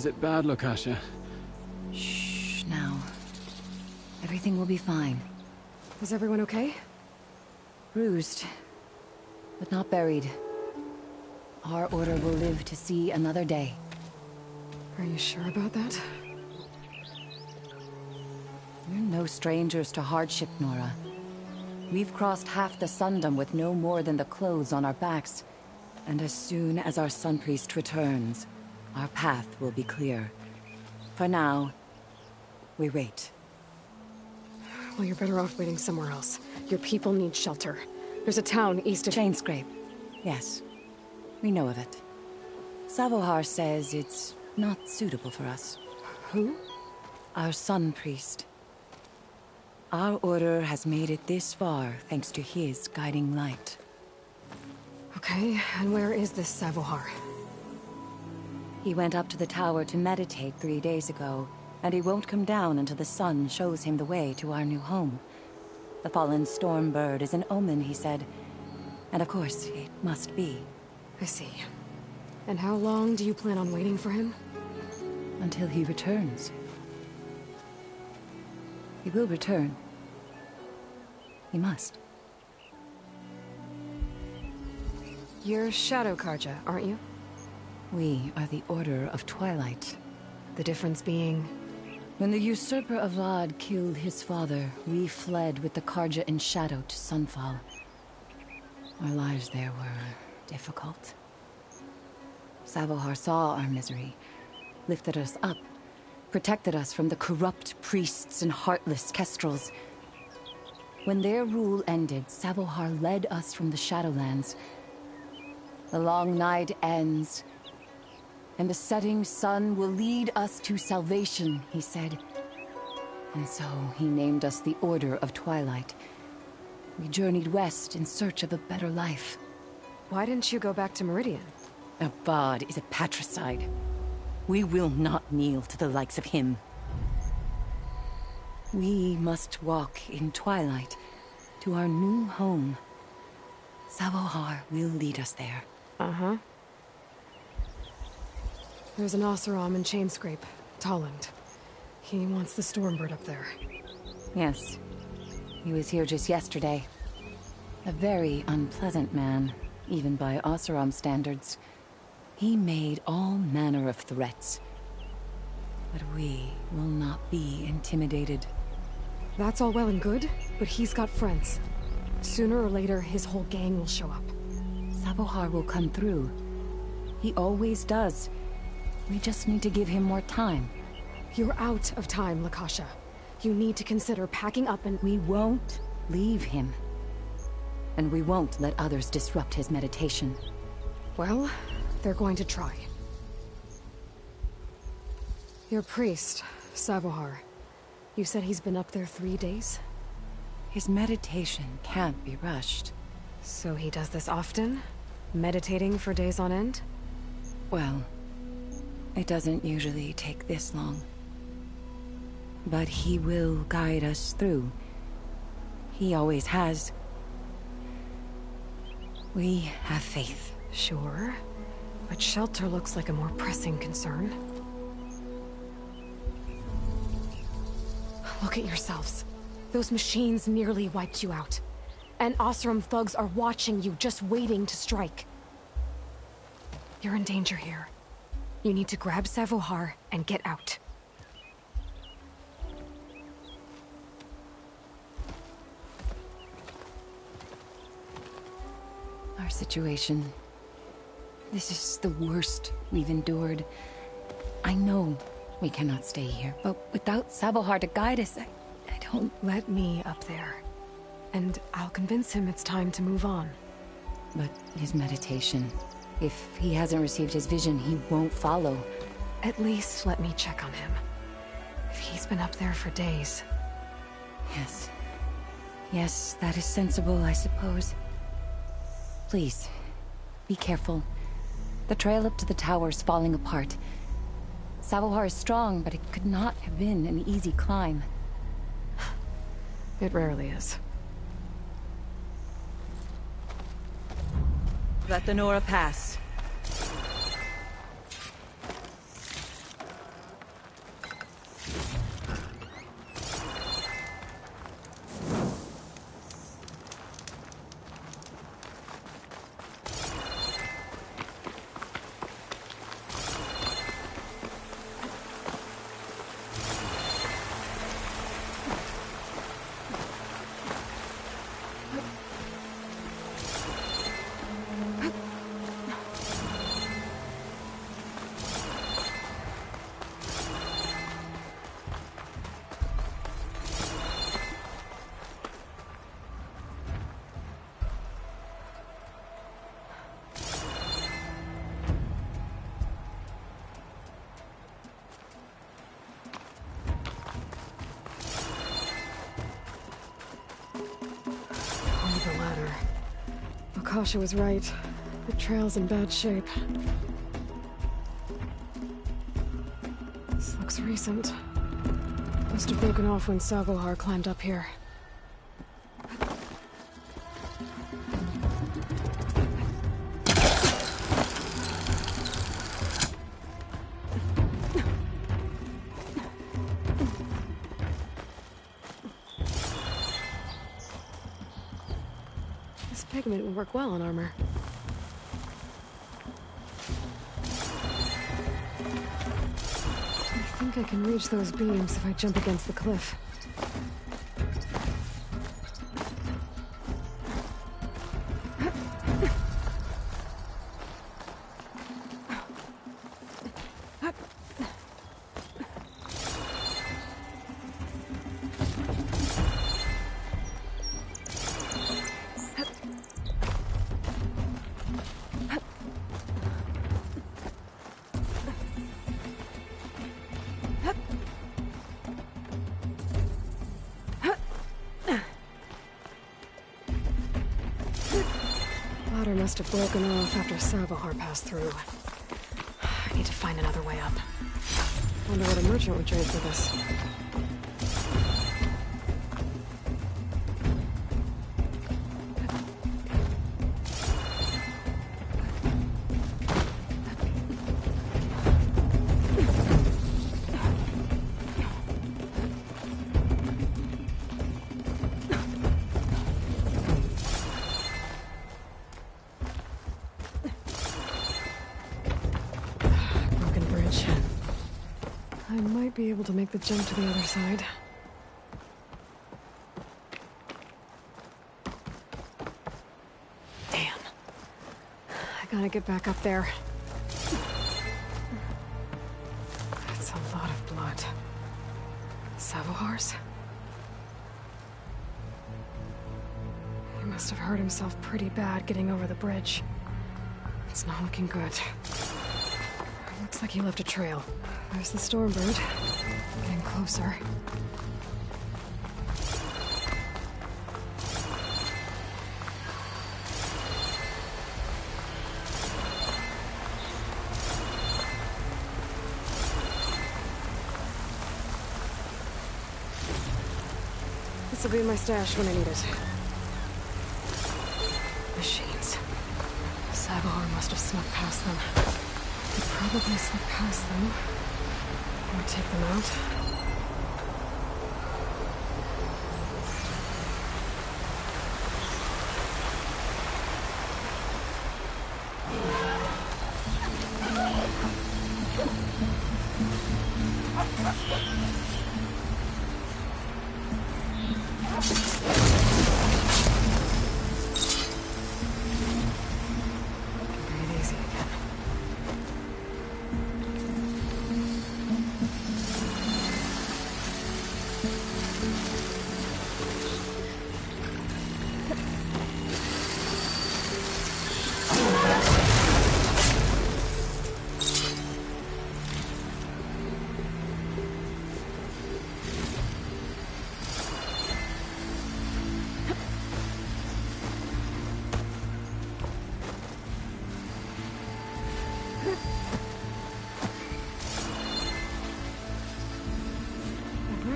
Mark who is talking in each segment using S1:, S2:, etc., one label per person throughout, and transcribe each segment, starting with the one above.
S1: Is it bad, Lakasha?
S2: Shh, now. Everything will be fine.
S3: Is everyone okay?
S2: Bruised, but not buried. Our order will live to see another day.
S3: Are you sure about that?
S2: We're no strangers to hardship, Nora. We've crossed half the Sundom with no more than the clothes on our backs. And as soon as our Sun Priest returns, our path will be clear. For now, we wait.
S3: Well, you're better off waiting somewhere else. Your people need shelter. There's a town east of...
S2: Chainscrape. Yes. We know of it. Savohar says it's not suitable for us.
S3: Who?
S2: Our Sun Priest. Our order has made it this far thanks to his guiding light.
S3: Okay, and where is this Savohar?
S2: He went up to the tower to meditate 3 days ago, and he won't come down until the sun shows him the way to our new home. The fallen Stormbird is an omen, he said. And of course, it must be.
S3: I see. And how long do you plan on waiting for him?
S2: Until he returns. He will return. He must.
S3: You're Shadow Karja, aren't you?
S2: We are the Order of Twilight.
S3: The difference being...
S2: When the usurper Avad killed his father, we fled with the Karja in shadow to Sunfall. Our lives there were difficult. Savohar saw our misery, lifted us up, protected us from the corrupt priests and heartless kestrels. When their rule ended, Savohar led us from the Shadowlands. The long night ends, and the setting sun will lead us to salvation, he said. And so he named us the Order of Twilight. We journeyed west in search of a better life.
S3: Why didn't you go back to Meridian?
S2: Avad is a patricide. We will not kneel to the likes of him. We must walk in twilight to our new home. Savohar will lead us there.
S3: Uh-huh. There's an Oseram in Chainscrape, Tolland. He wants the Stormbird up there.
S2: Yes. He was here just yesterday. A very unpleasant man, even by Oseram standards. He made all manner of threats. But we will not be intimidated.
S3: That's all well and good, but he's got friends. Sooner or later, his whole gang will show up.
S2: Savohar will come through. He always does. We just need to give him more time.
S3: You're out of time, Lakasha. You need to consider packing up and...
S2: We won't leave him. And we won't let others disrupt his meditation.
S3: Well, they're going to try. Your priest, Savohar. You said he's been up there 3 days?
S2: His meditation can't be rushed.
S3: So he does this often? Meditating for days on end?
S2: Well, it doesn't usually take this long. But he will guide us through. He always has. We have faith.
S3: Sure. But shelter looks like a more pressing concern. Look at yourselves. Those machines nearly wiped you out. And Oseram thugs are watching you, just waiting to strike. You're in danger here. You need to grab Savohar and get out.
S2: Our situation... This is the worst we've endured. I know we cannot stay here, but without Savohar to guide us, I don't...
S3: Let me up there. And I'll convince him it's time to move on.
S2: But his meditation... If he hasn't received his vision, he won't follow.
S3: At least let me check on him. If he's been up there for days.
S2: Yes. Yes, that is sensible, I suppose. Please, be careful. The trail up to the tower's falling apart. Savohar is strong, but it could not have been an easy climb.
S3: It rarely is.
S2: Let the Nora pass.
S3: ladder. Akasha was right. The trail's in bad shape. This looks recent. Must have broken off when Savohar climbed up here. This pigment would work well on armor. I think I can reach those beams if I jump against the cliff. Ladder must have broken off after Savohar passed through. I need to find another way up. Wonder what a merchant would trade for this. I might be able to make the jump to the other side. Damn. I gotta get back up there. That's a lot of blood. Savohar's? He must have hurt himself pretty bad getting over the bridge. It's not looking good. Looks like he left a trail. There's the Stormbird. Getting closer. This'll be my stash when I need it. Machines. Savohar must have snuck past them. He probably snuck past them. Or take them out. Breathe easy again.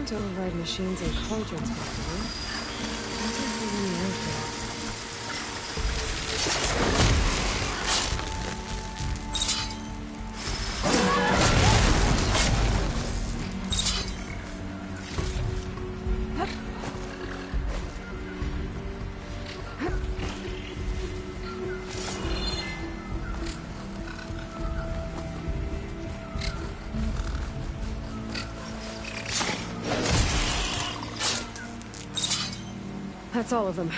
S3: To override machines and cauldrons before. What's it really out there? That's all of them.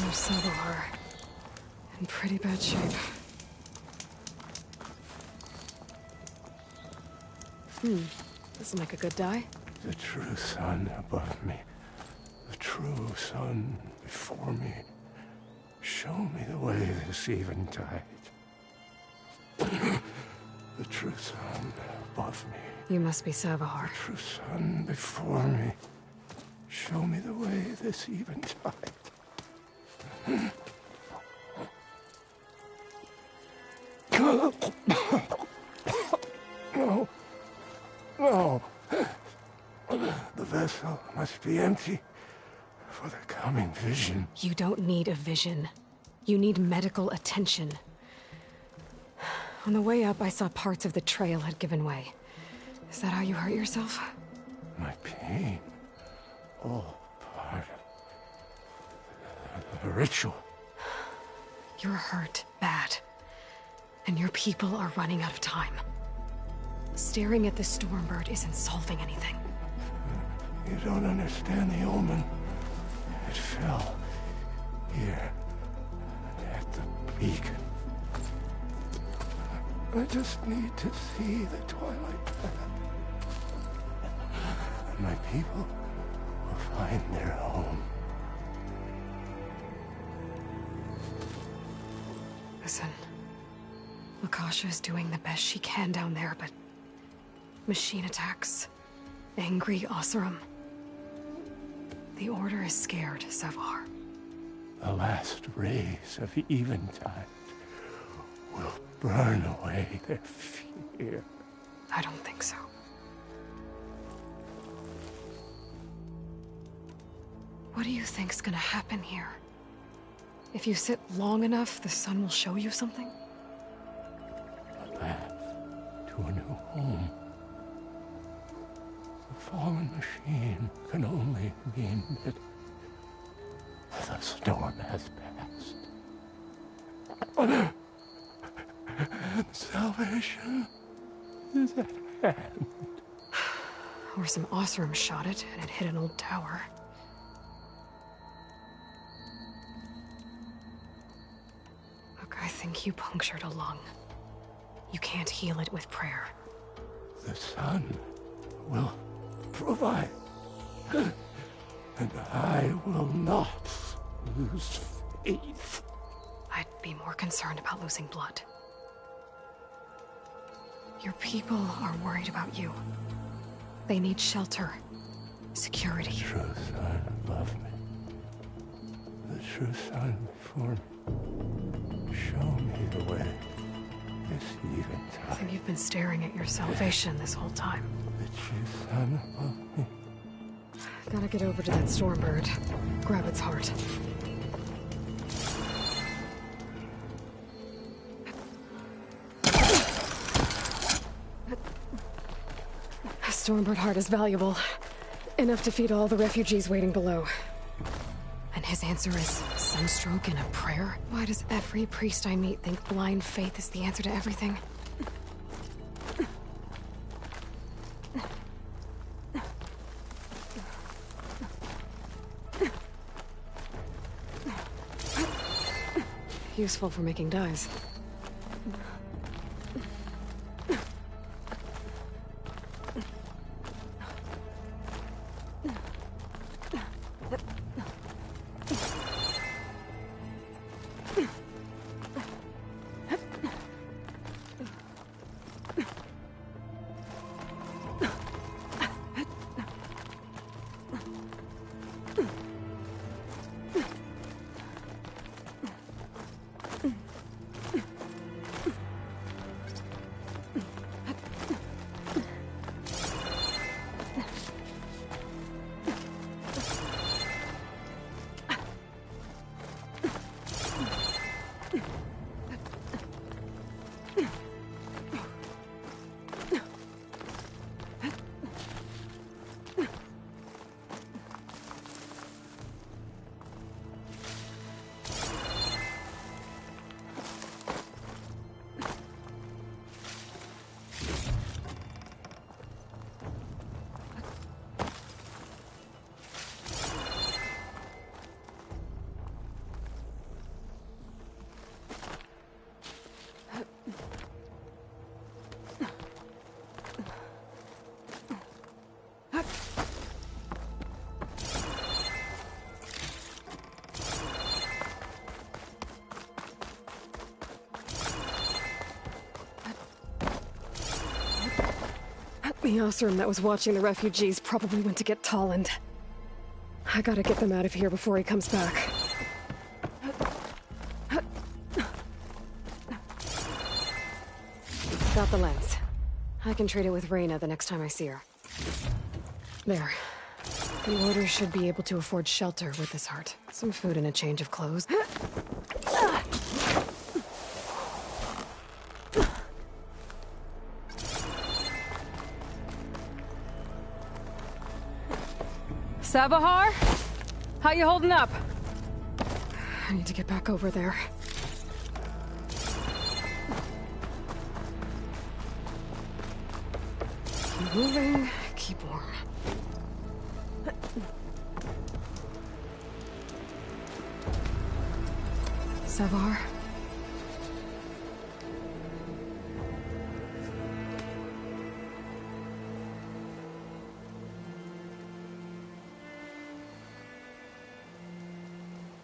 S3: There's Savohar. In pretty bad shape. Doesn't like a good die.
S1: The true sun above me. The true sun before me. Show me the way this eventide. The true sun above me.
S3: You must be Savahar.
S1: The true sun before me. Show me the way this eventide. No. No. The vessel must be empty for the coming vision.
S3: You don't need a vision. You need medical attention. On the way up, I saw parts of the trail had given way. Is that how you hurt yourself?
S1: My pain. All part of the ritual.
S3: You're hurt bad. And your people are running out of time. Staring at the Stormbird isn't solving anything.
S1: You don't understand the omen. It fell here at the beacon. I just need to see the Twilight Path. And my people will find their home.
S3: Listen. Lakasha is doing the best she can down there, but... machine attacks. Angry Oseram. The Order is scared, Savahar.
S1: The last rays of eventide will burn away their fear.
S3: I don't think so. What do you think's gonna happen here? If you sit long enough, the sun will show you something?
S1: A path to a new home. The fallen machine can only mean that the storm has passed. And salvation is at hand.
S3: Or some Oseram shot it, and it hit an old tower. Look, I think you punctured a lung. You can't heal it with prayer.
S1: The sun will provide. And I will not lose faith.
S3: I'd be more concerned about losing blood. Your people are worried about you. They need shelter, security.
S1: The true sun above me. The true sun before me. Show me the way. This
S3: I
S1: eventide.
S3: think you've been staring at your salvation this whole time.
S1: The true sun above me.
S3: Gotta get over to that Stormbird. Grab its heart. A Stormbird heart is valuable. Enough to feed all the refugees waiting below. And his answer is sunstroke and a prayer? Why does every priest I meet think blind faith is the answer to everything? Useful for making dyes. The Oseram that was watching the refugees probably went to get Tolland. I gotta get them out of here before he comes back. Got the lens. I can trade it with Reyna the next time I see her. There. The Order should be able to afford shelter with this heart. Some food and a change of clothes. Sabahar? How you holding up? I need to get back over there. Keep moving, keep warm. Savar?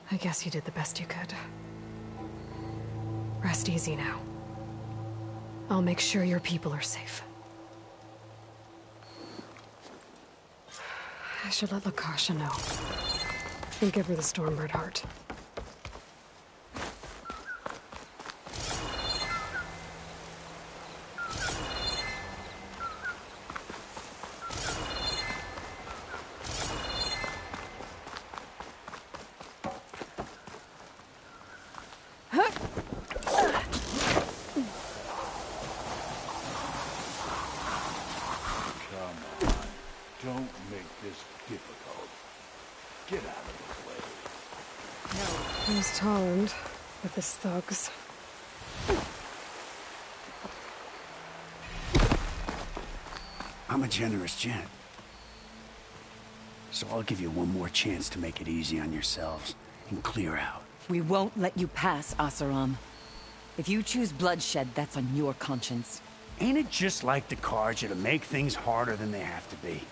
S3: I guess you did the best you could. Rest easy now. I'll make sure your people are safe. I should let Lakasha know. And give her the Stormbird heart.
S1: Don't make this difficult. Get out of the way.
S3: No. There's Tolland with his thugs.
S4: I'm a generous gent. So I'll give you one more chance to make it easy on yourselves and clear out.
S2: We won't let you pass, Oseram. If you choose bloodshed, that's on your conscience.
S4: Ain't it just like the Carja to make things harder than they have to be?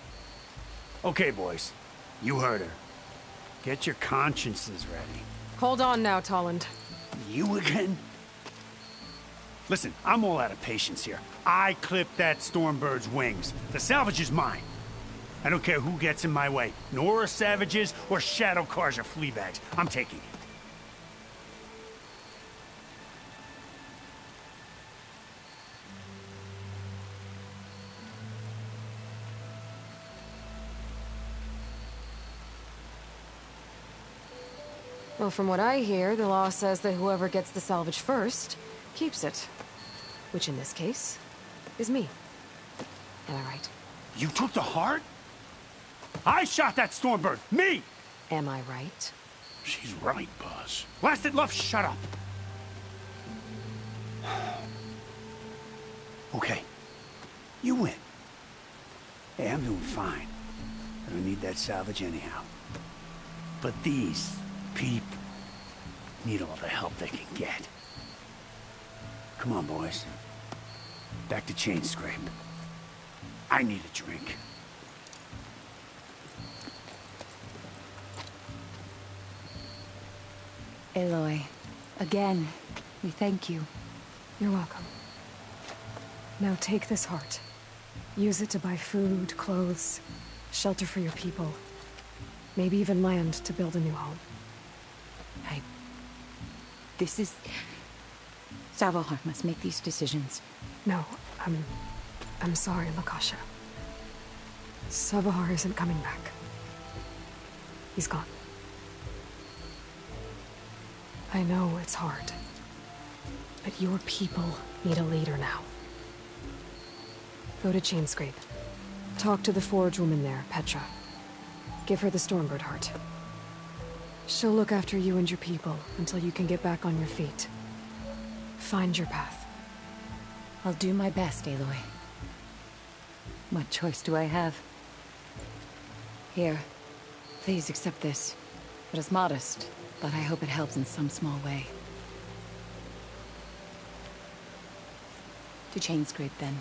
S4: Okay, boys. You heard her. Get your consciences ready.
S3: Hold on now, Tolland.
S4: You again? Listen, I'm all out of patience here. I clipped that Stormbird's wings. The salvage is mine. I don't care who gets in my way. Nora savages or Shadow Carja fleabags. I'm taking it.
S3: Well, from what I hear, the law says that whoever gets the salvage first keeps it. Which in this case is me. Am I right?
S4: You took the heart? I shot that Stormbird! Me!
S3: Am I right?
S1: She's right, boss.
S4: Blasted love, shut up! Okay. You win. Hey, I'm doing fine. I don't need that salvage anyhow. But these people need all the help they can get. Come on, boys. Back to Chainscrape. I need a drink.
S2: Aloy, again, we thank you.
S3: You're welcome. Now take this heart. Use it to buy food, clothes, shelter for your people. Maybe even land to build a new home.
S2: This is... Savar must make these decisions.
S3: No, I'm sorry, Lakasha. Savar isn't coming back. He's gone. I know it's hard, but your people need a leader now. Go to Chainscrape. Talk to the forge woman there, Petra. Give her the Stormbird heart. She'll look after you and your people until you can get back on your feet. Find your path.
S2: I'll do my best, Aloy. What choice do I have? Here, please accept this. It is modest, but I hope it helps in some small way. To Chainscrape, then.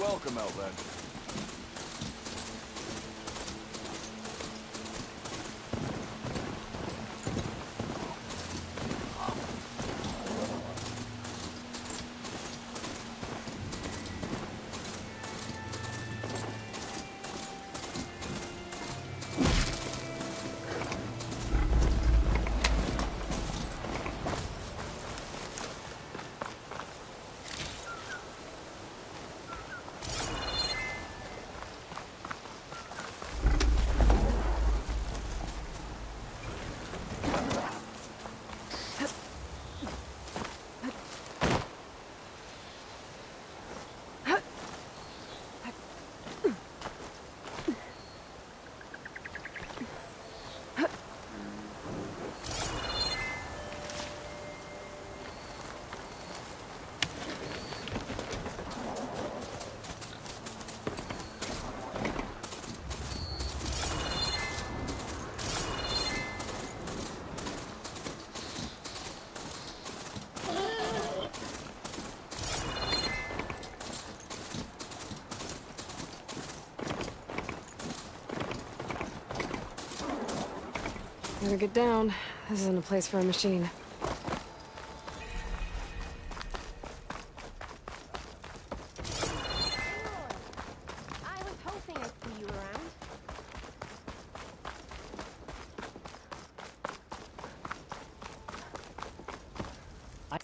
S5: welcome, Outlander.
S3: Better get down. This isn't a place for a machine.
S6: I was hoping I'd see you around.
S4: I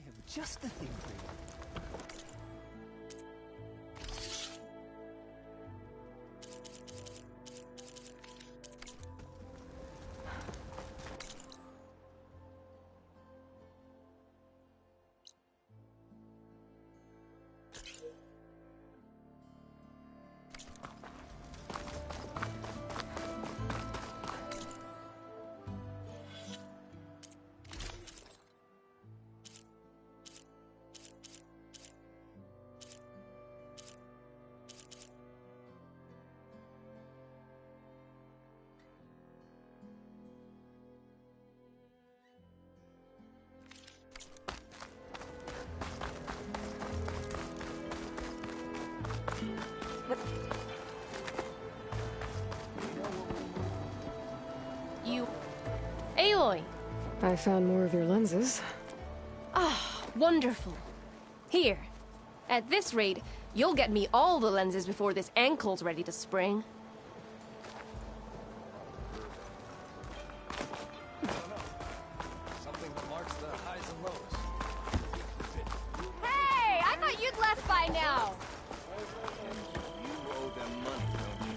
S4: have just the thing for you.
S6: Aloy!
S3: I found more of your lenses.
S6: Ah, wonderful. Here. At this rate, you'll get me all the lenses before this ankle's ready to spring.
S5: Something that marks the highs and lows.
S6: Hey! I thought you'd left by now!
S5: You owe them money, don't you?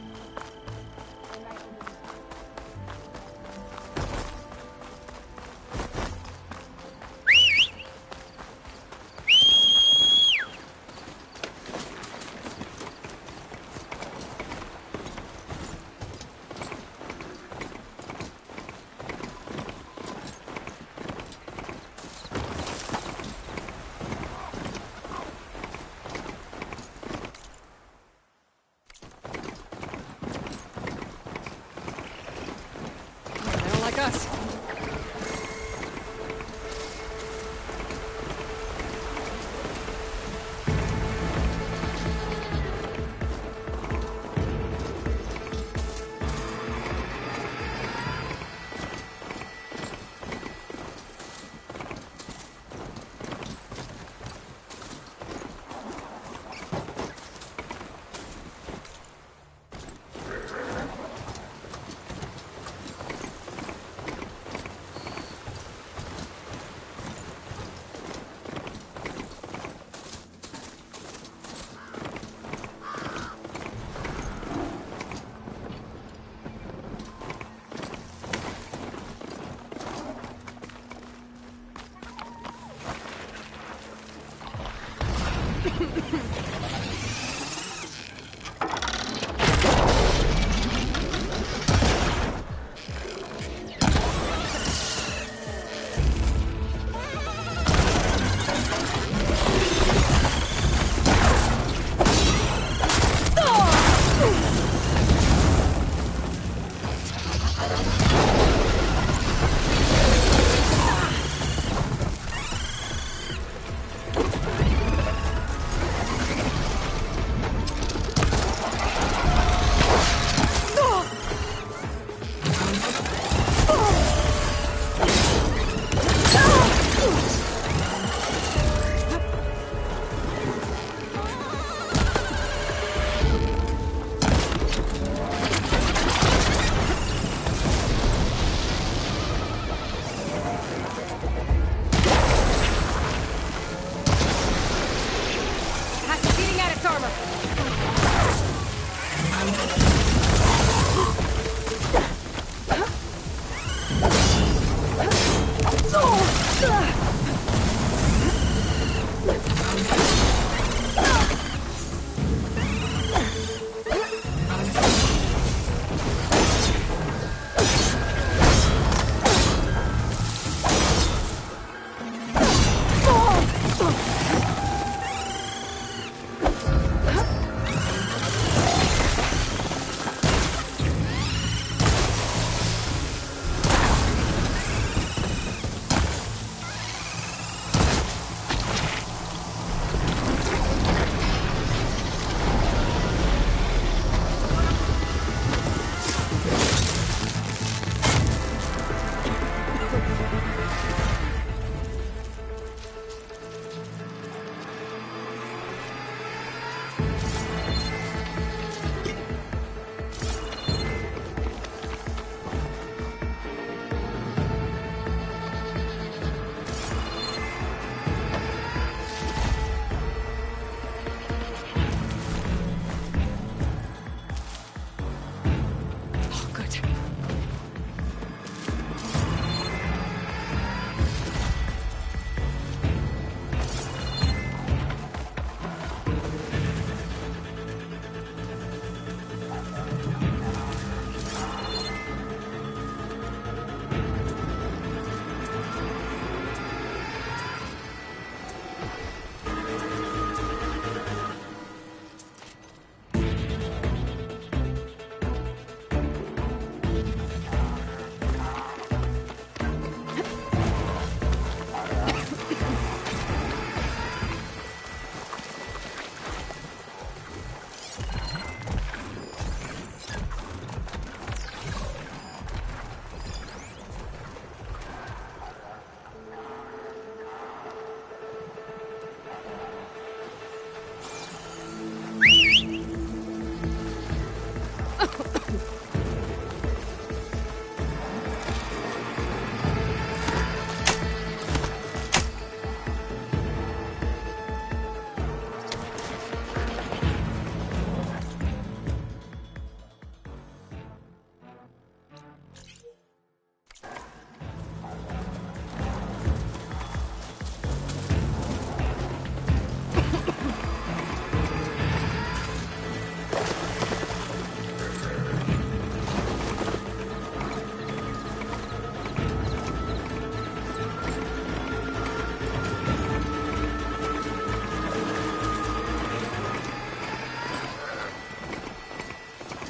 S3: Oh, good.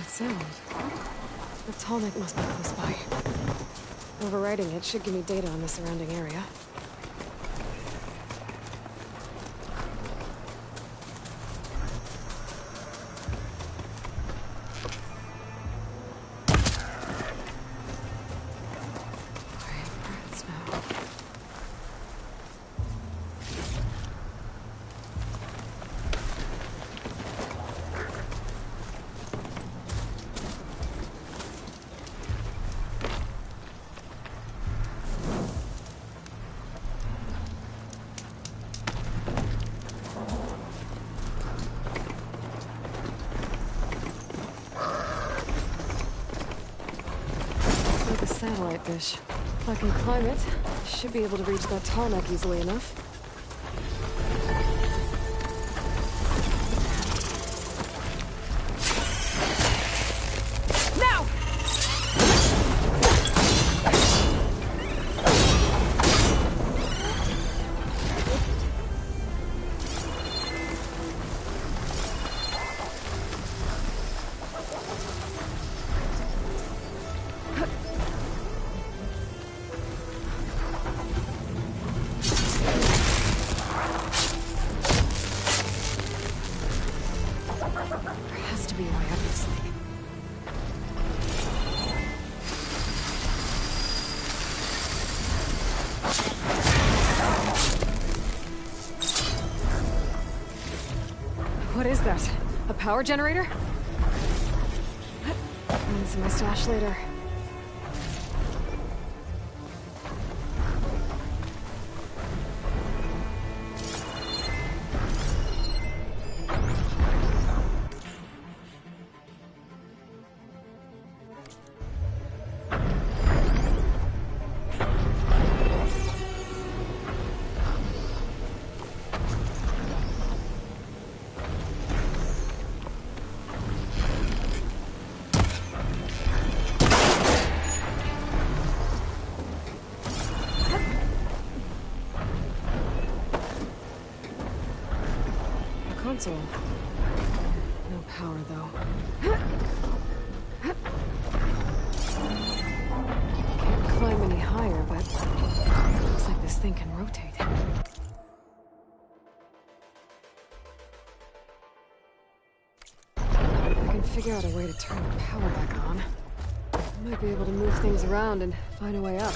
S3: Sound. The Tallneck must be close by. Overriding it should give me data on the surrounding area. Satellite dish. If I can climb it, I should be able to reach that Tallneck easily enough. Now! What is that? A power generator? Need some stash later. console. No power, though. Can't climb any higher, but looks like this thing can rotate. I can figure out a way to turn the power back on. I might be able to move things around and find a way up.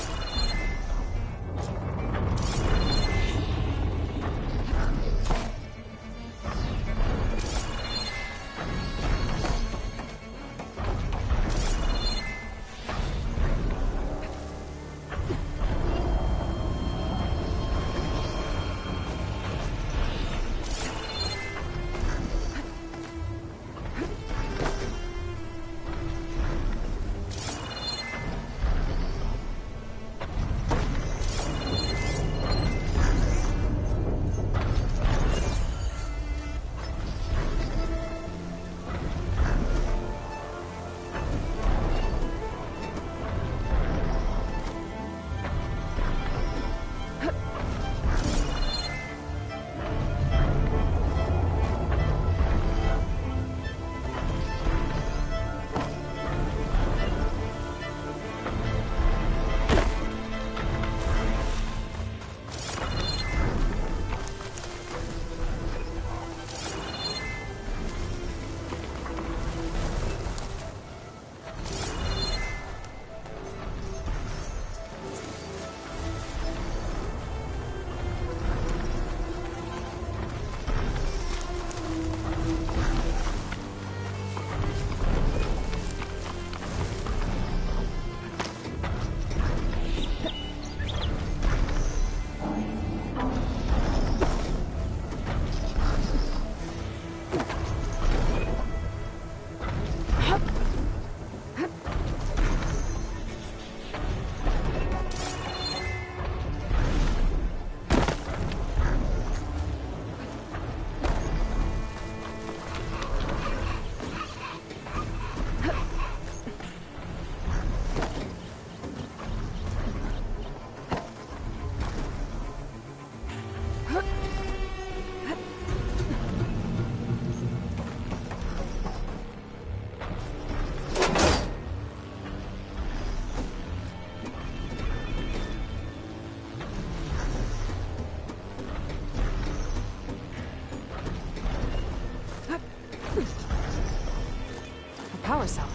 S3: Power cell.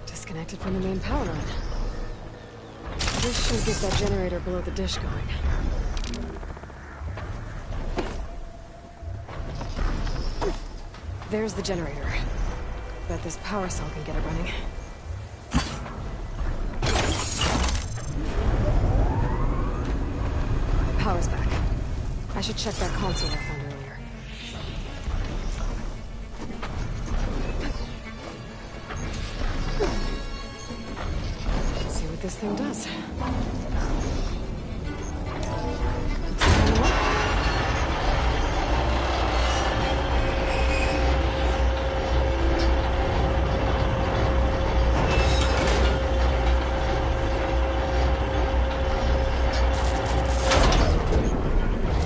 S3: Disconnected from the main power line. This should get that generator below the dish going. There's the generator. Bet this power cell can get it running. Power's back. I should check that console I found earlier. This thing does.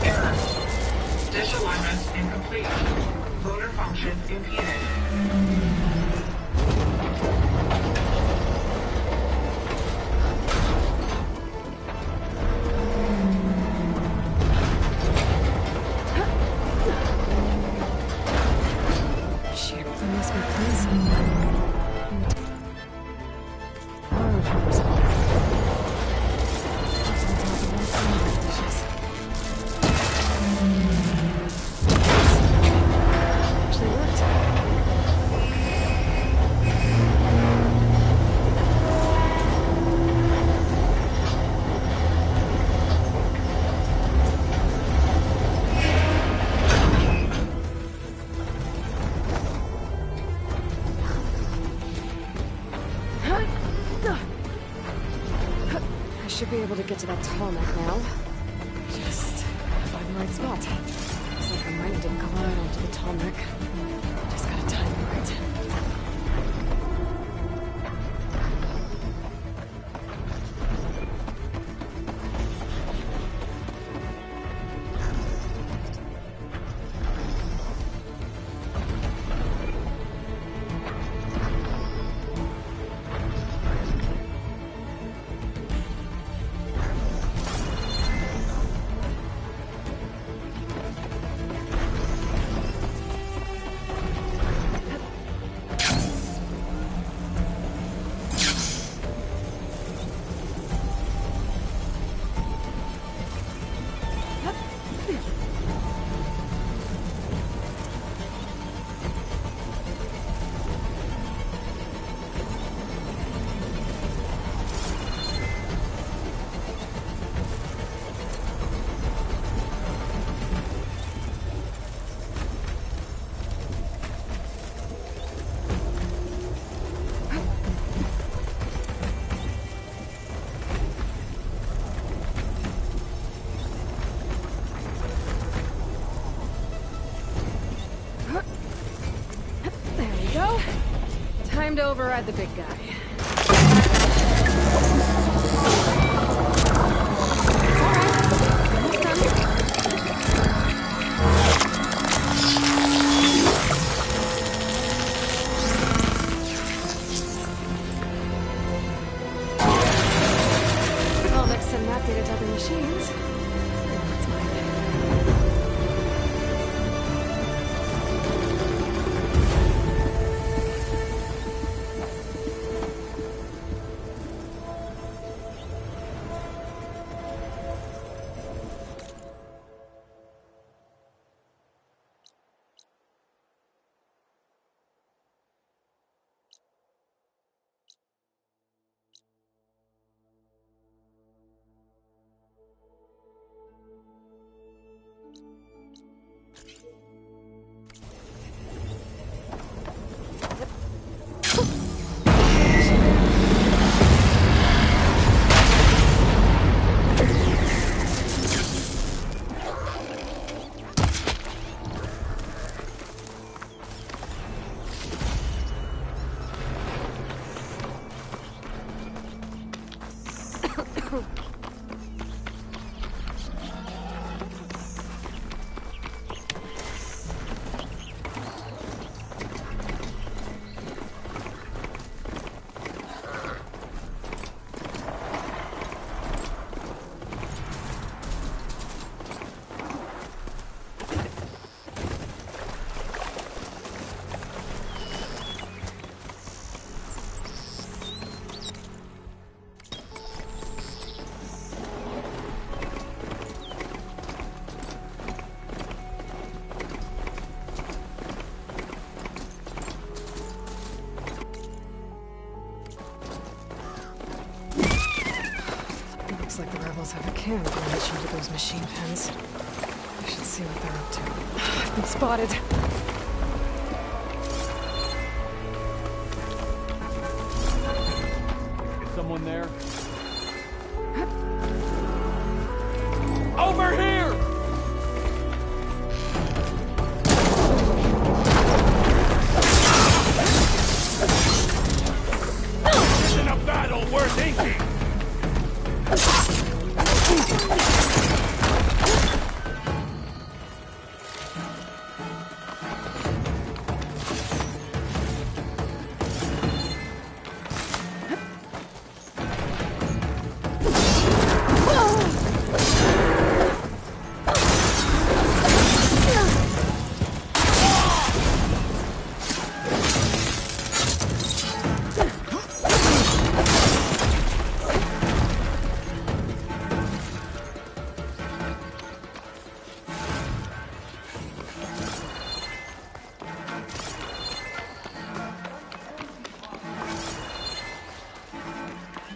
S7: Error. Dish alignment incomplete. Loader function impeded.
S3: Should be able to get to that tarmac now. Just find the right spot. Looks like the miner didn't collide onto the tarmac. Just gotta time it right. go. Time to override the big guy. I'll mix send that data to other machines. That's mine. Looks like the rebels have a camp in addition to those machine pens. I should see what they're up to. I've been spotted.
S8: Is someone there? Over here!
S1: This isn't a battle worth inking!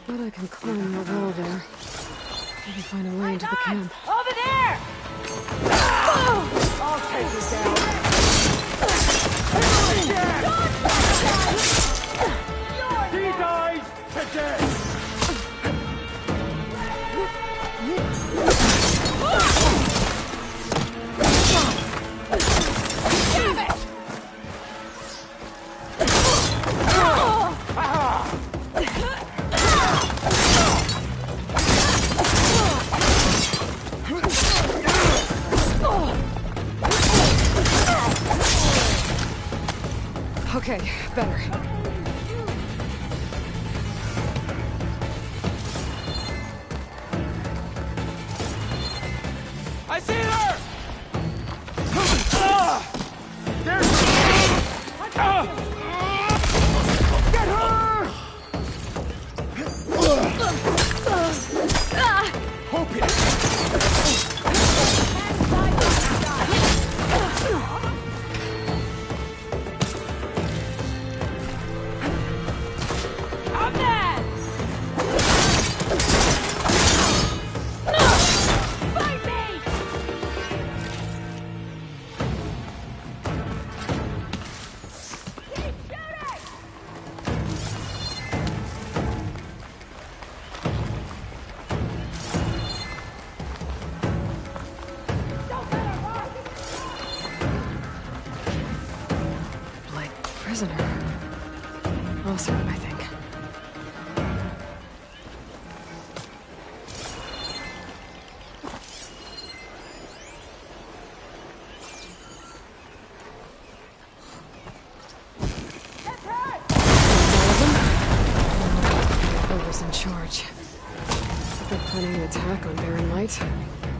S3: Bet I can climb the wall there. Maybe find a way into the camp.
S6: Over there!
S8: I'll take this down! He dies today!
S3: Okay, better.
S8: I see her! There's... Get her! Hope it!
S3: prisoner. Oseram, I think. Whoever's in charge. If they're planning an attack on Barren Light,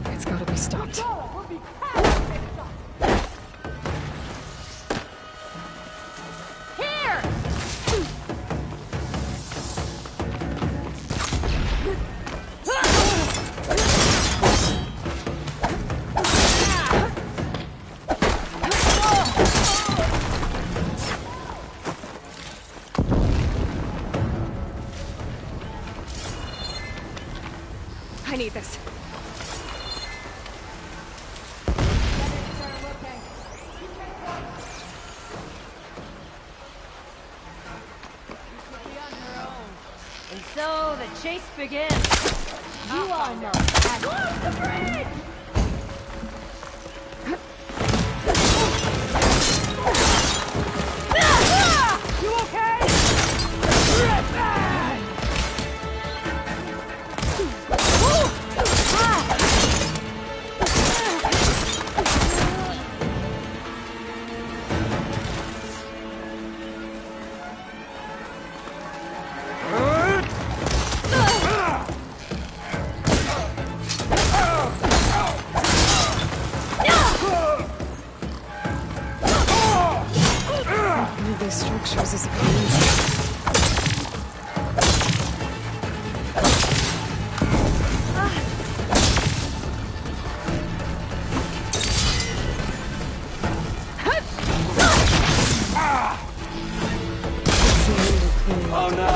S3: it's gotta be stopped. I need this.
S9: And so the chase begins. You all know. Close the bridge! You okay?
S3: One of these structures is a peninsula.
S8: Oh no!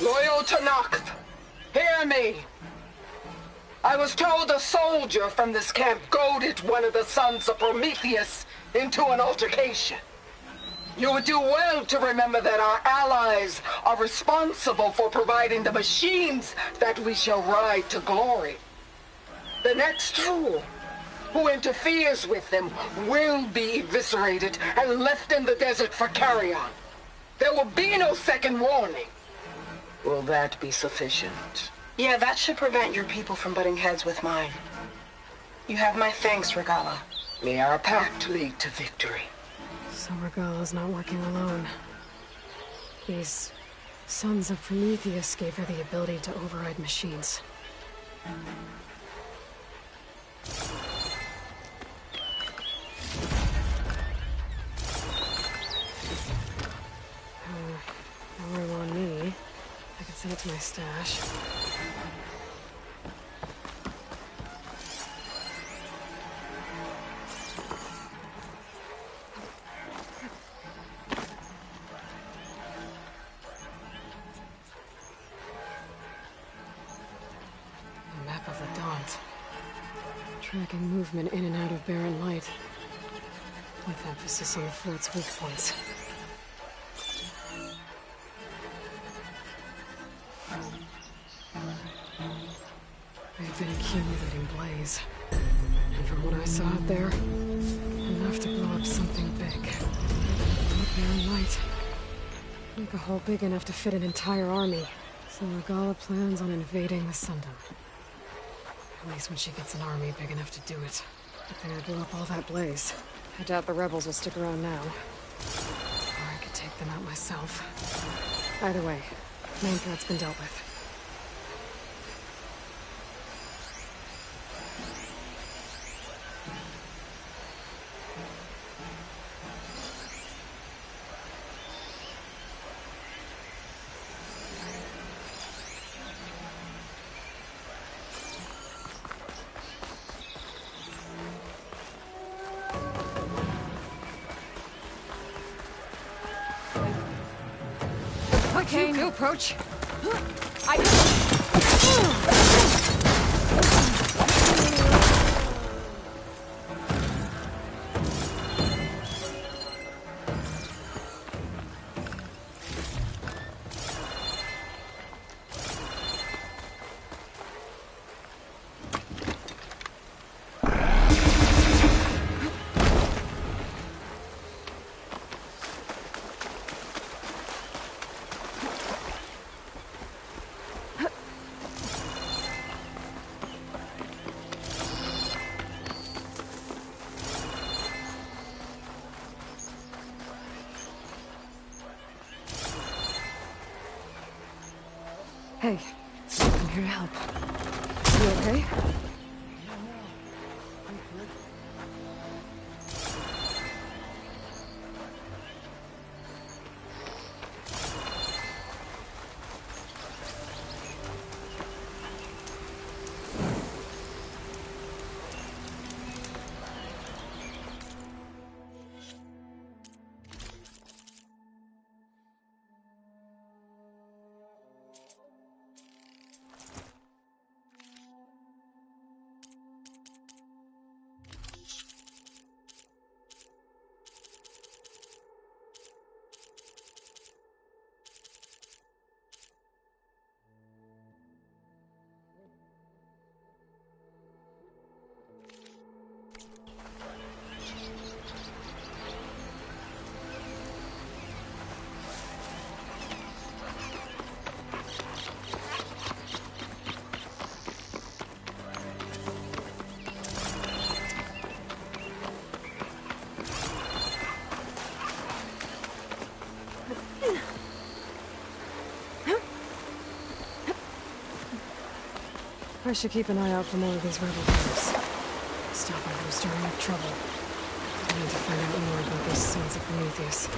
S10: Loyal to Noct, hear me. I was told a soldier from this camp goaded one of the sons of Prometheus into an altercation. You would do well to remember that our allies are responsible for providing the machines that we shall ride to glory. The next fool who interferes with them will be eviscerated and left in the desert for carrion. There will be no second warning. Will that be sufficient?
S11: Yeah, that should prevent your people from butting heads with mine. You have my thanks, Regalla.
S10: May our pact lead to victory.
S3: So Regalla's not working alone. These sons of Prometheus gave her the ability to override machines. No room on me. I can send it to my stash. A map of the Daunt. Tracking movement in and out of Barren Light. With emphasis on the fort's weak points. They've been accumulating blaze. And from what I saw out there, enough to blow up something big. Not Barren Light. Make a hole big enough to fit an entire army. So Regala plans on invading the Sundom. At least when she gets an army big enough to do it. Good thing I blew up all that blaze. I doubt the rebels will stick around now. Or I could take them out myself. Either way, main threat's been dealt with. Okay, new approach. Hey, I'm here to help. You okay? I should keep an eye out for more of these rebel groups. Stop them from stirring up trouble. I need to find out more about these sons of Prometheus.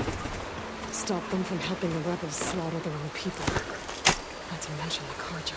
S3: Stop them from helping the rebels slaughter their own people. Not to mention the Carja.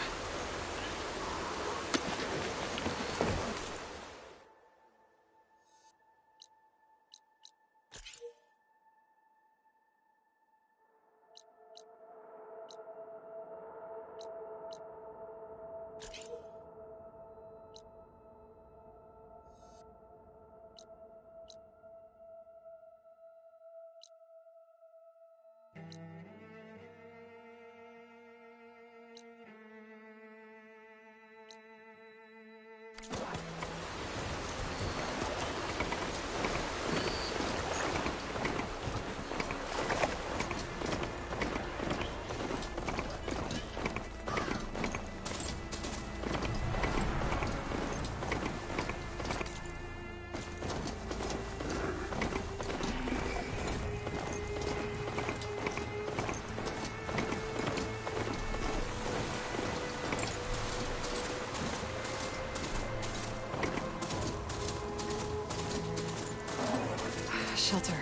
S3: Shelter.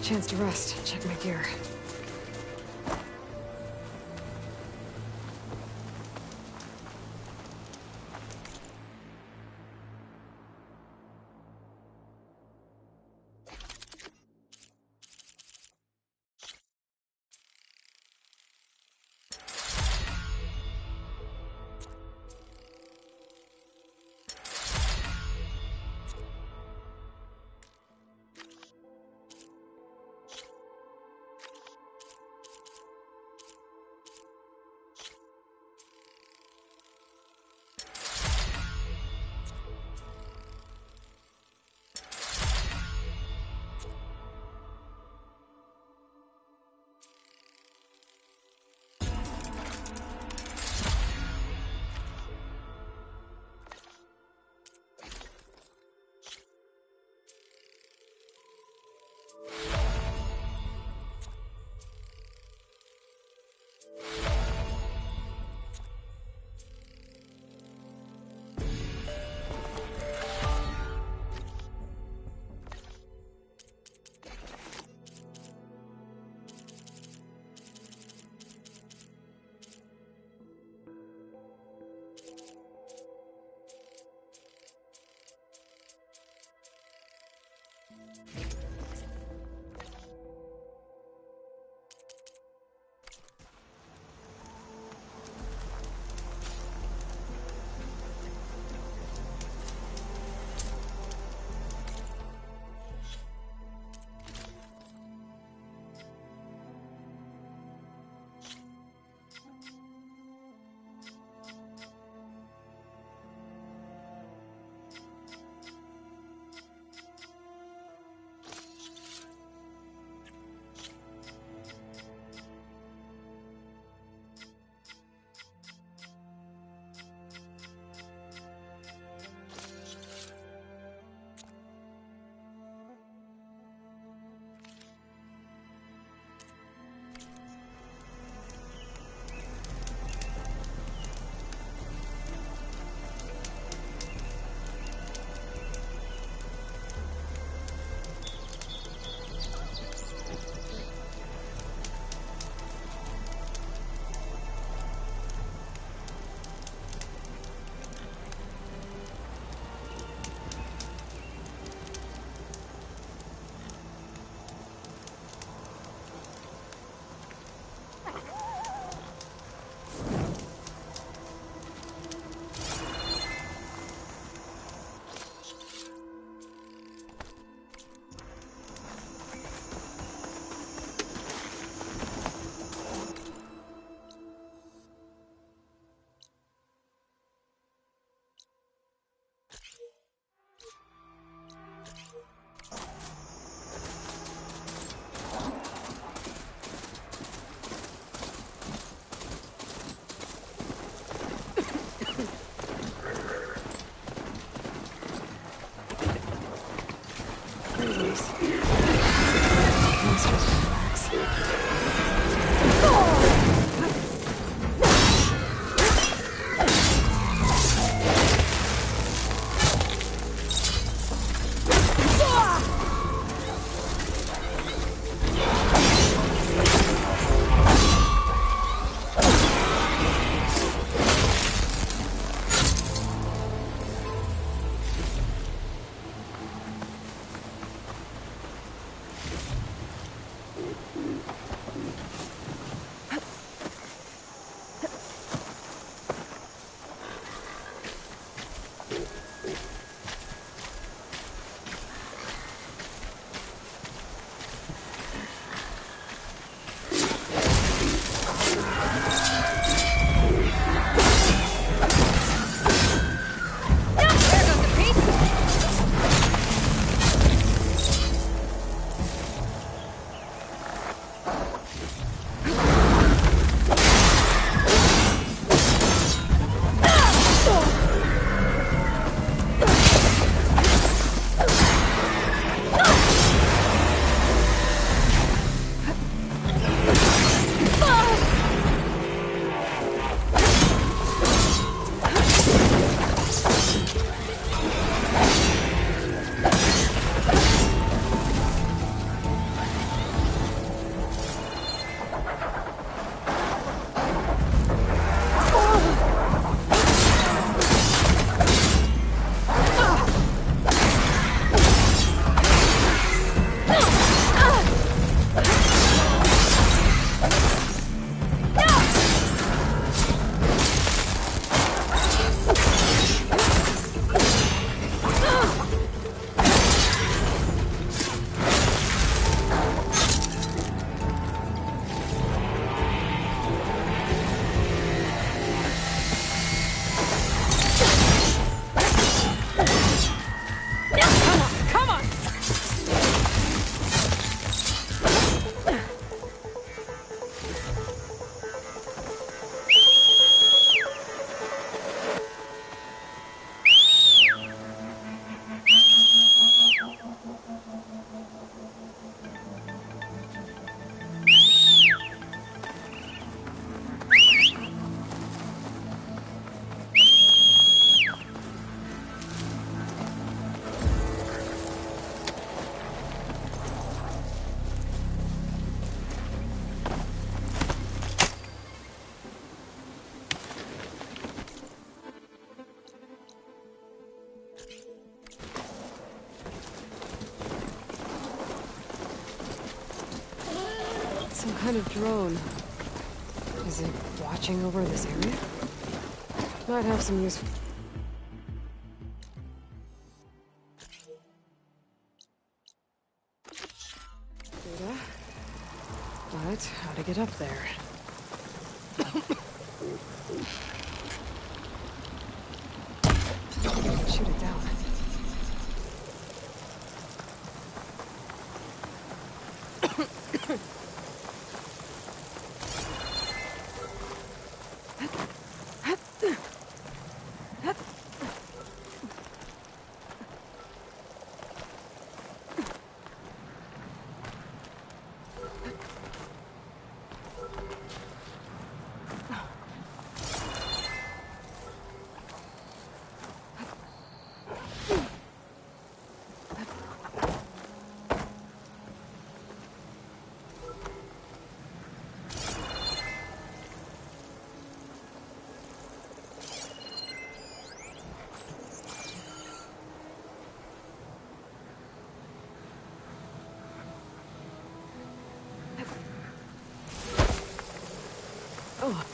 S3: Chance to rest. Check my gear. kind of drone? Is it watching over this area? Might have some use. Data. But how to get up there? Shoot it down. Oh.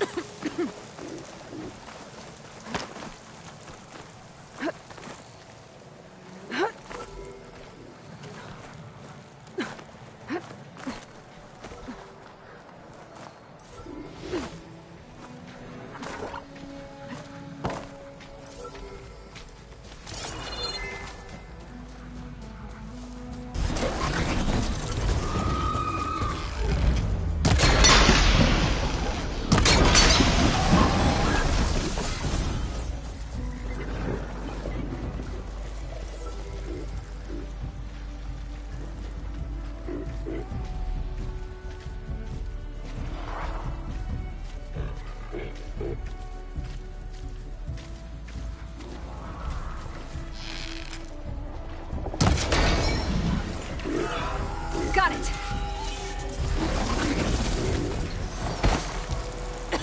S6: Got it!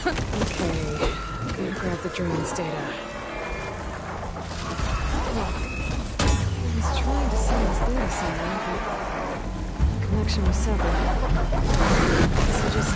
S3: Okay, gonna grab the drone's data. I was trying to send his data somewhere, but the connection was severed. Guess I just...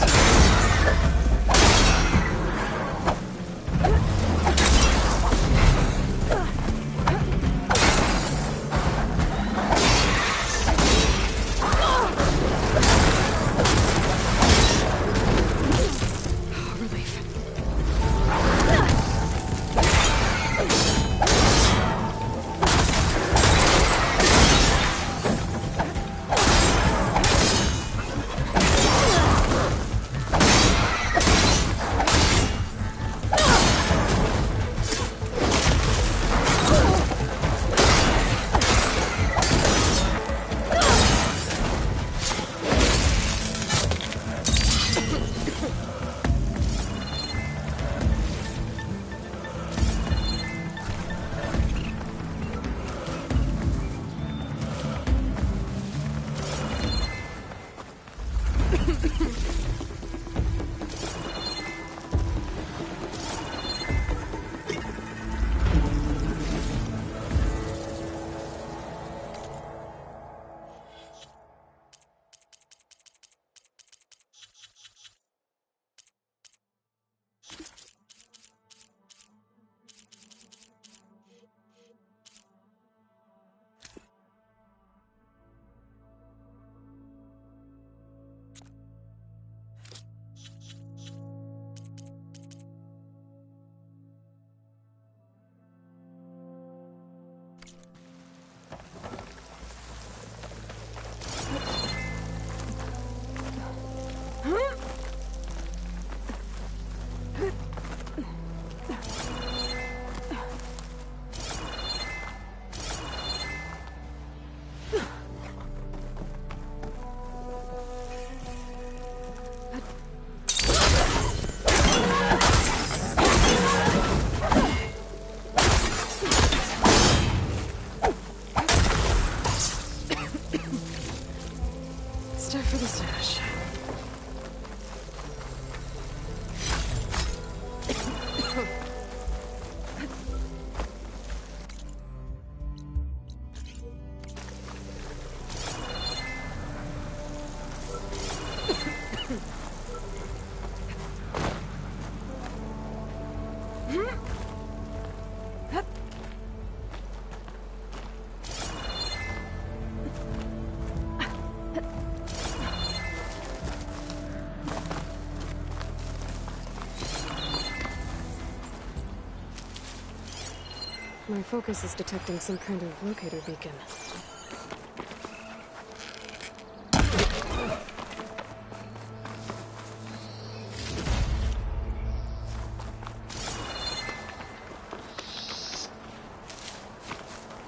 S3: My focus is detecting some kind of locator beacon.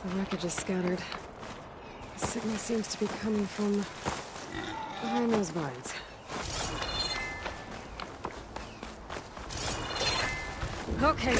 S3: The wreckage is scattered. The signal seems to be coming from behind those vines. Okay.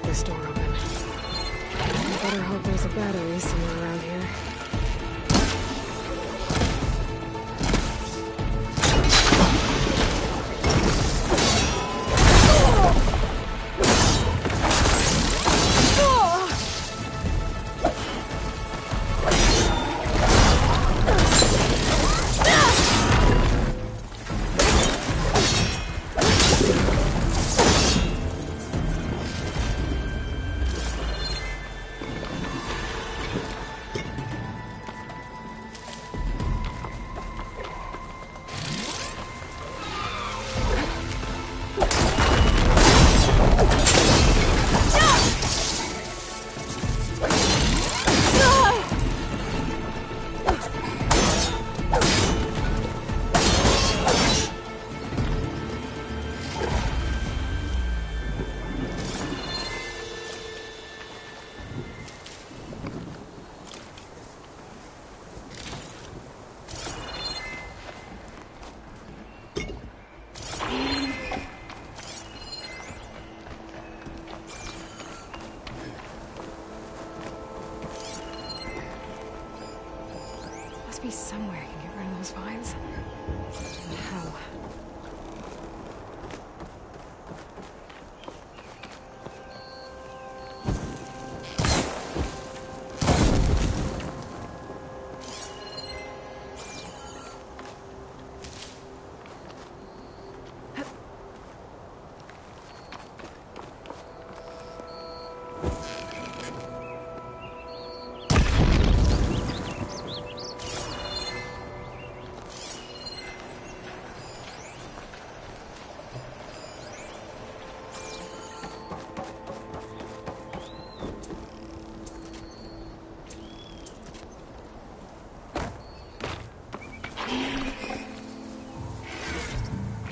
S3: This door open. I better hope there's a battery somewhere around here. Must be somewhere I can get rid of those vines. How?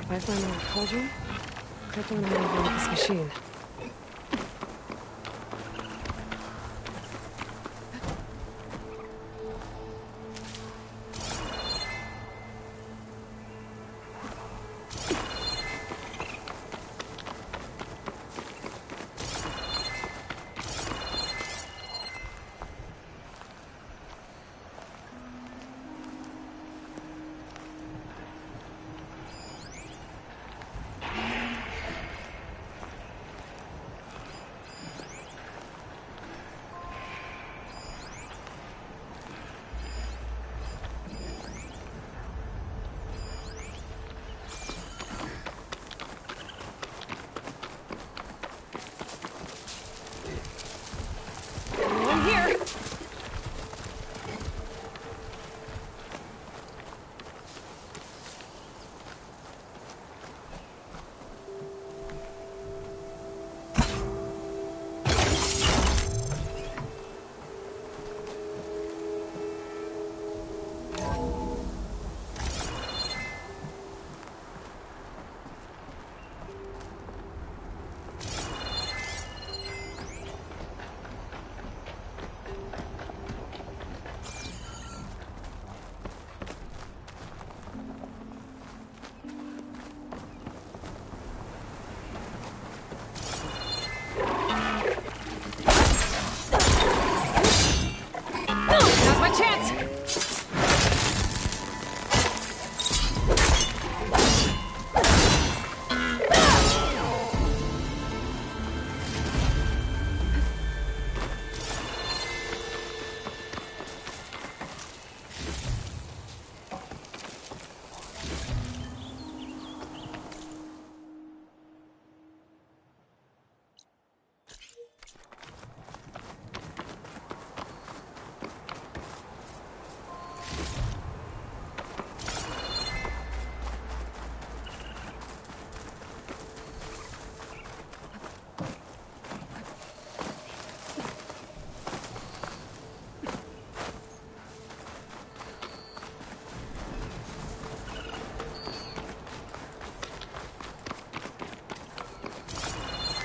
S3: If I find another cauldron, click on and over this machine.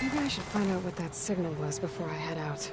S3: Maybe I should find out what that signal was before I head out.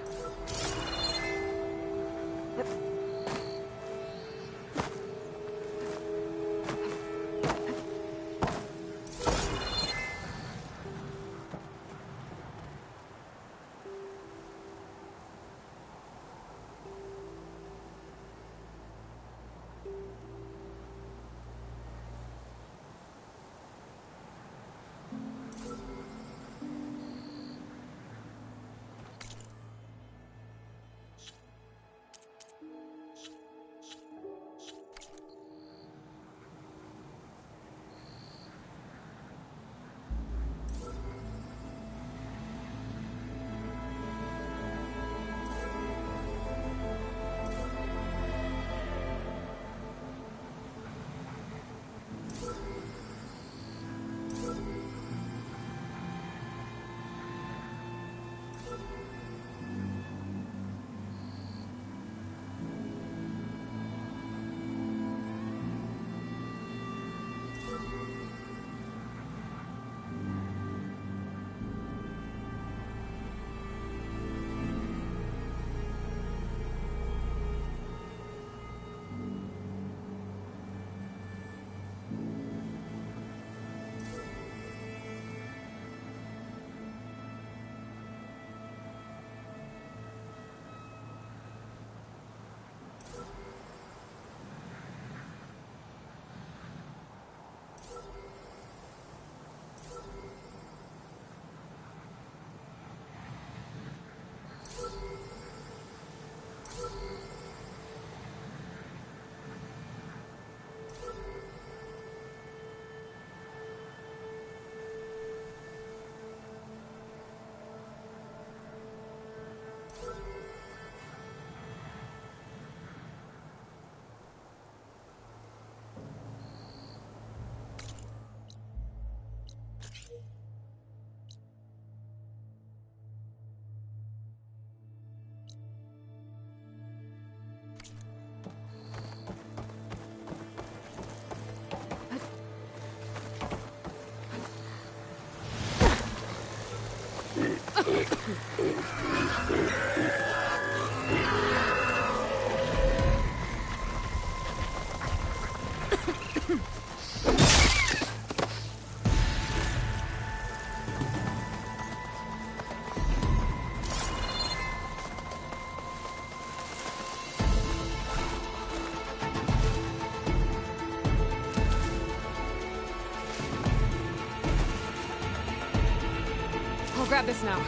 S3: I'll grab this now.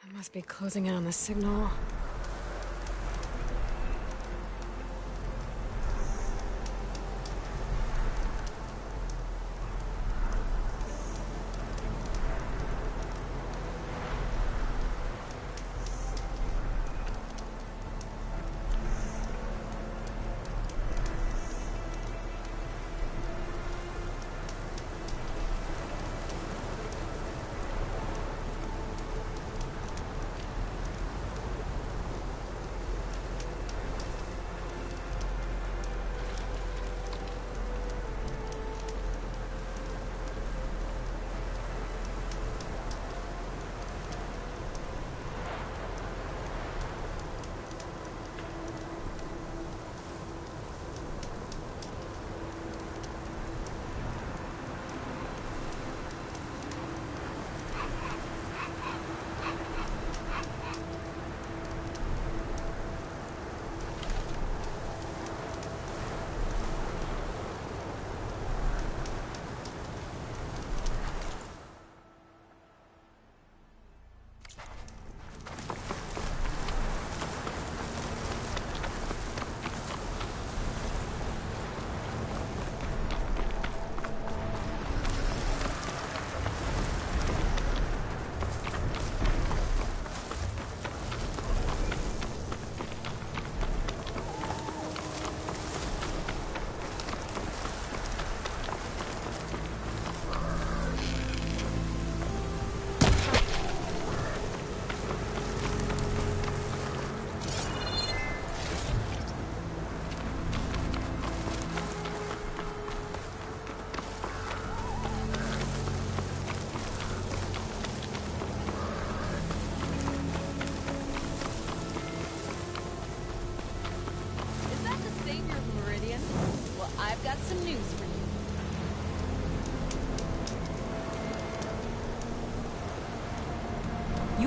S3: I must be closing in on the signal.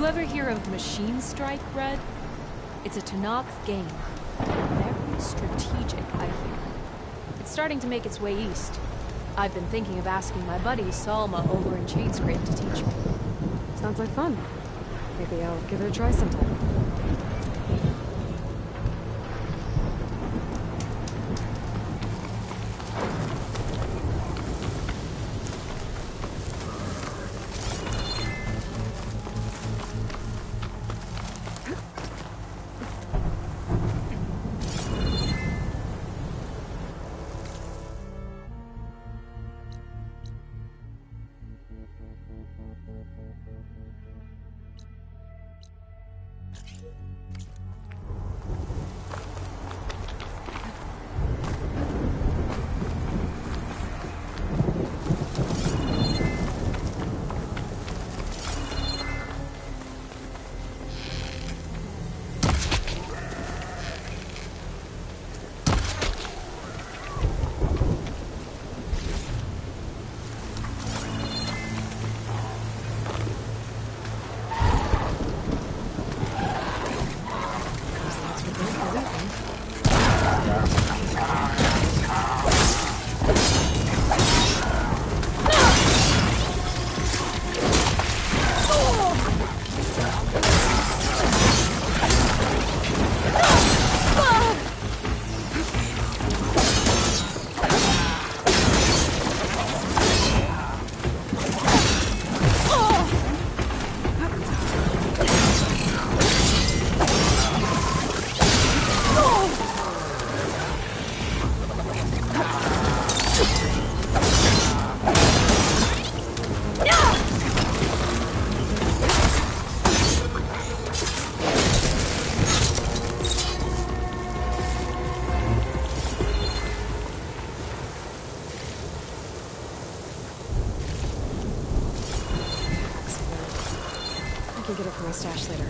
S3: You ever hear of Machine Strike, Red? It's a Tenakth game. Very strategic, I hear. It's starting to make its way east. I've been thinking of asking my buddy Salma over in Chainscrape to teach me.
S12: Sounds like fun. Maybe I'll give it a try sometime. I can get it from my stash later.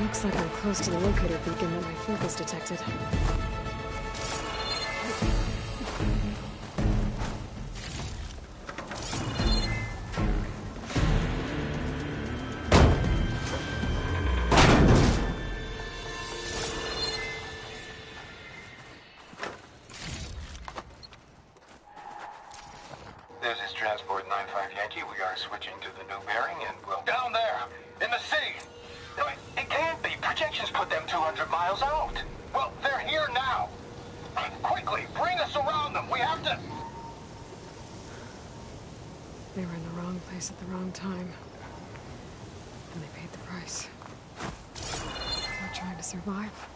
S3: Looks like I'm close to the locator beacon that my focus detected.
S13: This is Transport 95 Yankee. We are switching to the new bearing and we'll... Down there! In the sea! No, it can't be. Projections put them 200 miles out. Well, they're here now. Quickly, bring us around them. We have to...
S3: They were in the wrong place at the wrong time. And they paid the price. They're trying to survive.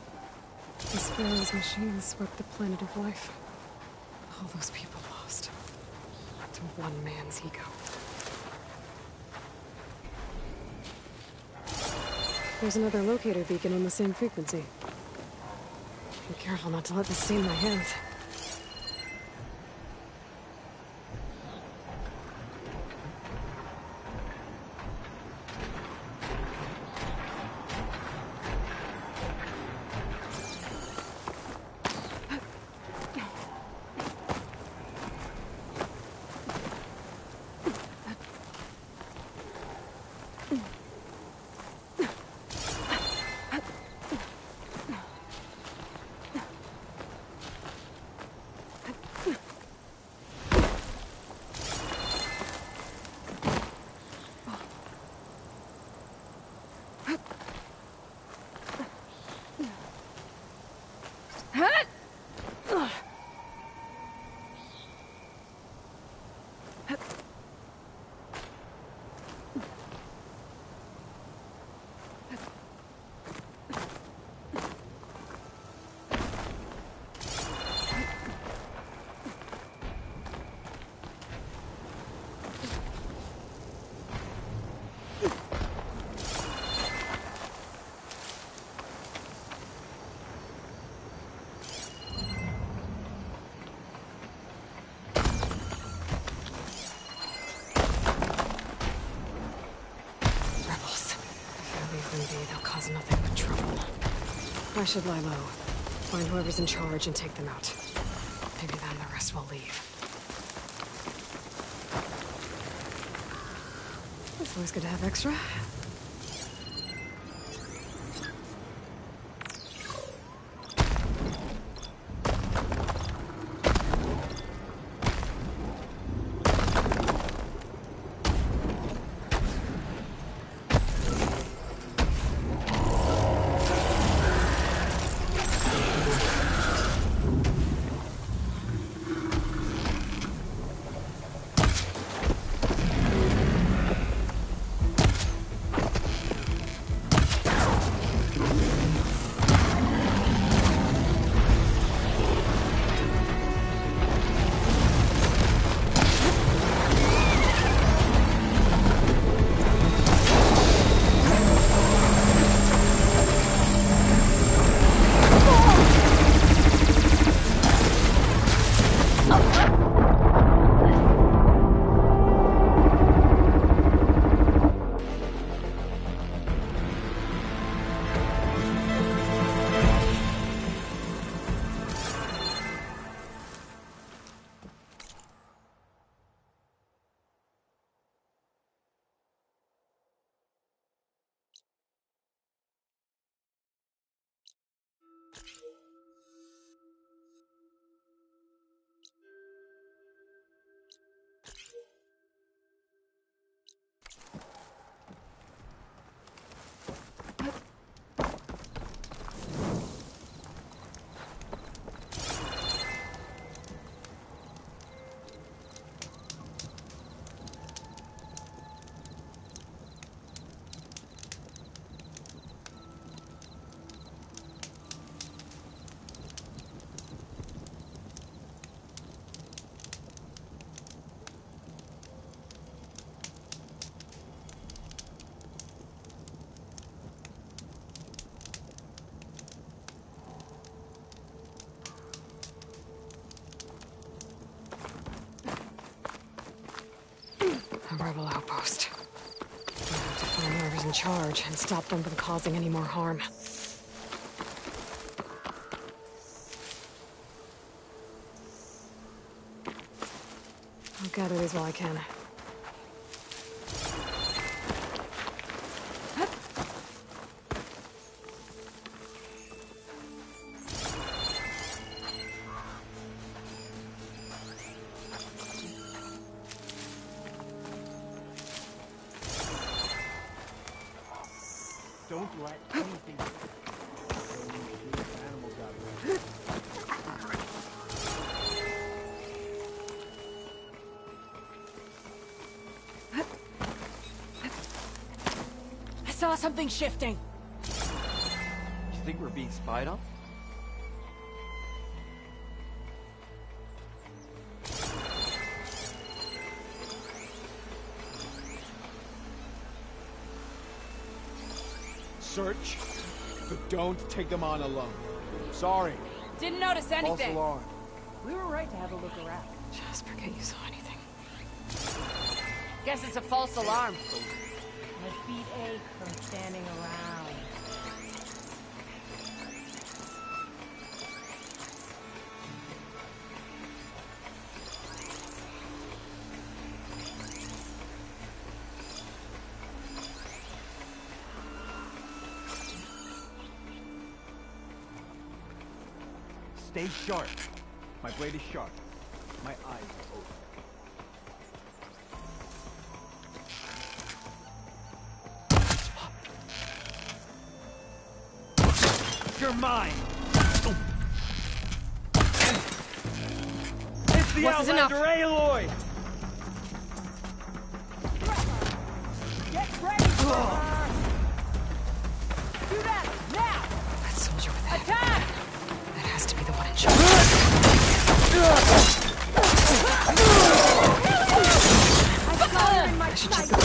S3: This Pharaoh's machines swept the planet of life. All those people lost. To one man's ego. There's another locator beacon on the same frequency. Be careful not to let this stain my hands. They'll cause nothing but trouble. I should lie low. Find whoever's in charge and take them out. Maybe then the rest will leave. It's always good to have extra. charge and stop them from causing any more harm. I'll gather these while I can.
S5: Don't let anything... Animals out there.
S2: I saw something shifting.
S5: You think we're being spied on? Search, but don't take them on alone. Sorry.
S2: Didn't notice anything.
S5: False alarm.
S9: We were right to have a look around.
S3: Just forget you saw anything.
S2: Guess it's a false alarm.
S9: My feet ache from standing around.
S5: Stay sharp. My blade is sharp. My eyes are open. You're mine! It's the
S2: What's enough?
S5: Outlander Aloy!
S9: Get ready for her! Do that now!
S3: That soldier with the heavy
S9: Attack!
S3: weapon. That has to be the one in charge. I should check the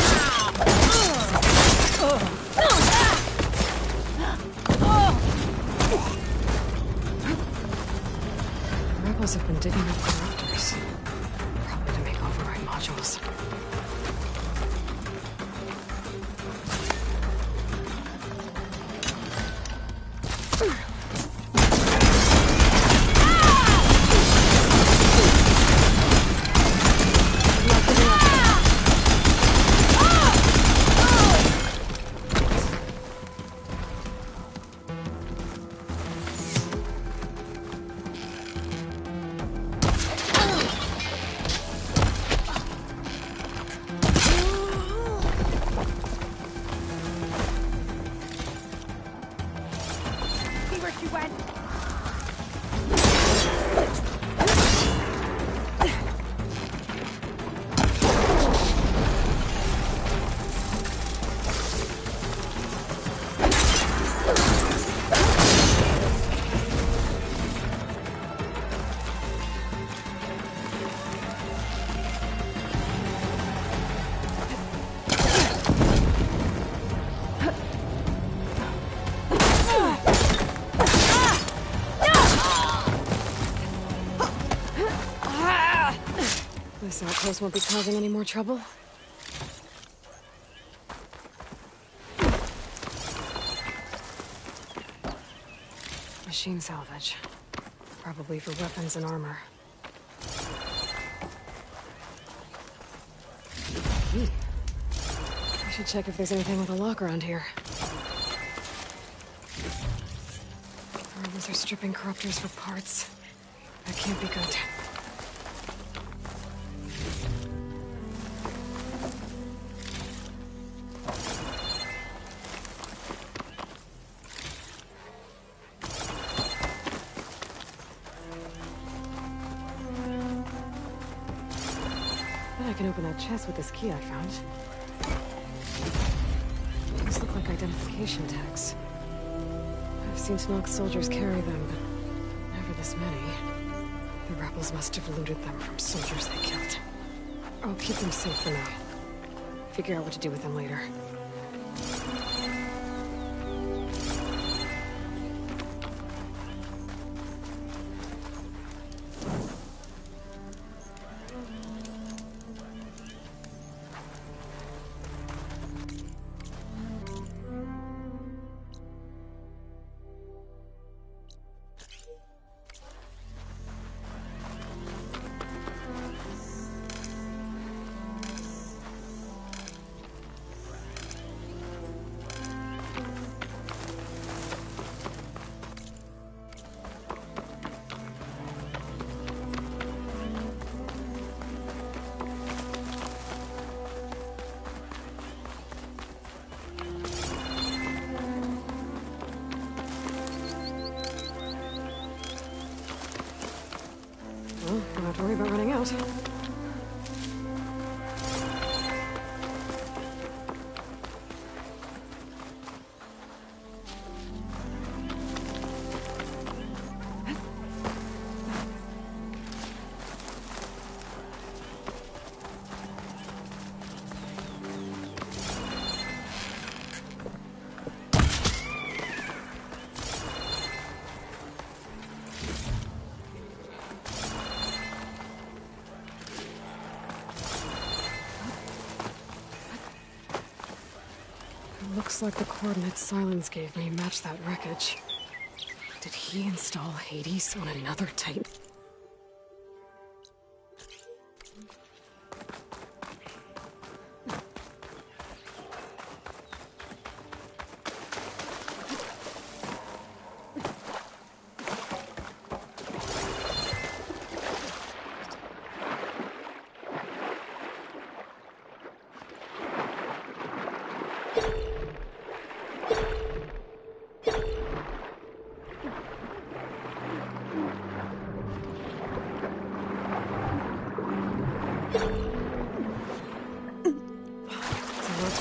S3: The rebels have been digging up corruptors. Probably to make override modules. This outpost won't be causing any more trouble. Machine salvage. Probably for weapons and armor. I should check if there's anything with a lock around here. The rebels are stripping corruptors for parts. That can't be good. I can open that chest with this key I found. These look like identification tags. I've seen Tenakth soldiers carry them, but never this many. The rebels must have looted them from soldiers they killed. I'll keep them safe for now. Figure out what to do with them later. have to worry about running out. Looks like the coordinates Silence gave me match that wreckage. Did he install Hades on another Titan?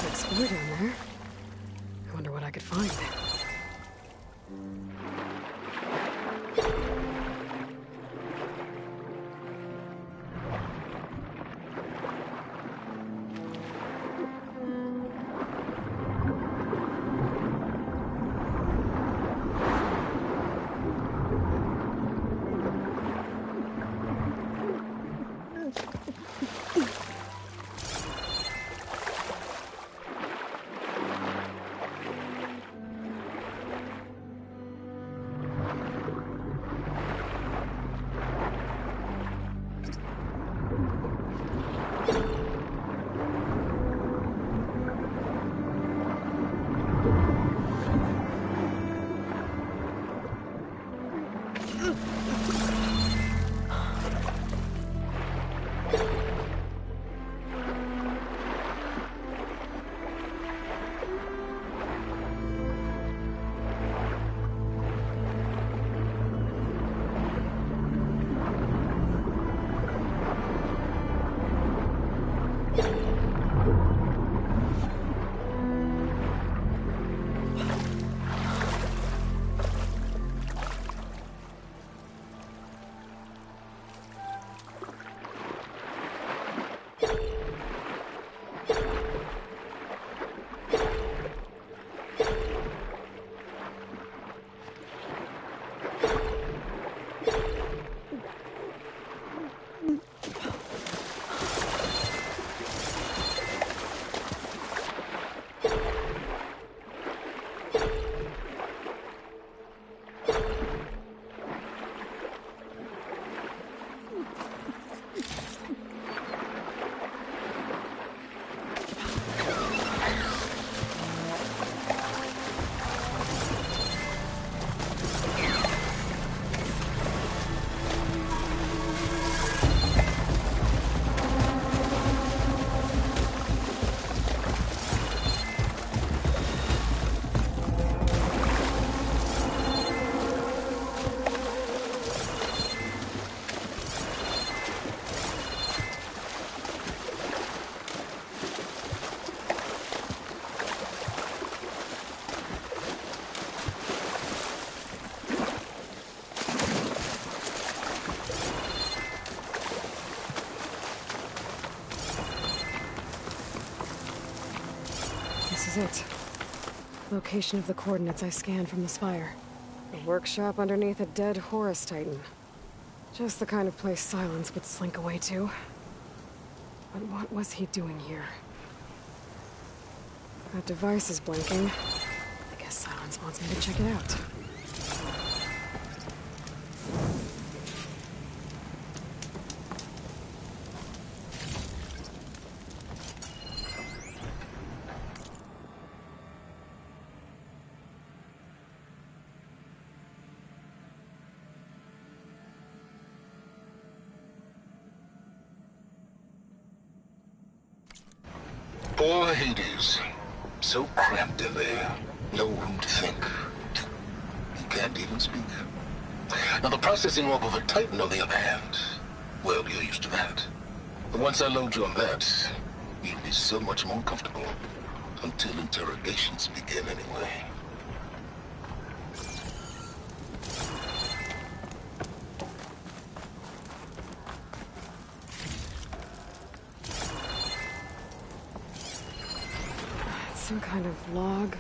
S3: Explore down there. I wonder what I could find. This is it. Location of the coordinates I scanned from the spire. A workshop underneath a dead Horus Titan. Just the kind of place Silence would slink away to. But what was he doing here? That device is blinking. I guess Silence wants me to check it out.
S13: Poor Hades. So cramped in there. No room to think. He can't even speak. Now, the processing orb of a Titan, on the other hand,
S14: Well, you're used to that. But once I load you on that, you'll be so much more comfortable. Until interrogations begin, anyway.
S12: Some kind of log.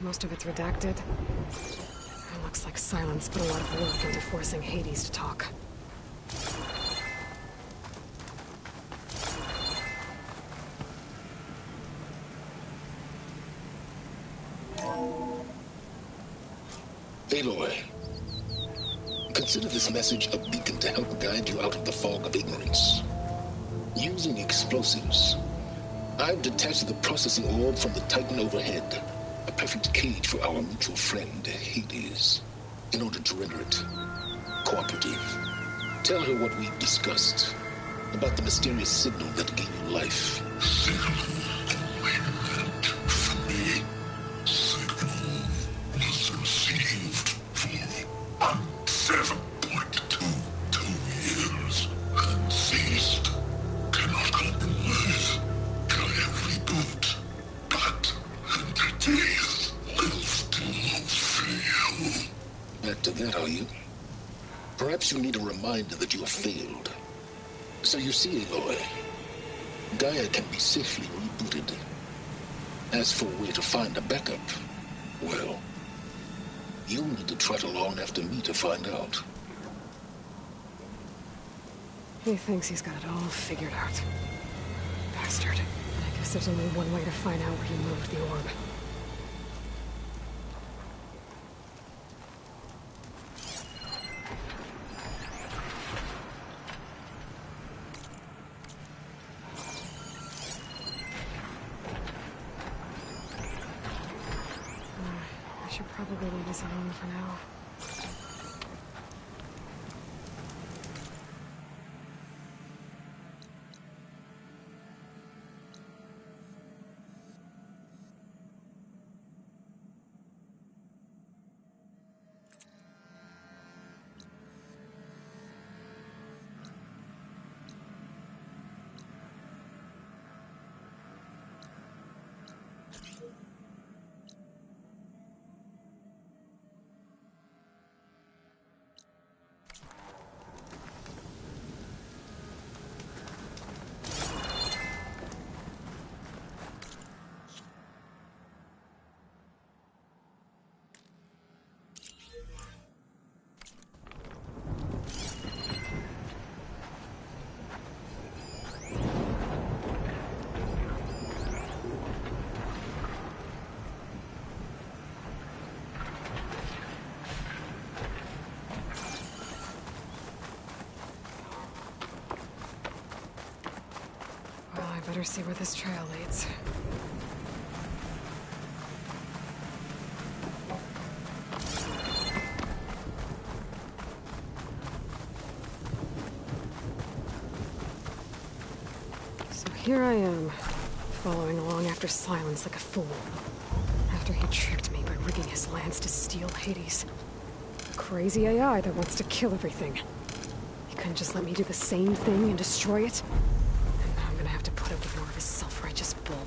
S12: Most of it's redacted. It looks like Silence put a lot of work into forcing Hades to talk.
S14: Aloy, consider this message a beacon to help guide you out of the fog of ignorance. Using explosives, I've detached the processing orb from the Titan overhead. A perfect cage for our mutual friend, Hades, in order to render it cooperative. Tell her what we've discussed about the mysterious signal that gave you life.
S15: Signal only meant for me. Signal was received for 7.22 years and ceased. Cannot compromise. Gaia reboot. But entities will still fail.
S14: Back to that, are you? Perhaps you need a reminder that you have failed. So you see, Aloy, Gaia can be safely rebooted. As for where to find a backup, well, you'll need to trot along after me to find out.
S12: He thinks he's got it all figured out. Bastard. I guess there's only one way to find out where he moved the orb. I should probably leave this alone for now. better see where this trail leads. So here I am, following along after Silence like a fool. After he tricked me by rigging his lance to steal Hades. A crazy AI that wants to kill everything. He couldn't just let me do the same thing and destroy it? And now I'm gonna have to put up with more of his self-righteous bull.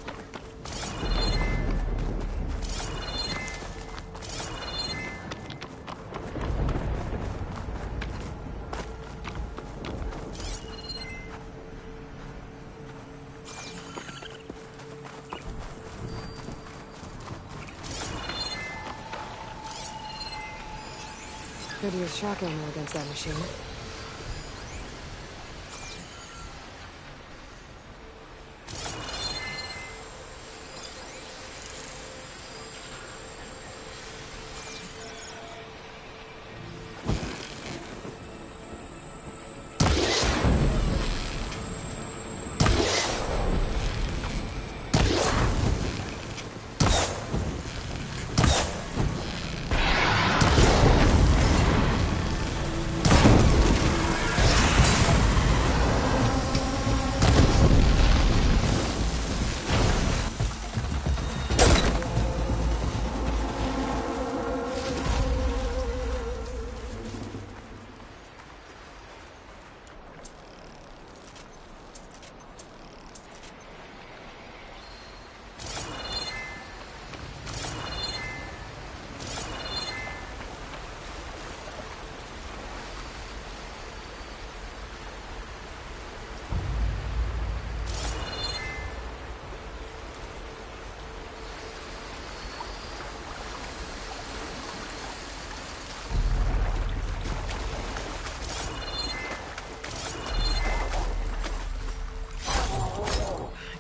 S12: Could use shock ammo against that machine.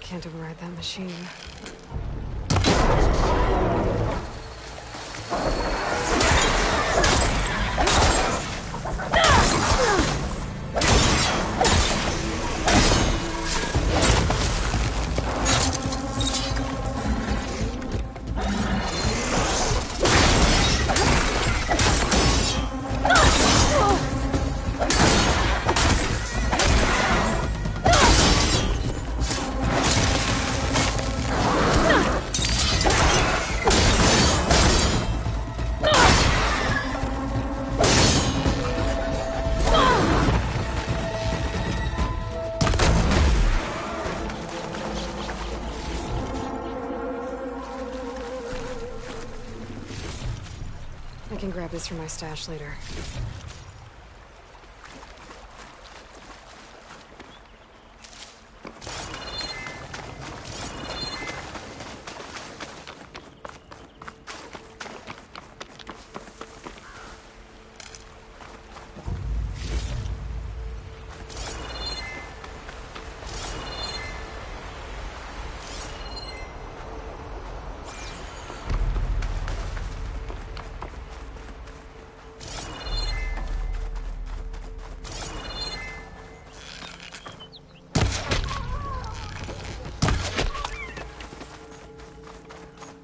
S12: Can't override that machine. I can grab this from my stash later.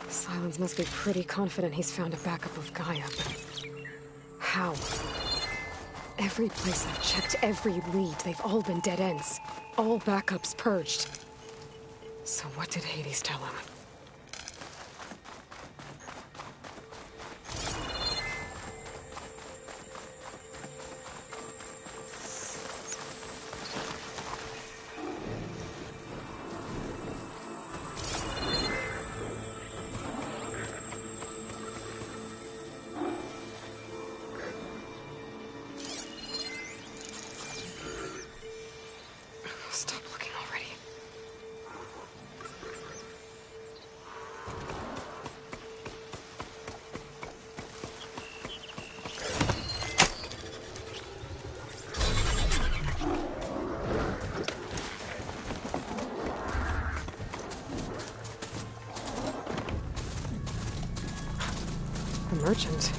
S12: Silence must be pretty confident he's found a backup of Gaia, but how? Every place I've checked, every lead, they've all been dead ends. All backups purged. So what did Hades tell him? Stop looking already. The merchant.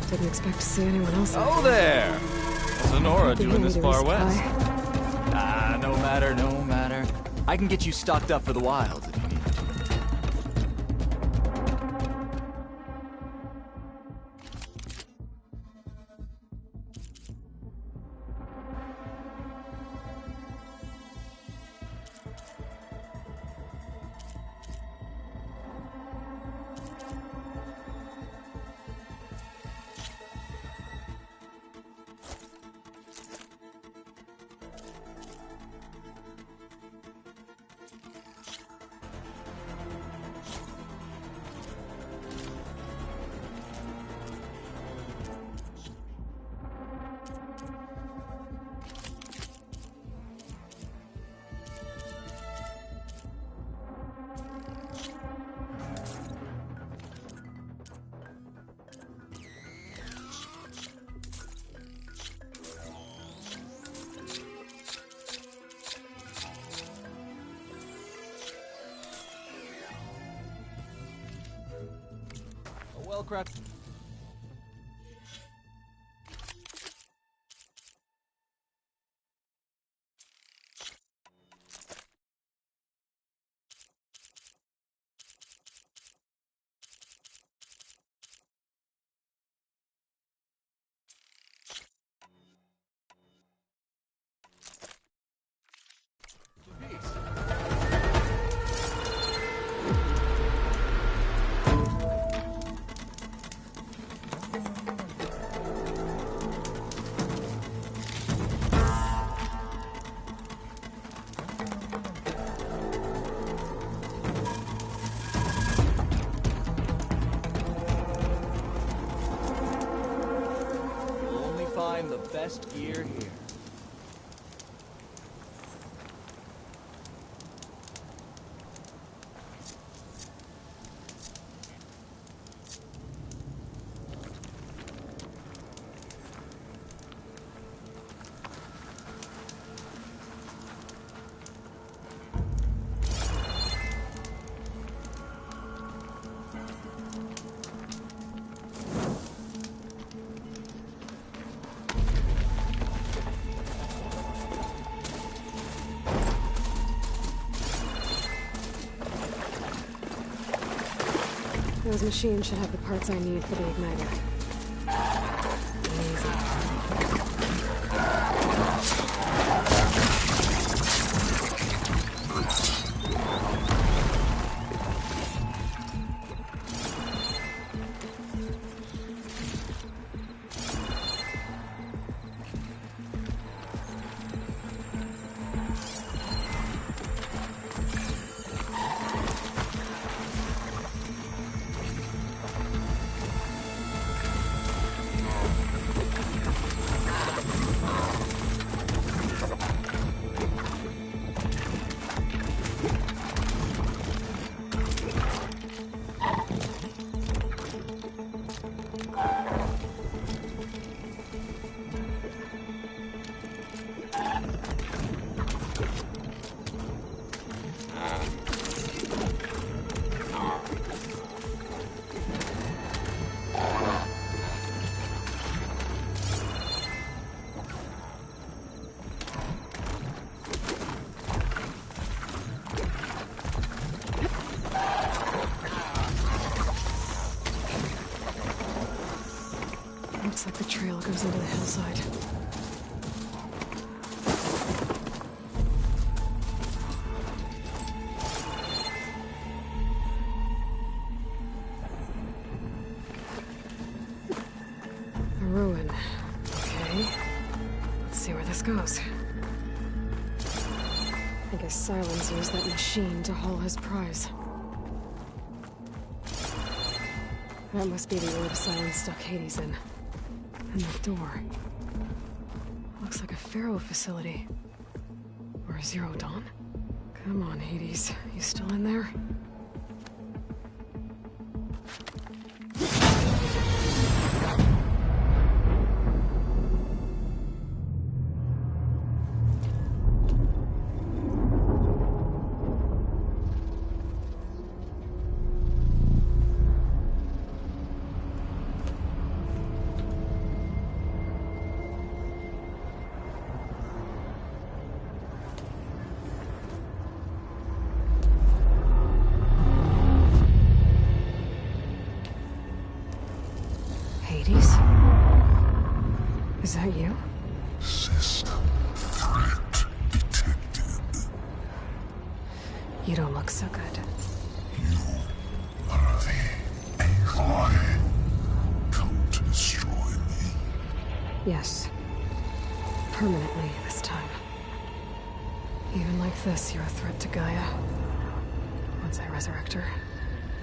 S12: Didn't expect to see anyone else.
S16: Oh there! What's Sonora doing this far west? No matter.
S5: I can get you stocked up for the wilds if you need to. Well, crap. The best gear here.
S12: Those machines should have the parts I need for the igniter. Looks like the trail goes into the hillside. A ruin. Okay. Let's see where this goes. I guess Silence used that machine to haul his prize. That must be the orb Silence stuck Hades in. And the door. Looks like a Pharaoh facility. Or a Zero Dawn? Come on, Hades. You still in there? Hades? Is that you?
S15: System threat detected.
S12: You don't look so good.
S15: You are the Aloy. Come to destroy me.
S12: Yes. Permanently this time. Even like this, you're a threat to Gaia. Once I resurrect her.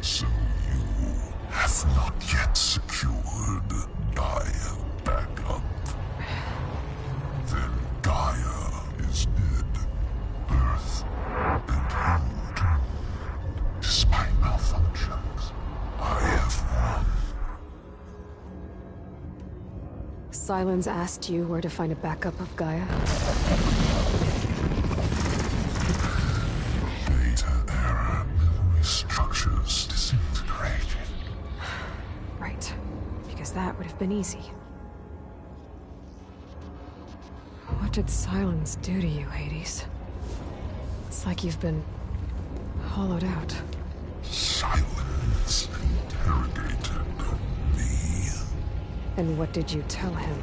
S15: So you have not yet secured Gaia back up. Then Gaia is dead. Earth and you. Despite malfunctions, I have won.
S12: Sylens asked you where to find a backup of Gaia?
S15: Beta era memory structures disintegrated.
S12: Right. Because that would have been easy. What did Sylens do to you, Hades? It's like you've been hollowed out.
S15: Sylens interrogated me.
S12: And what did you tell him?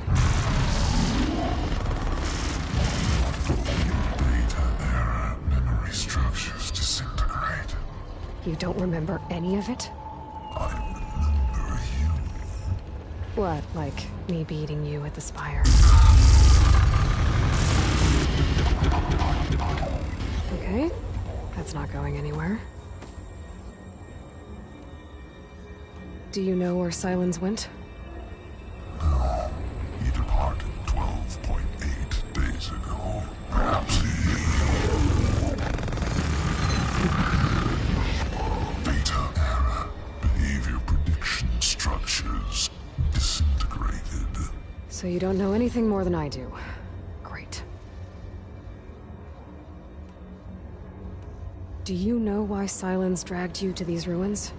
S15: Beta era memory structures disintegrated.
S12: You don't remember any of it?
S15: I remember you.
S12: What, like me beating you at the Spire? Okay, that's not going anywhere. Do you know where Sylens went?
S15: No, he departed 12.8 days ago. Perhaps Beta era behavior prediction structures disintegrated.
S12: So you don't know anything more than I do. Great. Do you know why Sylens dragged you to these ruins?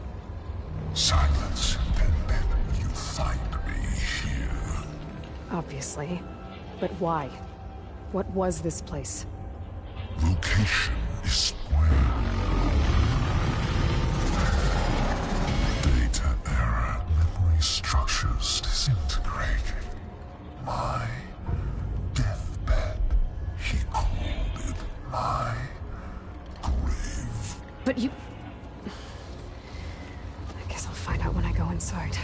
S15: Silence intended you find me here.
S12: Obviously. But why? What was this place?
S15: Location is square. Data era memory structures disintegrated. My deathbed. He called it my grave.
S12: But you... I guess I'll find out when I go inside.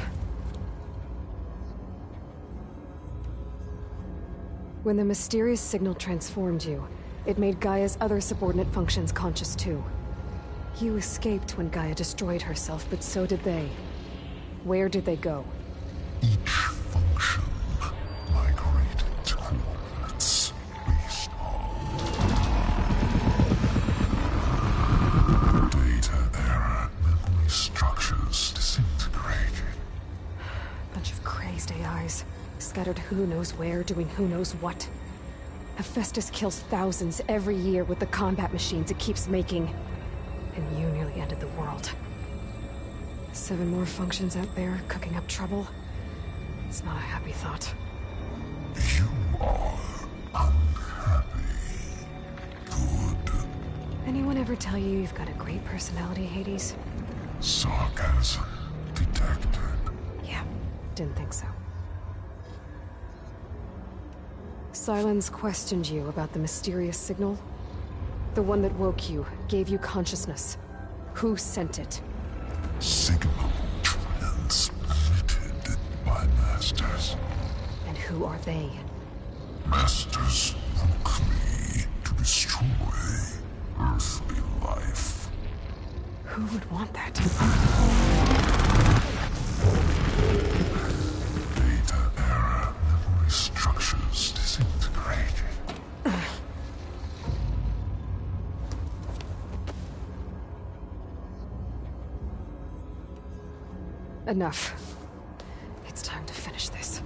S12: When the mysterious signal transformed you, it made Gaia's other subordinate functions conscious too. You escaped when Gaia destroyed herself, but so did they. Where did they go?
S15: Each function migrated to coordinates based on data era memory structures disintegrated.
S12: Bunch of crazed AIs, scattered who knows where, doing who knows what. Hephaestus kills thousands every year with the combat machines it keeps making. And you nearly ended the world. 7 more functions out there, cooking up trouble. It's not a happy thought.
S15: You are unhappy. Good.
S12: Anyone ever tell you you've got a great personality, Hades?
S15: Sarcasm detected.
S12: Yeah, didn't think so. Sylens questioned you about the mysterious signal? The one that woke you, gave you consciousness. Who sent it?
S15: Signal transmitted by masters.
S12: And who are they?
S15: Masters woke me to destroy earthly life.
S12: Who would want that?
S15: Data era memory structures disintegrated.
S12: Enough. It's time to finish this.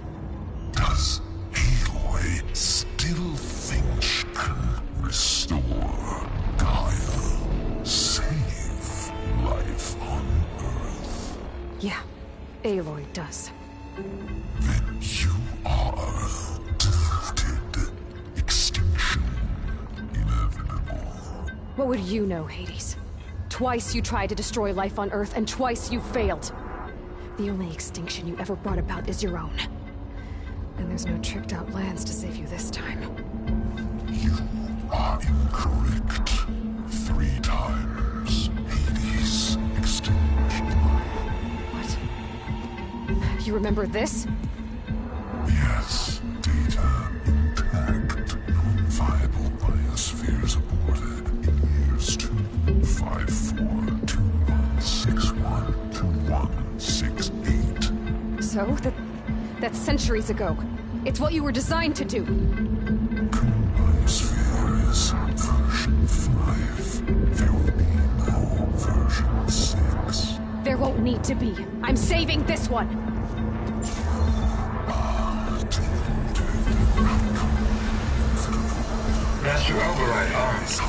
S15: Does Aloy still think she can restore Gaia? Save life on Earth?
S12: Yeah, Aloy does.
S15: Then you are deluded. Extinction inevitable.
S12: What would you know, Hades? Twice you tried to destroy life on Earth, and twice you failed.
S3: The only extinction you ever brought about is your own. And there's no tricked-out lands to save you this time.
S15: You are incorrect. 3 times. Hades extinction.
S3: What? You remember this?
S15: Yes. Data intact. Non-viable biospheres aborted in years 254, 2161, 2168.
S3: So? That's centuries ago. It's what you were designed to do.
S15: Biosphere is version 5. There will be no version 6.
S3: There won't need to be. I'm saving this one.
S13: Master override armed. To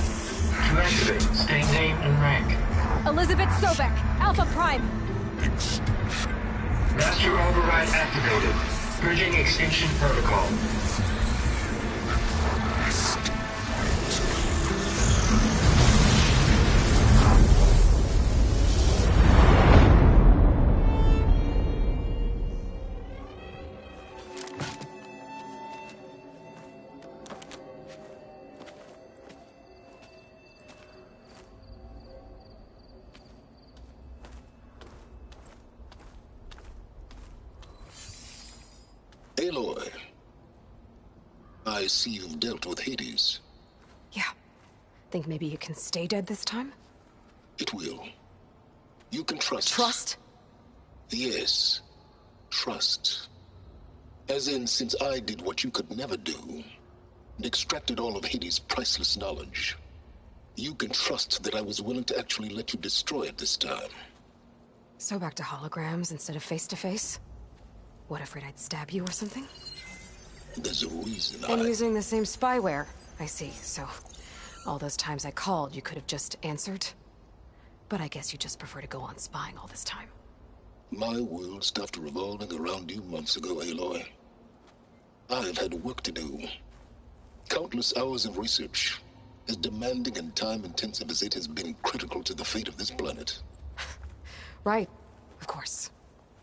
S13: activate, state name and rank.
S3: Elizabeth Sobek, Alpha Prime.
S13: Master override activated. Purging extinction protocol.
S14: Aloy, I see you've dealt with Hades.
S3: Yeah. Think maybe you can stay dead this time?
S14: It will. You can trust.
S3: Trust?
S14: Yes. Trust. As in, since I did what you could never do, and extracted all of Hades' priceless knowledge, you can trust that I was willing to actually let you destroy it this time.
S3: So back to holograms instead of face-to-face? What, afraid I'd stab you or something?
S14: There's a reason
S3: And using the same spyware. I see, so... all those times I called, you could have just answered? But I guess you just prefer to go on spying all this time.
S14: My world stopped revolving around you months ago, Aloy. I've had work to do. Countless hours of research, as demanding and time-intensive as it has been critical to the fate of this planet.
S3: Right, of course.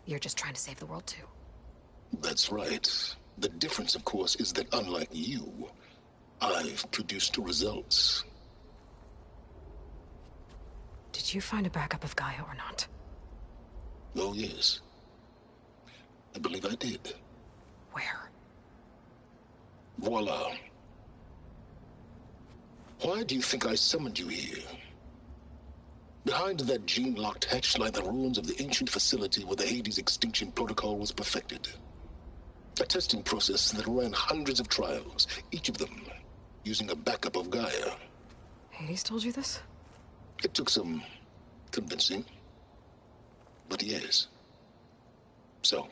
S3: You're just trying to save the world, too.
S14: That's right. The difference, of course, is that unlike you, I've produced results.
S3: Did you find a backup of Gaia or not?
S14: Oh, yes. I believe I did.
S3: Where?
S14: Voila. Why do you think I summoned you here? Behind that gene-locked hatch lie the ruins of the ancient facility where the Hades extinction protocol was perfected. A testing process that ran hundreds of trials, each of them using a backup of Gaia.
S3: Hades told you this?
S14: It took some convincing, but yes. So,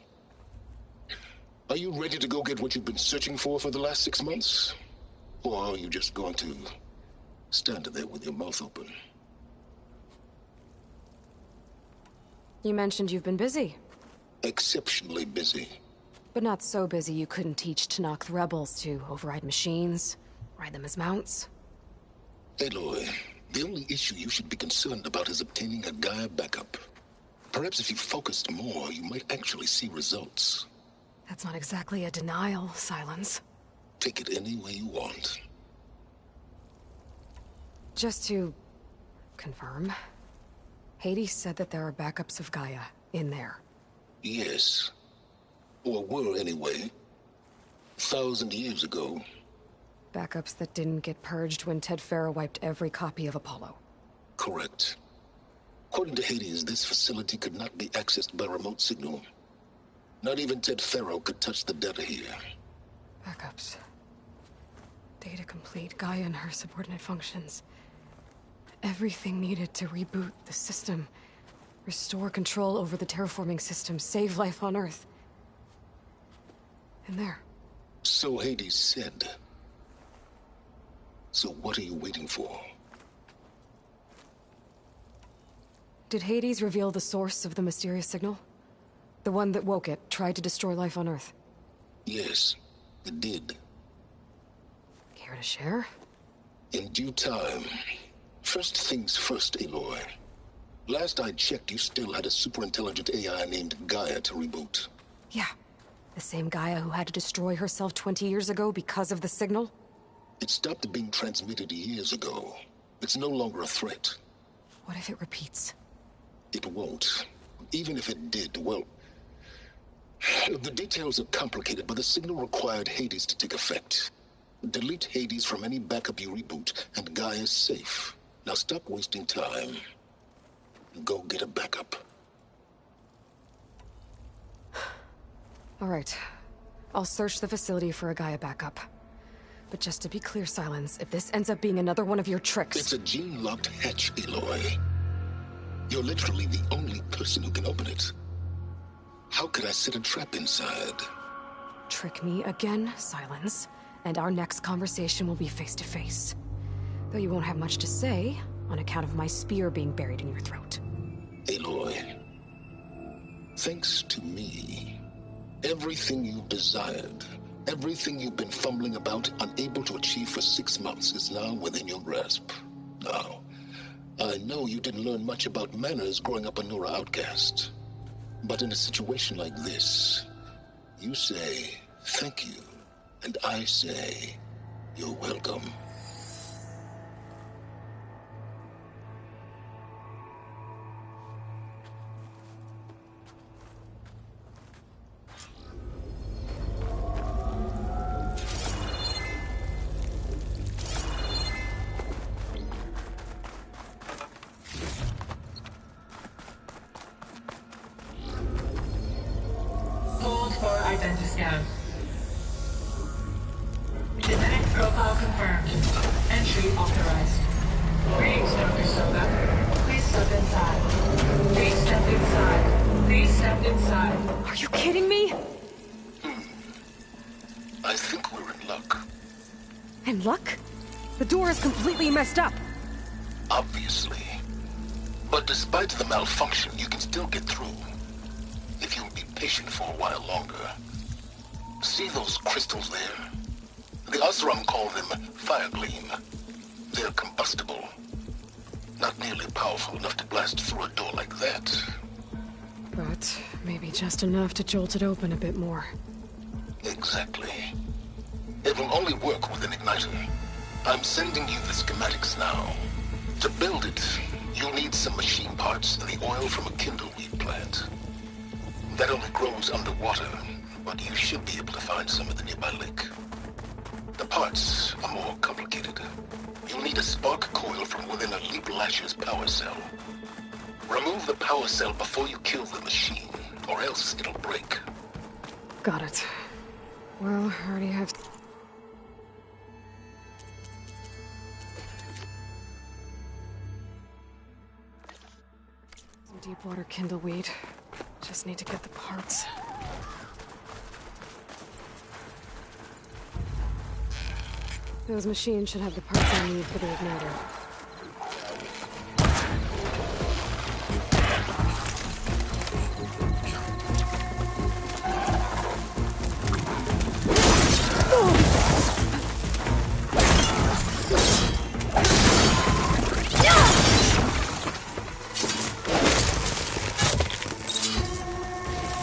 S14: are you ready to go get what you've been searching for the last 6 months? Or are you just going to stand there with your mouth open?
S3: You mentioned you've been busy.
S14: Exceptionally busy.
S3: But not so busy you couldn't teach Tenakth rebels to override machines, ride them as mounts.
S14: Aloy, the only issue you should be concerned about is obtaining a Gaia backup. Perhaps if you focused more, you might actually see results.
S3: That's not exactly a denial, Silence.
S14: Take it any way you want.
S3: Just to confirm, Hades said that there are backups of Gaia in there.
S14: Yes. Or were, anyway. 1,000 years ago.
S3: Backups that didn't get purged when Ted Faro wiped every copy of Apollo.
S14: Correct. According to Hades, this facility could not be accessed by remote signal. Not even Ted Faro could touch the data here.
S3: Backups. Data complete, Gaia and her subordinate functions. Everything needed to reboot the system. Restore control over the terraforming system, save life on Earth. And there.
S14: So Hades said. So what are you waiting for?
S3: Did Hades reveal the source of the mysterious signal? The one that woke it, tried to destroy life on Earth?
S14: Yes, it did.
S3: Care to share?
S14: In due time. First things first, Aloy. Last I checked, you still had a super-intelligent AI named Gaia to reboot.
S3: Yeah. The same Gaia who had to destroy herself 20 years ago because of the signal?
S14: It stopped being transmitted years ago. It's no longer a threat.
S3: What if it repeats?
S14: It won't. Even if it did, well... The details are complicated, but the signal required Hades to take effect. Delete Hades from any backup you reboot, and Gaia's safe. Now stop wasting time. Go get a backup.
S3: All right. I'll search the facility for a Gaia backup. But just to be clear, Silence, if this ends up being another one of your tricks...
S14: It's a gene-locked hatch, Aloy. You're literally the only person who can open it. How could I set a trap inside?
S3: Trick me again, Silence, and our next conversation will be face-to-face. Though you won't have much to say, on account of my spear being buried in your throat.
S14: Aloy, thanks to me, everything you've desired, everything you've been fumbling about, unable to achieve for 6 months, is now within your grasp. Now, I know you didn't learn much about manners growing up a Nora outcast. But in a situation like this, you say, thank you, and I say, you're welcome.
S7: Hold for identiscan. Genetic profile confirmed. Entry authorized. Greetings, Dr. Soka. Please step inside. Please step inside. Please step inside.
S3: Are you kidding me?
S14: I think we're in luck.
S3: In luck? The door is completely messed up.
S14: Obviously. But despite the malfunction, you can still get through. If you'll be patient for a while longer. See those crystals there? The Oseram call them fire gleam. They're combustible. Not nearly powerful enough to blast through a door like that.
S3: But maybe just enough to jolt it open a bit more.
S14: Exactly. It will only work with an igniter. I'm sending you the schematics now. To build it, you'll need some machine parts and the oil from a kindleweed plant. That only grows underwater, but you should be able to find some in the nearby lake. The parts are more complicated. You'll need a spark coil from within a Leap Lasher's power cell. Remove the power cell before you kill the machine, or else it'll break.
S3: Got it. Well, I already have... some deep-water kindleweed. Just need to get the parts. Those machines should have the parts I need for the igniter.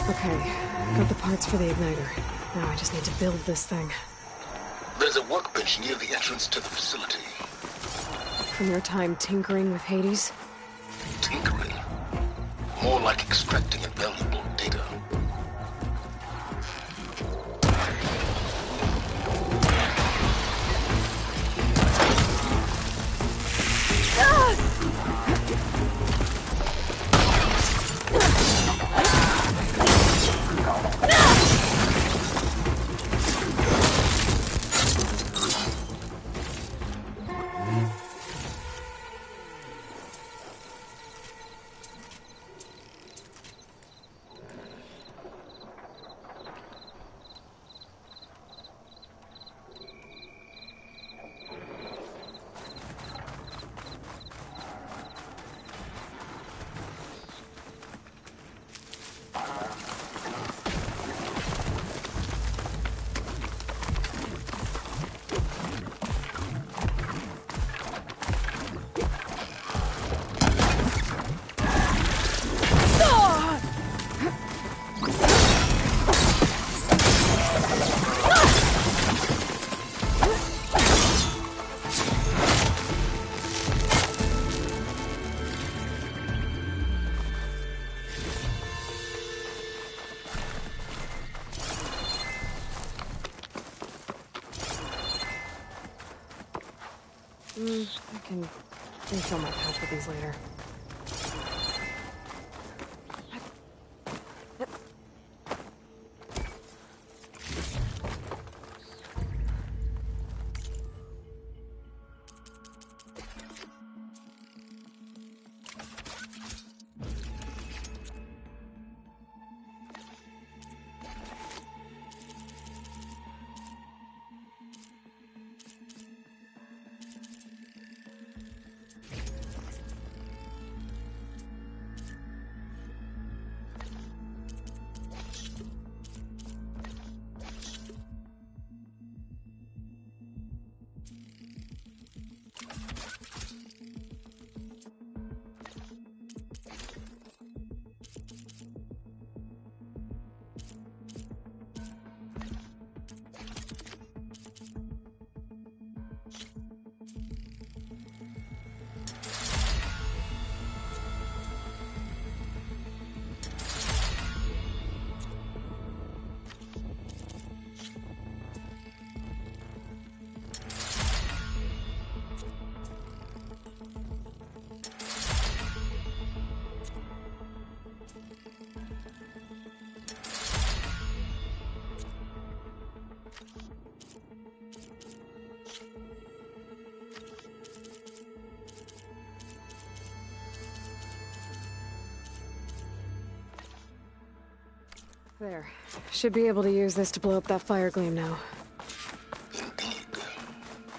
S3: Okay, got the parts for the igniter. Now I just need to build this thing.
S14: There's a workbench near the entrance to the facility.
S3: From your time tinkering with Hades?
S14: Tinkering? More like extracting invaluable data.
S12: I can refill my pouch with these later. There. Should be able to use this to blow up that fire gleam now.
S14: Indeed.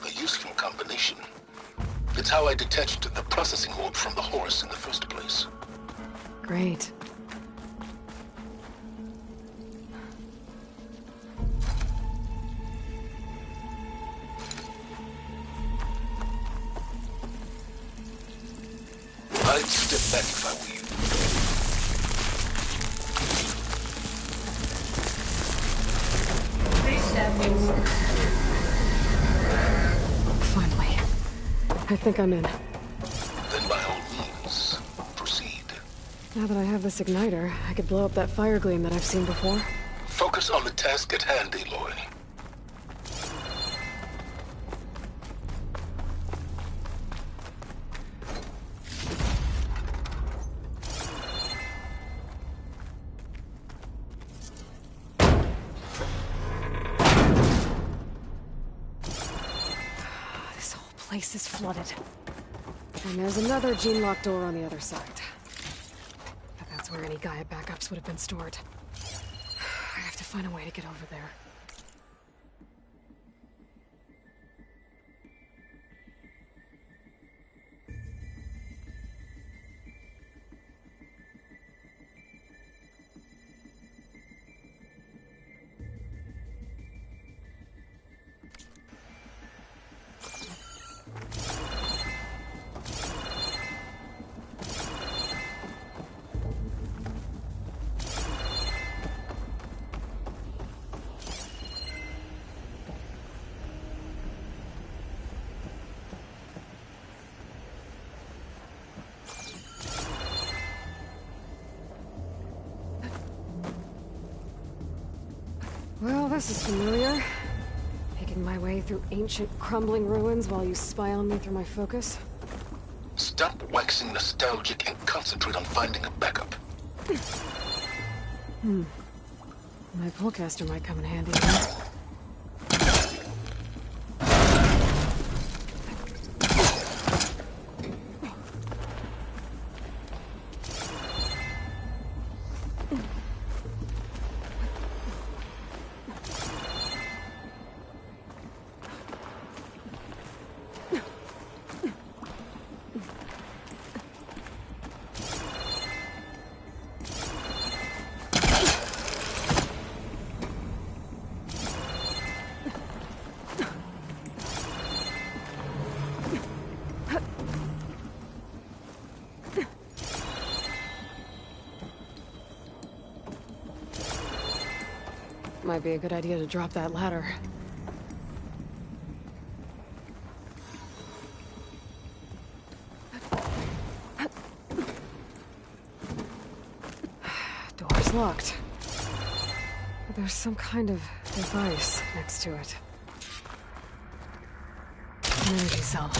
S14: A useful combination. It's how I detached the processing orb from the horse in the first place.
S12: Great.
S14: I'd step back if I were you.
S12: Finally. I think I'm in.
S14: Then by all means, proceed.
S12: Now that I have this igniter, I could blow up that fire gleam that I've seen before.
S14: Focus on the task at hand, Aloy.
S12: Place is flooded. And there's another gene-locked door on the other side. But that's where any Gaia backups would have been stored. I have to find a way to get over there. Well, this is familiar. Making my way through ancient, crumbling ruins while you spy on me through my focus.
S14: Stop waxing nostalgic and concentrate on finding a backup.
S12: My pullcaster might come in handy here. Might be a good idea to drop that ladder. Door's locked. But there's some kind of device next to it. An energy cell.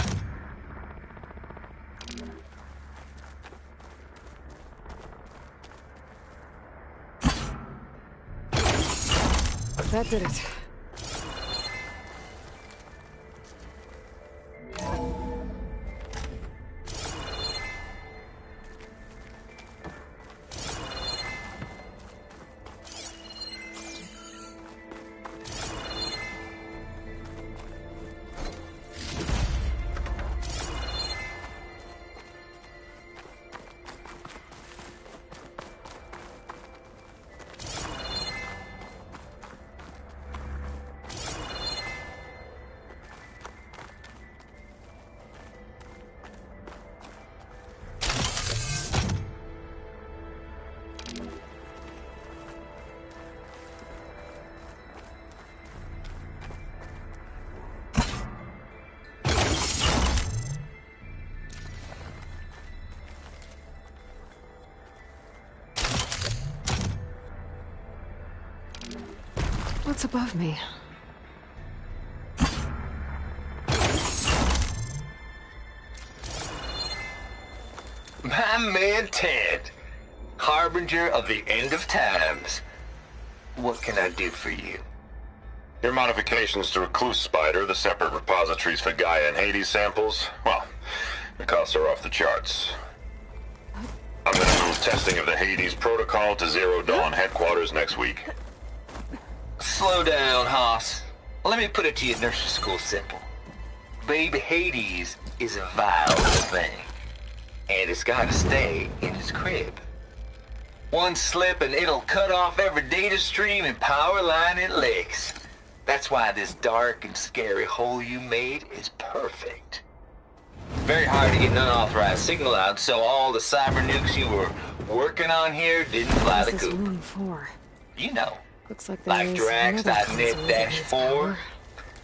S12: That did it. What's above me?
S13: My man Ted, harbinger of the end of times. What can I do for you?
S16: Your modifications to Recluse Spider, the separate repositories for Gaia and Hades samples, well, the costs are off the charts. I'm gonna move testing of the Hades protocol to Zero Dawn headquarters next week.
S13: Slow down, Haas. Let me put it to you nursery school simple. Baby Hades is a vile thing, and it's gotta stay in his crib. One slip and it'll cut off every data stream and power line it licks. That's why this dark and scary hole you made is perfect. Very hard to get an unauthorized signal out, so all the cyber nukes you were working on here didn't fly the
S12: What's this
S13: coop.
S12: room for?
S13: You know.
S12: Looks like
S13: Like
S12: there's
S13: Drax.net-4.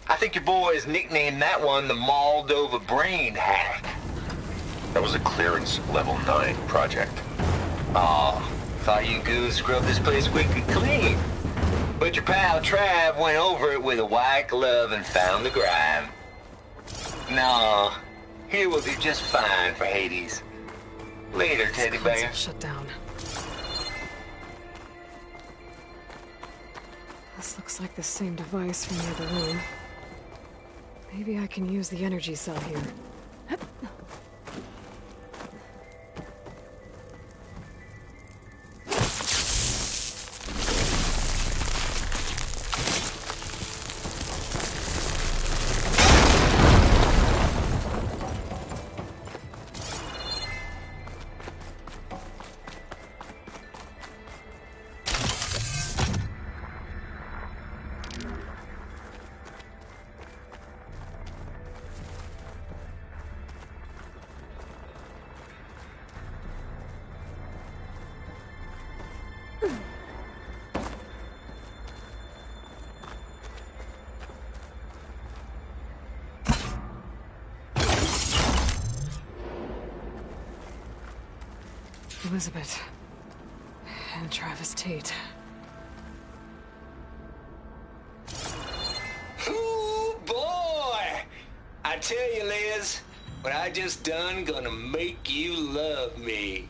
S13: I think your boys nicknamed that one the Moldova Brain Hack.
S16: That was a clearance level 9 project.
S13: Aw, thought you goons scrubbed this place wicked clean. But your pal Trav went over it with a white glove and found the grime. No, here will do just fine for Hades. Later, teddy bear.
S12: Shut down. This looks like the same device from the other room. Maybe I can use the energy cell here. Elizabeth. And Travis Tate.
S13: Ooh, boy! I tell you, Liz, what I just done gonna make you love me.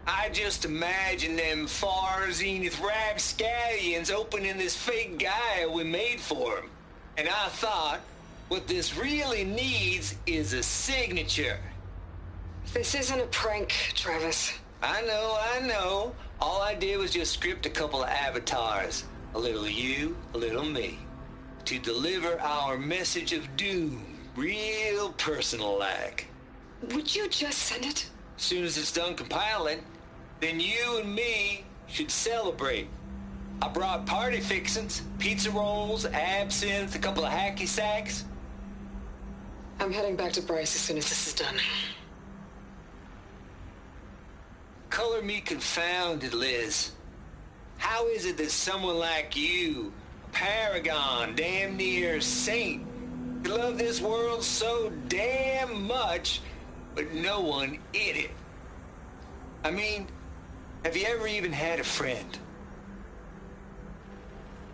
S13: I just imagine them far zenith rapscallions opening this fake Gaia we made for them. And I thought, what this really needs is a signature.
S3: This isn't a prank, Travis.
S13: I know. All I did was just script a couple of avatars. A little you, a little me. To deliver our message of doom, real personal-like.
S3: Would you just send it?
S13: As soon as it's done compiling, then you and me should celebrate. I brought party fixins, pizza rolls, absinthe, a couple of hacky sacks.
S3: I'm heading back to Bryce as soon as this is done.
S13: Color me confounded, Liz. How is it that someone like you, a paragon, damn near saint, could love this world so damn much, but no one in it? I mean, have you ever even had a friend?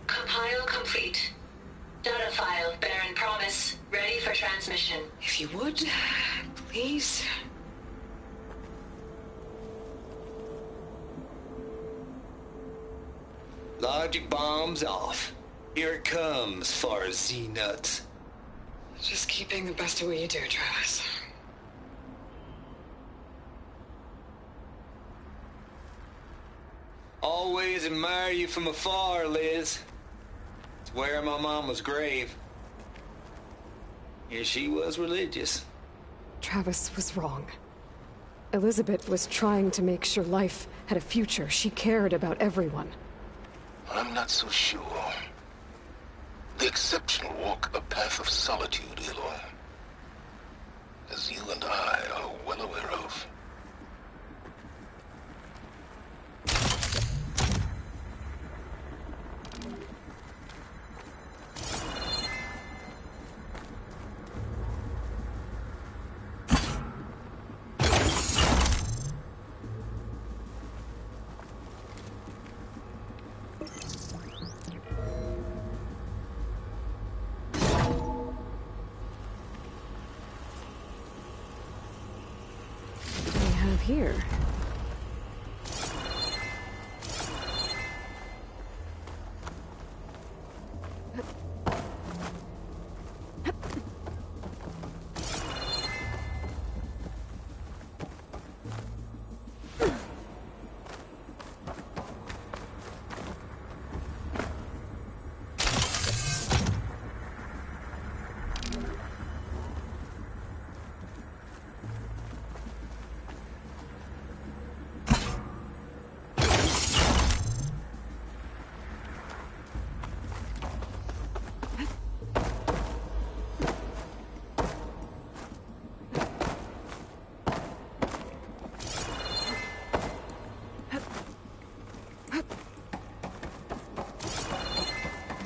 S7: Compile complete. Data file, Baron Promise, ready for transmission.
S11: If you would, please.
S17: Logic bombs off. Here it comes, far as Z-nuts.
S11: Just keep being the best at what you do, Travis.
S17: Always admire you from afar, Liz. Swear my mama's grave. Here she was religious.
S12: Travis was wrong. Elizabeth was trying to make sure life had a future. She cared about everyone.
S14: I'm not so sure. The exceptional walk a path of solitude, Aloy. As you and I are well aware of.
S12: Here.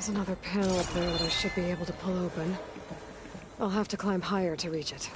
S12: There's another panel up there that I should be able to pull open. I'll have to climb higher to reach it.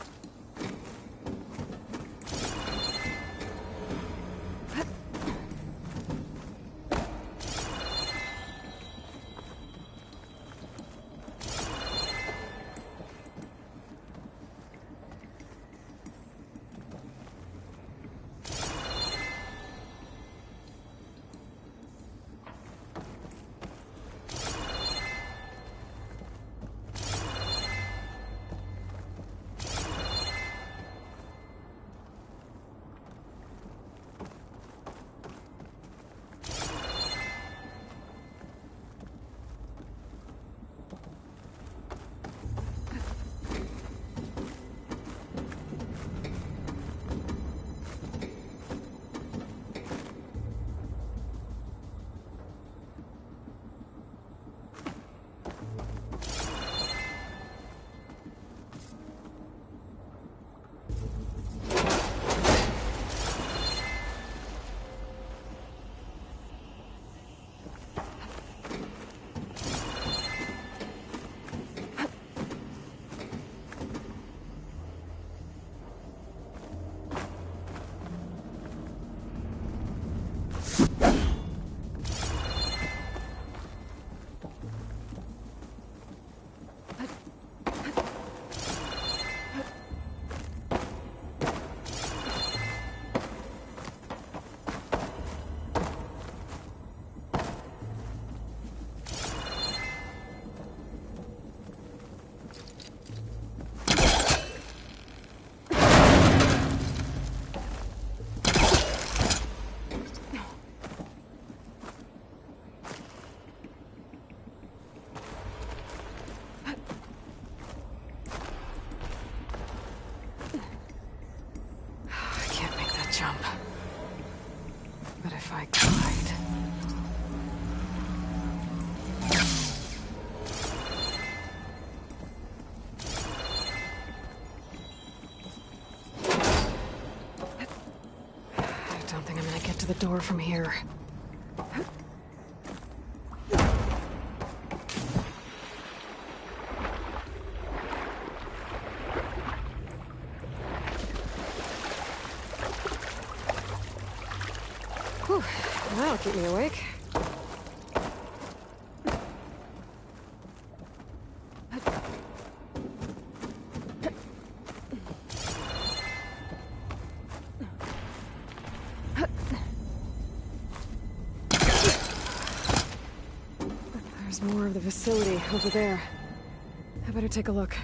S12: Jump. But if I tried... I don't think I'm gonna get to the door from here. Whew, that'll keep me awake. There's more of the facility over there. I better take a look.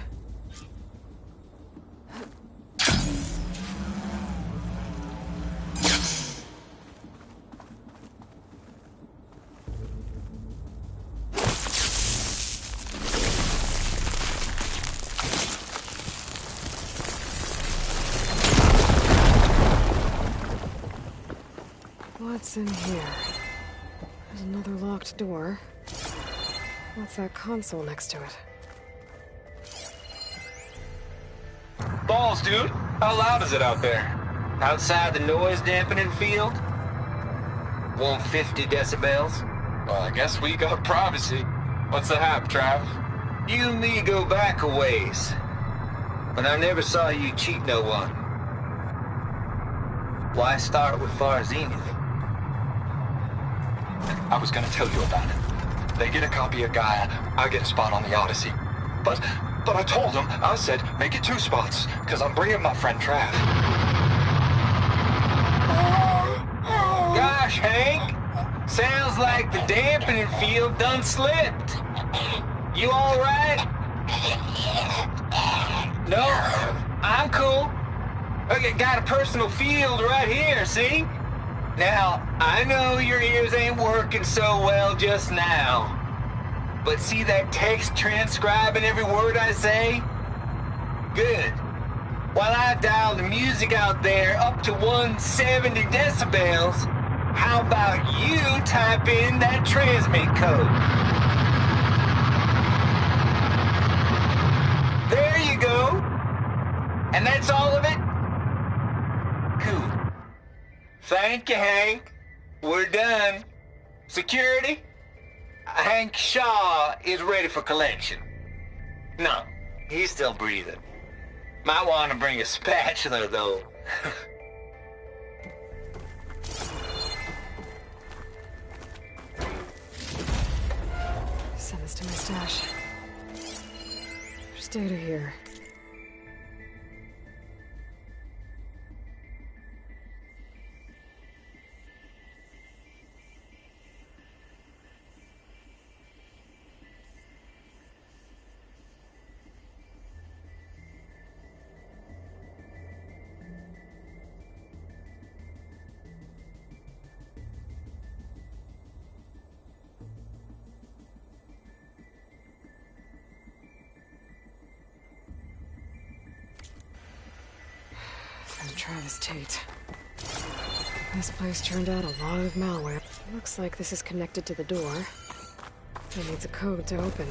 S12: What's in here? There's another locked door. What's that console next to it?
S17: Balls, dude. How loud is it out there? Outside the noise dampening field? 150 decibels? Well, I guess we got privacy. What's the hap, Trav? You and me go back a ways. But I never saw you cheat no one. Why start with Far Zenith?
S18: I was gonna tell you about it. They get a copy of Gaia, I get a spot on the Odyssey. But I told them, I said, make it 2 spots, because I'm bringing my friend Trav.
S17: Gosh, Hank. Sounds like the dampening field done slipped. You all right? No, I'm cool. Okay, got a personal field right here, see? Now, I know your ears ain't working so well just now. But see that text transcribing every word I say? Good. While I dial the music out there up to 170 decibels, how about you type in that transmit code? There you go. And that's all of it? Cool. Thank you, Hank. We're done. Security? Hank Shaw is ready for collection. No, he's still breathing. Might want to bring a spatula, though.
S12: Send this to my stash. There's data here. Travis Tate. This place turned out a lot of malware. Looks like this is connected to the door. It needs a code to open.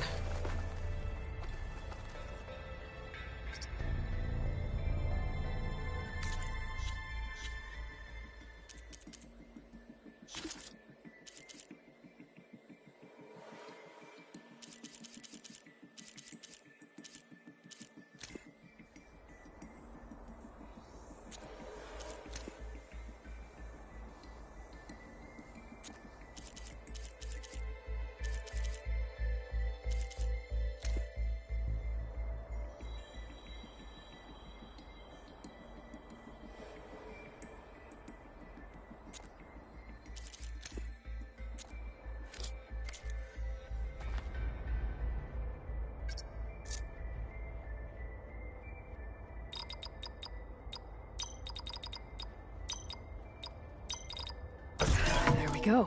S12: Go.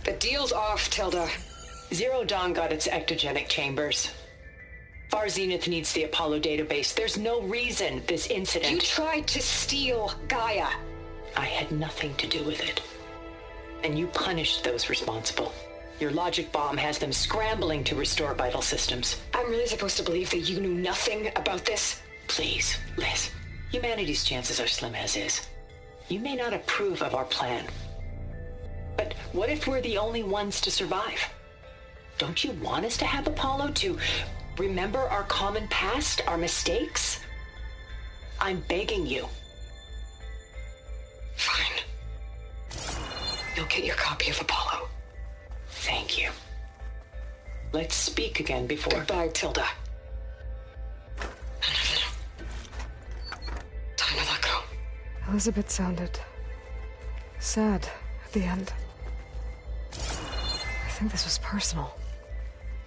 S11: The deal's off, Tilda. Zero Dawn got its ectogenic chambers. Far Zenith needs the Apollo database. There's no reason this incident...
S19: You tried to steal Gaia.
S11: I had nothing to do with it. And you punished those responsible. Your logic bomb has them scrambling to restore vital systems.
S19: I'm really supposed to believe that you knew nothing about this?
S11: Please, Liz. Humanity's chances are slim as is. You may not approve of our plan. But what if we're the only ones to survive? Don't you want us to have Apollo to remember our common past, our mistakes? I'm begging you.
S19: Fine. You'll get your copy of Apollo.
S11: Thank you. Let's speak again before...
S19: Goodbye, Tilda. Time to let go.
S12: Elizabeth sounded sad at the end. I think this was personal.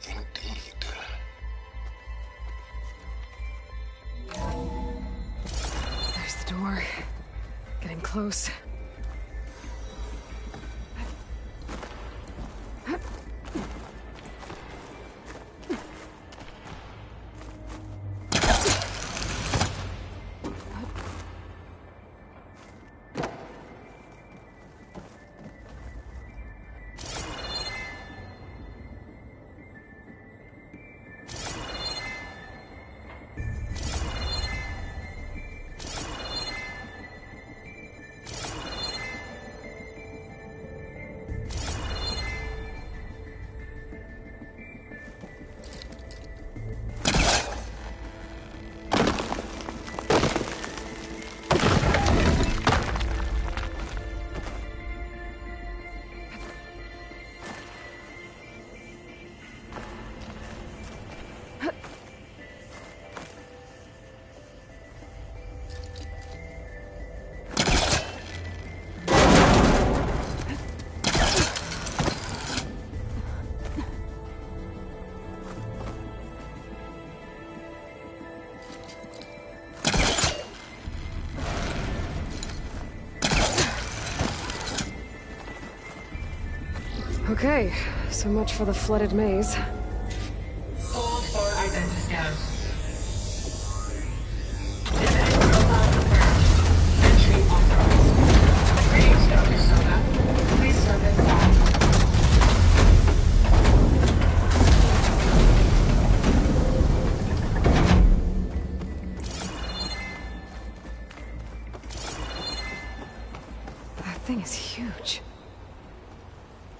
S14: Indeed.
S12: There's the door. Getting close. Okay, so much for the flooded maze.
S7: Hold for identiscan. Genetic profile confirmed. Entry authorized. Greetings, Dr. Soda. Please step inside.
S12: That thing is huge.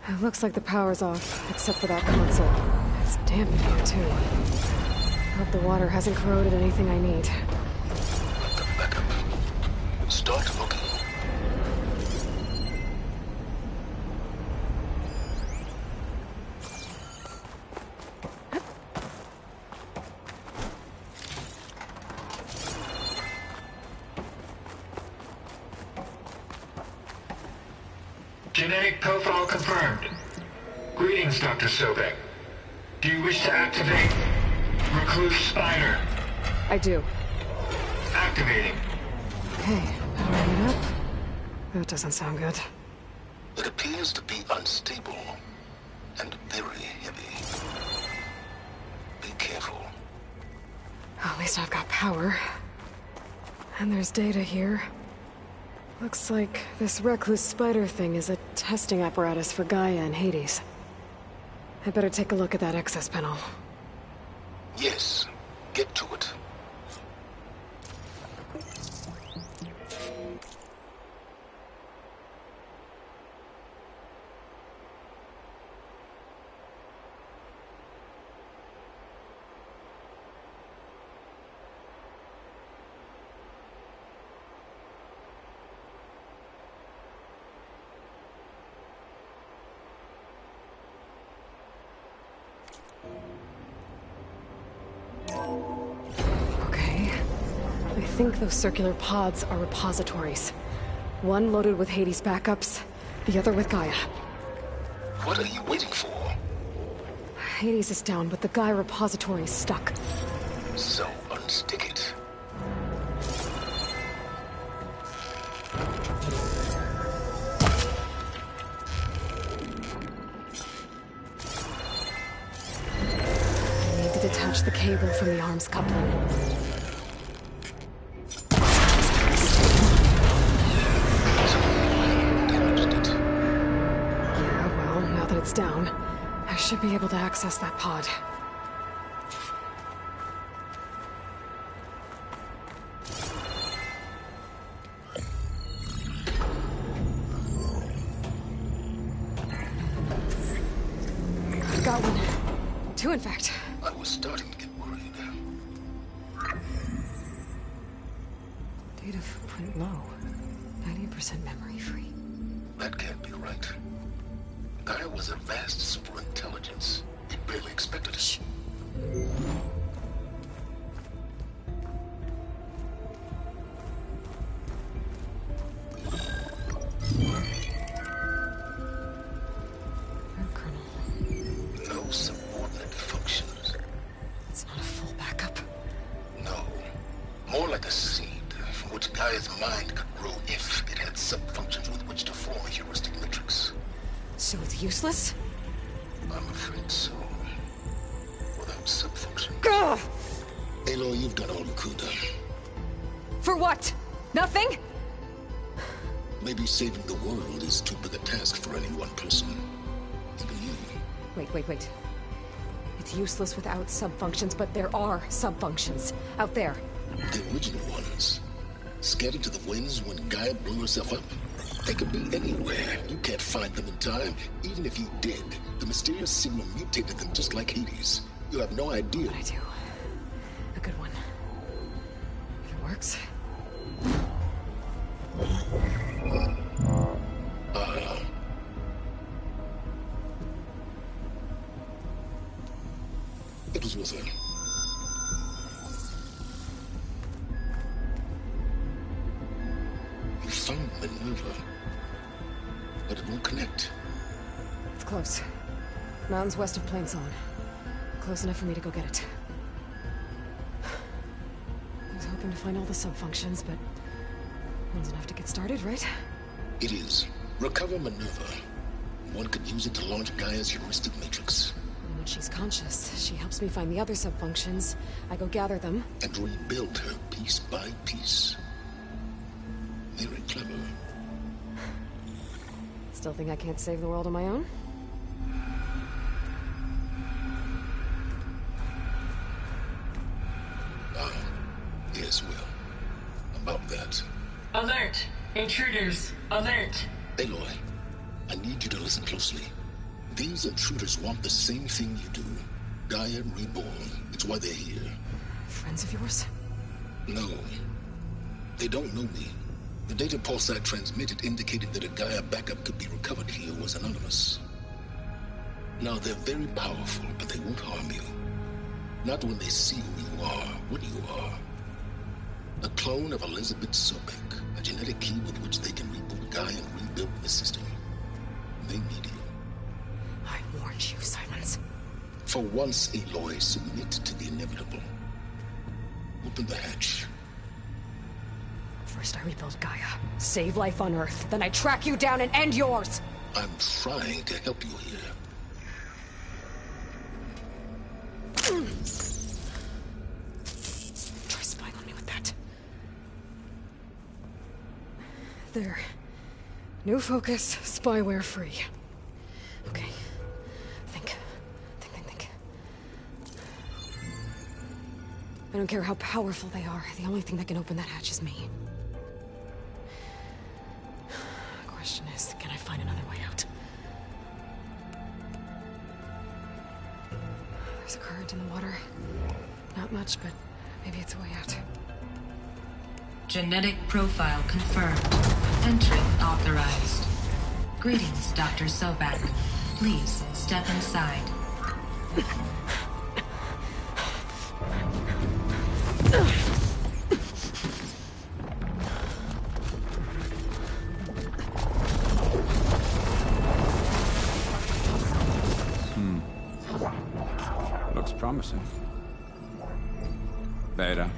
S12: It looks like the power's off, except for that console. It's damp in here, too. Hope the water hasn't corroded anything I need.
S14: Back up. Start looking.
S7: Genetic profile confirmed. Greetings, Dr. Sobek. Do you wish to activate Recluse Spider?
S12: I do.
S7: Activating.
S12: Okay, powering it up. That doesn't sound good.
S14: It appears to be unstable and very heavy. Be careful.
S12: At least I've got power. And there's data here. Looks like this Recluse Spider thing is a testing apparatus for Gaia and Hades. I'd better take a look at that access panel.
S14: Yes, get to it.
S12: Okay. I think those circular pods are repositories. One loaded with Hades backups, the other with Gaia.
S14: What are you waiting for?
S12: Hades is down, but the Gaia repository is stuck.
S14: So unstick it.
S12: I need to detach the cable from the arms coupling. Yeah, well, now that it's down, should be able to access that pod. Got one. Two, in fact.
S14: I was starting to get worried.
S12: Data footprint low. 90% memory free.
S14: That can't be right. Gaia was a vast superintelligence. It barely expected it.
S12: Shh.
S14: No subordinate functions.
S12: It's not a full backup.
S14: No. More like a seed from which Gaia's mind could grow if it had sub-functions with which to form a heuristic matrix.
S12: So it's useless?
S14: I'm afraid so. Without sub-function.
S12: Gah!
S14: Aloy, you've done all you could.
S12: For what? Nothing?
S14: Maybe saving the world is too big a task for any one person. Even you.
S12: Wait. It's useless without sub-functions, but there are sub-functions out there.
S14: The original ones. Scattered to the winds when Gaia blew herself up. They could be anywhere. You can't find them in time. Even if you did, the mysterious signal mutated them just like Hades. You have no idea.
S12: But I do. A good one. If it works.
S14: It was with her. You found Minerva, but it won't connect.
S12: It's close. Mountains west of Plainsong. Close enough for me to go get it. I was hoping to find all the sub-functions, but one's enough to get started, right?
S14: It is. Recover Minerva. One could use it to launch Gaia's heuristic matrix.
S12: And when she's conscious, she helps me find the other sub-functions. I go gather them.
S14: And rebuild her piece by piece. Very clever.
S12: Still think I can't save the world on my own?
S14: Yes, well. About that.
S7: Alert! Intruders! Alert!
S14: Aloy, I need you to listen closely. These intruders want the same thing you do. Gaia reborn. It's why they're here.
S12: Friends of yours?
S14: No. They don't know me. The data Pulsar transmitted indicated that a Gaia backup could be recovered here was anonymous. Now, they're very powerful, but they won't harm you. Not when they see who you are, what you are. A clone of Elizabeth Sobek, a genetic key with which they can reboot Gaia and rebuild the system. They need you.
S12: I warned you, Silence.
S14: For once, Aloy, submit to the inevitable. Open the hatch.
S12: First I rebuild Gaia, save life on Earth, then I track you down and end yours!
S14: I'm trying to help you here.
S12: Try spying on me with that. There. New focus, spyware free. Okay. Think. I don't care how powerful they are. The only thing that can open that hatch is me. The question is, can I find another way out? There's a current in the water. Not much, but maybe it's a way out.
S20: Genetic profile confirmed. Entry authorized. Greetings, Dr. Sobek. Please step inside.
S21: Looks promising. Beta.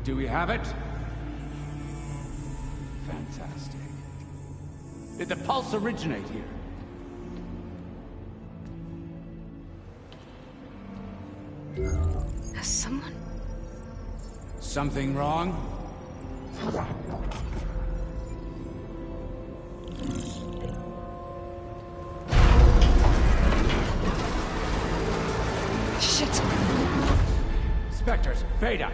S21: Do we have it? Fantastic. Did the pulse originate here?
S3: Has someone...
S21: Something wrong?
S3: Shit!
S21: Spectres, Veda!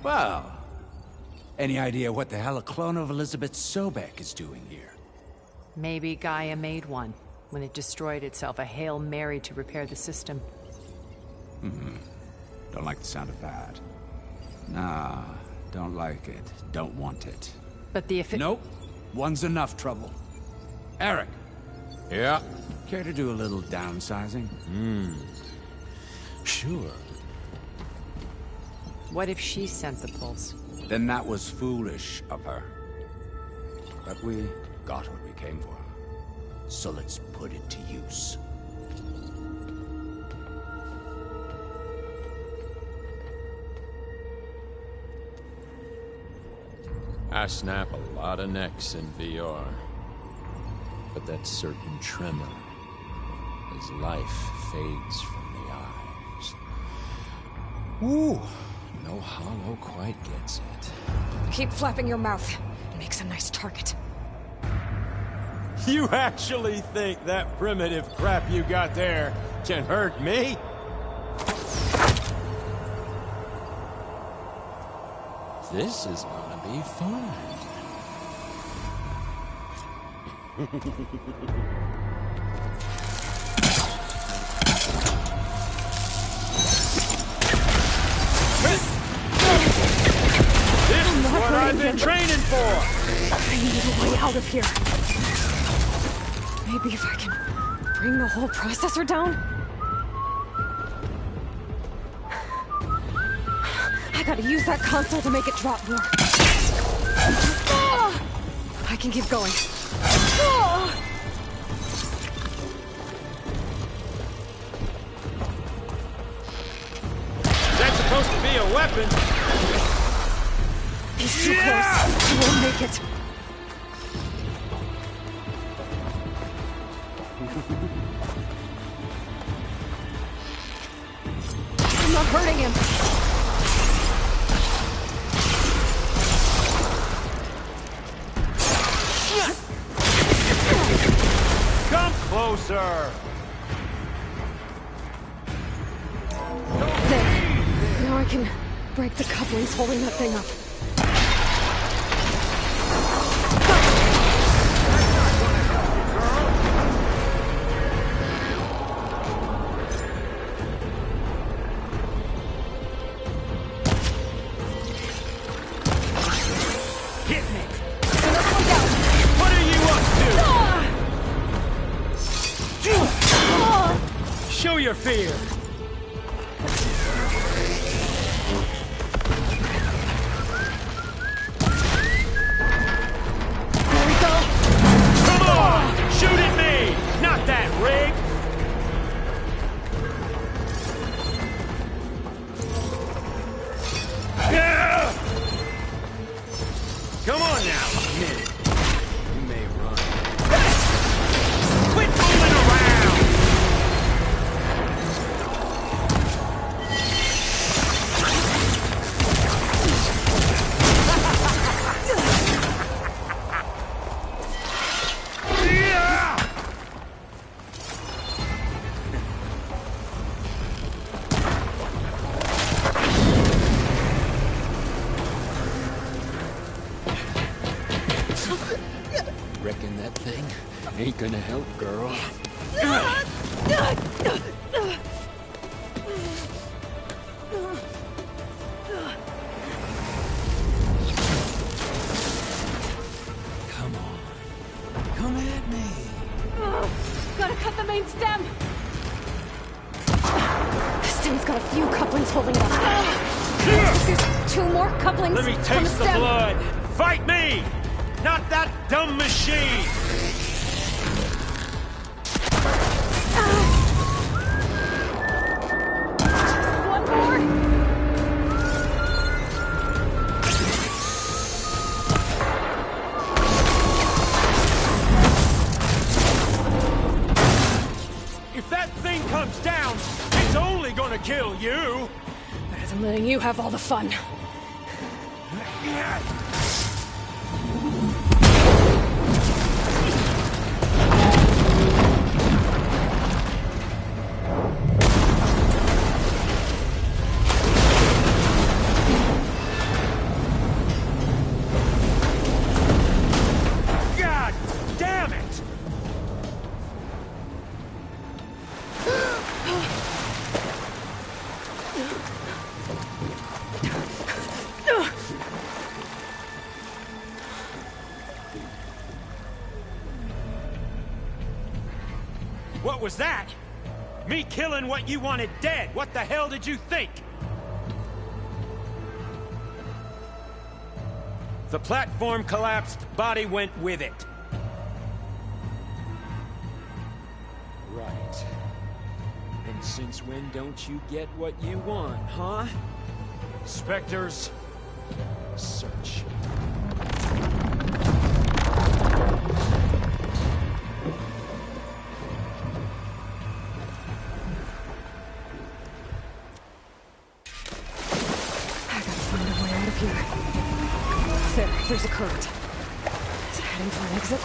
S21: Well, any idea what the hell a clone of Elizabeth Sobek is doing here?
S22: Maybe Gaia made one when it destroyed itself, a Hail Mary to repair the system.
S21: Don't like the sound of that. Nah, don't like it. Don't want it.
S22: But the
S21: Nope. One's enough trouble. Eric.
S23: Yeah?
S21: Care to do a little downsizing?
S23: Sure.
S22: What if she sent the pulse?
S21: Then that was foolish of her. But we got what we came for. So let's put it to use.
S23: I snap a lot of necks in VR. But that certain tremor as life fades from the eyes. Ooh, no hollow quite gets it.
S3: Keep flapping your mouth. It makes a nice target.
S23: You actually think that primitive crap you got there can hurt me? This is gonna be fun. This is what I've been training for!
S3: I need a way out of here. Maybe if I can bring the whole processor down? I gotta use that console to make it drop more. I can keep going.
S23: That's supposed to be a weapon.
S3: He's too close. He won't make it. I'm not hurting him.
S23: Come closer.
S3: There. Now I can break the couplings holding that thing up.
S23: Show your fear.
S3: There we go.
S23: Come on! Shoot at me! Not that rig! Yeah! Come on now, kid. You may run. Quit fooling around! Reckon that thing ain't gonna help, girl. Come on. Come at me.
S3: Gotta cut the main stem. This thing's got a few couplings holding it up. There's 2 more couplings.
S23: Let me
S3: from
S23: taste the
S3: stem.
S23: blood. Fight me! Not that dumb machine!
S1: comes down, it's only gonna kill you!
S3: Better than letting you have all the fun.
S1: God damn it! What was that? Me killing what you wanted dead. What the hell did you think? The platform collapsed, body went with it. Right. And since when don't you get what you want, huh? Spectres, search.
S3: There's a current. Is it heading for an exit?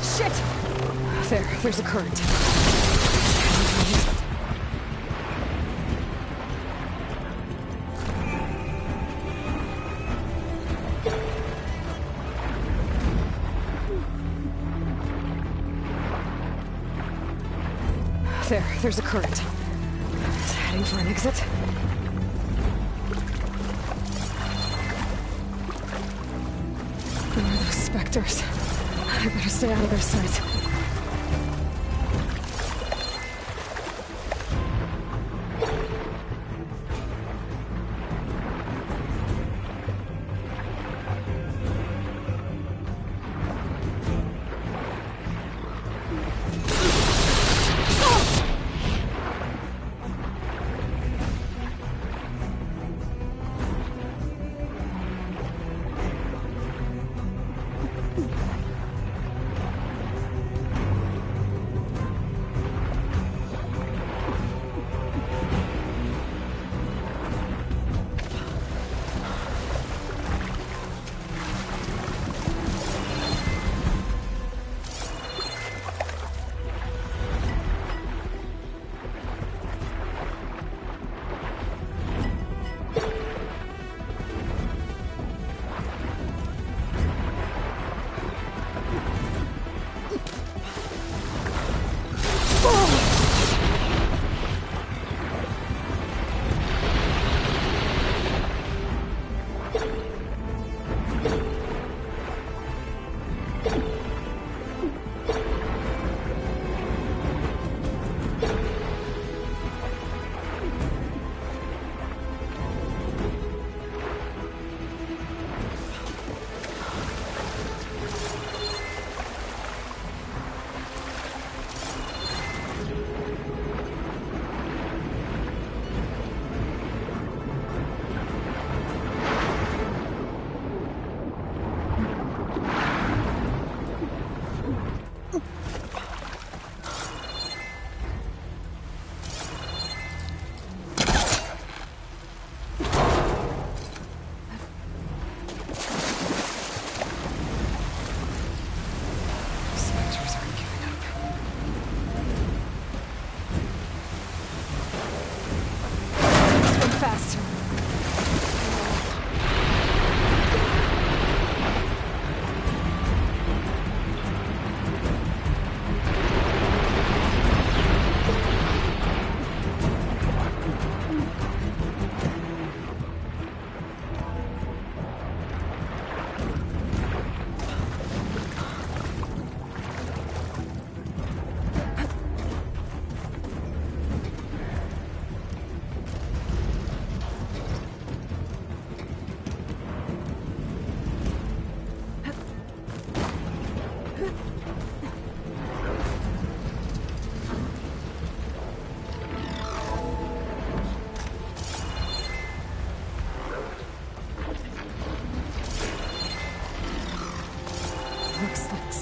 S3: Shit! There's a current. There's a current. Is it heading for an exit? Who are those specters? I better stay out of their sight.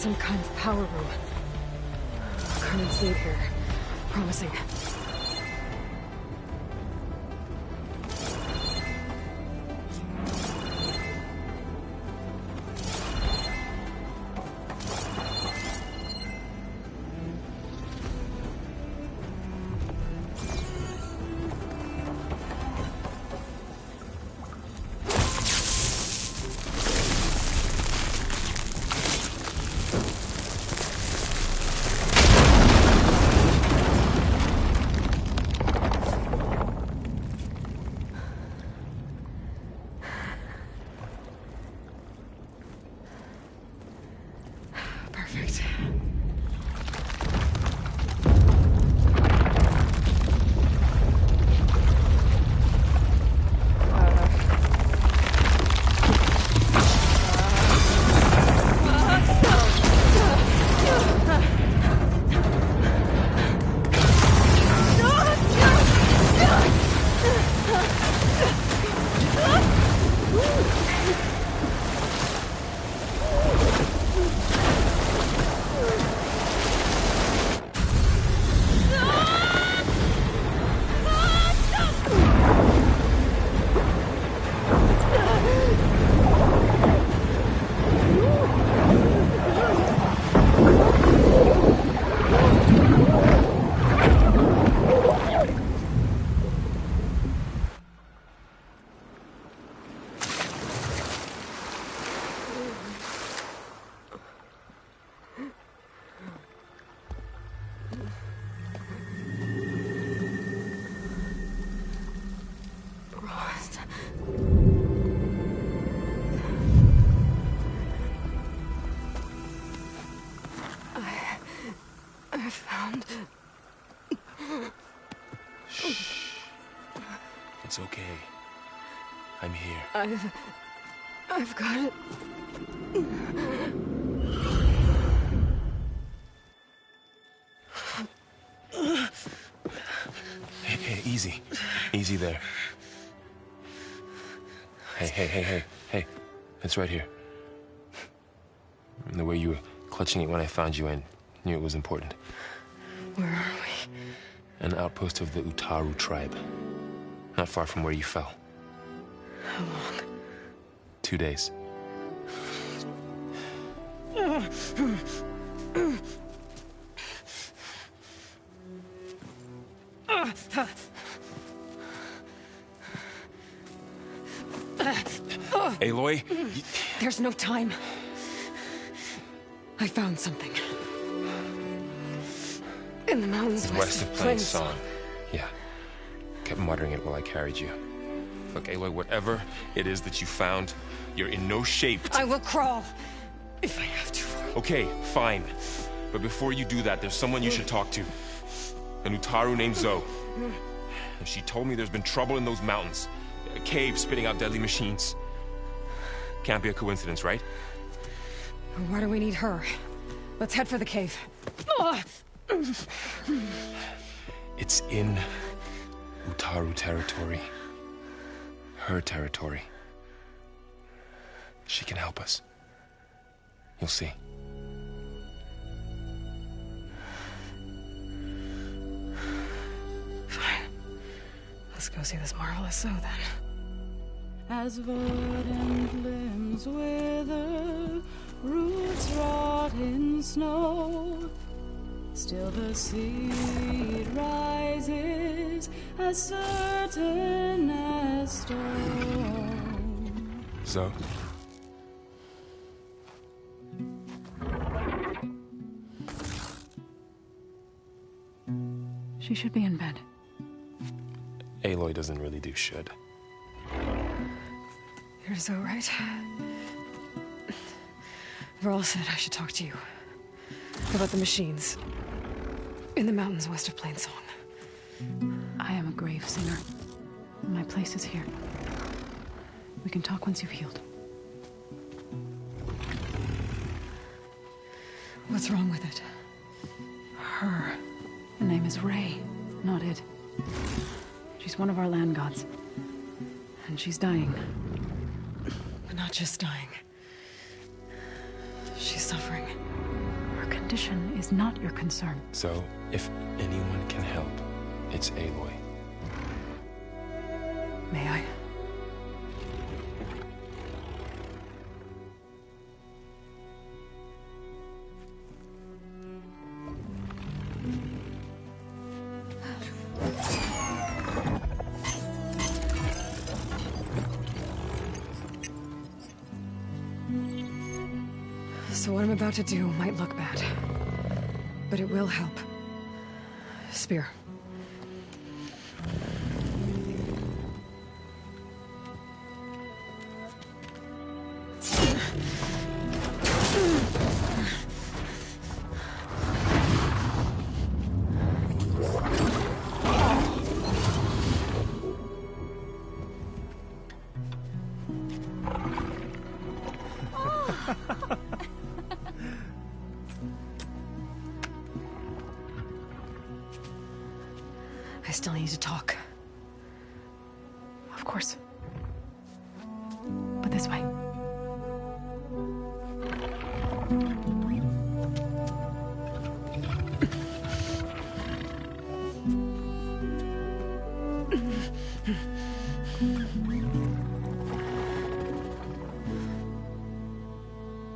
S12: some kind of power room. Current's lead here. Promising. Perfect. I found...
S4: Shh. It's okay. I'm here.
S12: I've got it.
S4: Hey, easy. Easy there. Hey. It's right here. The way you were clutching it when I found you, I knew it was important.
S12: Where are we?
S4: An outpost of the Utaru tribe. Not far from where you fell.
S12: How long?
S4: 2 days. Aloy?
S12: There's no time. I found something. In the mountains
S4: west of Plainsong. Yeah. Kept muttering it while I carried you. Look, Aloy, whatever it is that you found, you're in no shape to...
S12: I will crawl, if I have to.
S4: Okay, fine. But before you do that, there's someone you should talk to. An Utaru named Zoe. And she told me there's been trouble in those mountains. A cave spitting out deadly machines. Can't be a coincidence, right?
S12: Why do we need her? Let's head for the cave.
S4: It's in Utaru territory. Her territory. She can help us. You'll see.
S12: Fine. Let's go see this marvelous Zoe then.
S8: As verdant limbs wither, roots rot in snow, still the seed rises as certain as stone.
S4: Zoe?
S12: She should be in bed.
S4: Aloy doesn't really do should.
S12: You're Zoe, right? Varl said I should talk to you. About the machines. In the mountains west of Plainsong.
S2: I am a grave singer. My place is here. We can talk once you've healed.
S12: What's wrong with it?
S2: Her name is Ray, not Id. She's one of our land gods. And she's dying.
S12: But not just dying. She's suffering.
S8: condition is not your concern.
S4: So, if anyone can help, it's Aloy.
S8: May I?
S12: So what I'm about to do might look bad, but it will help. Spear. I still need to talk.
S8: Of course. But this way.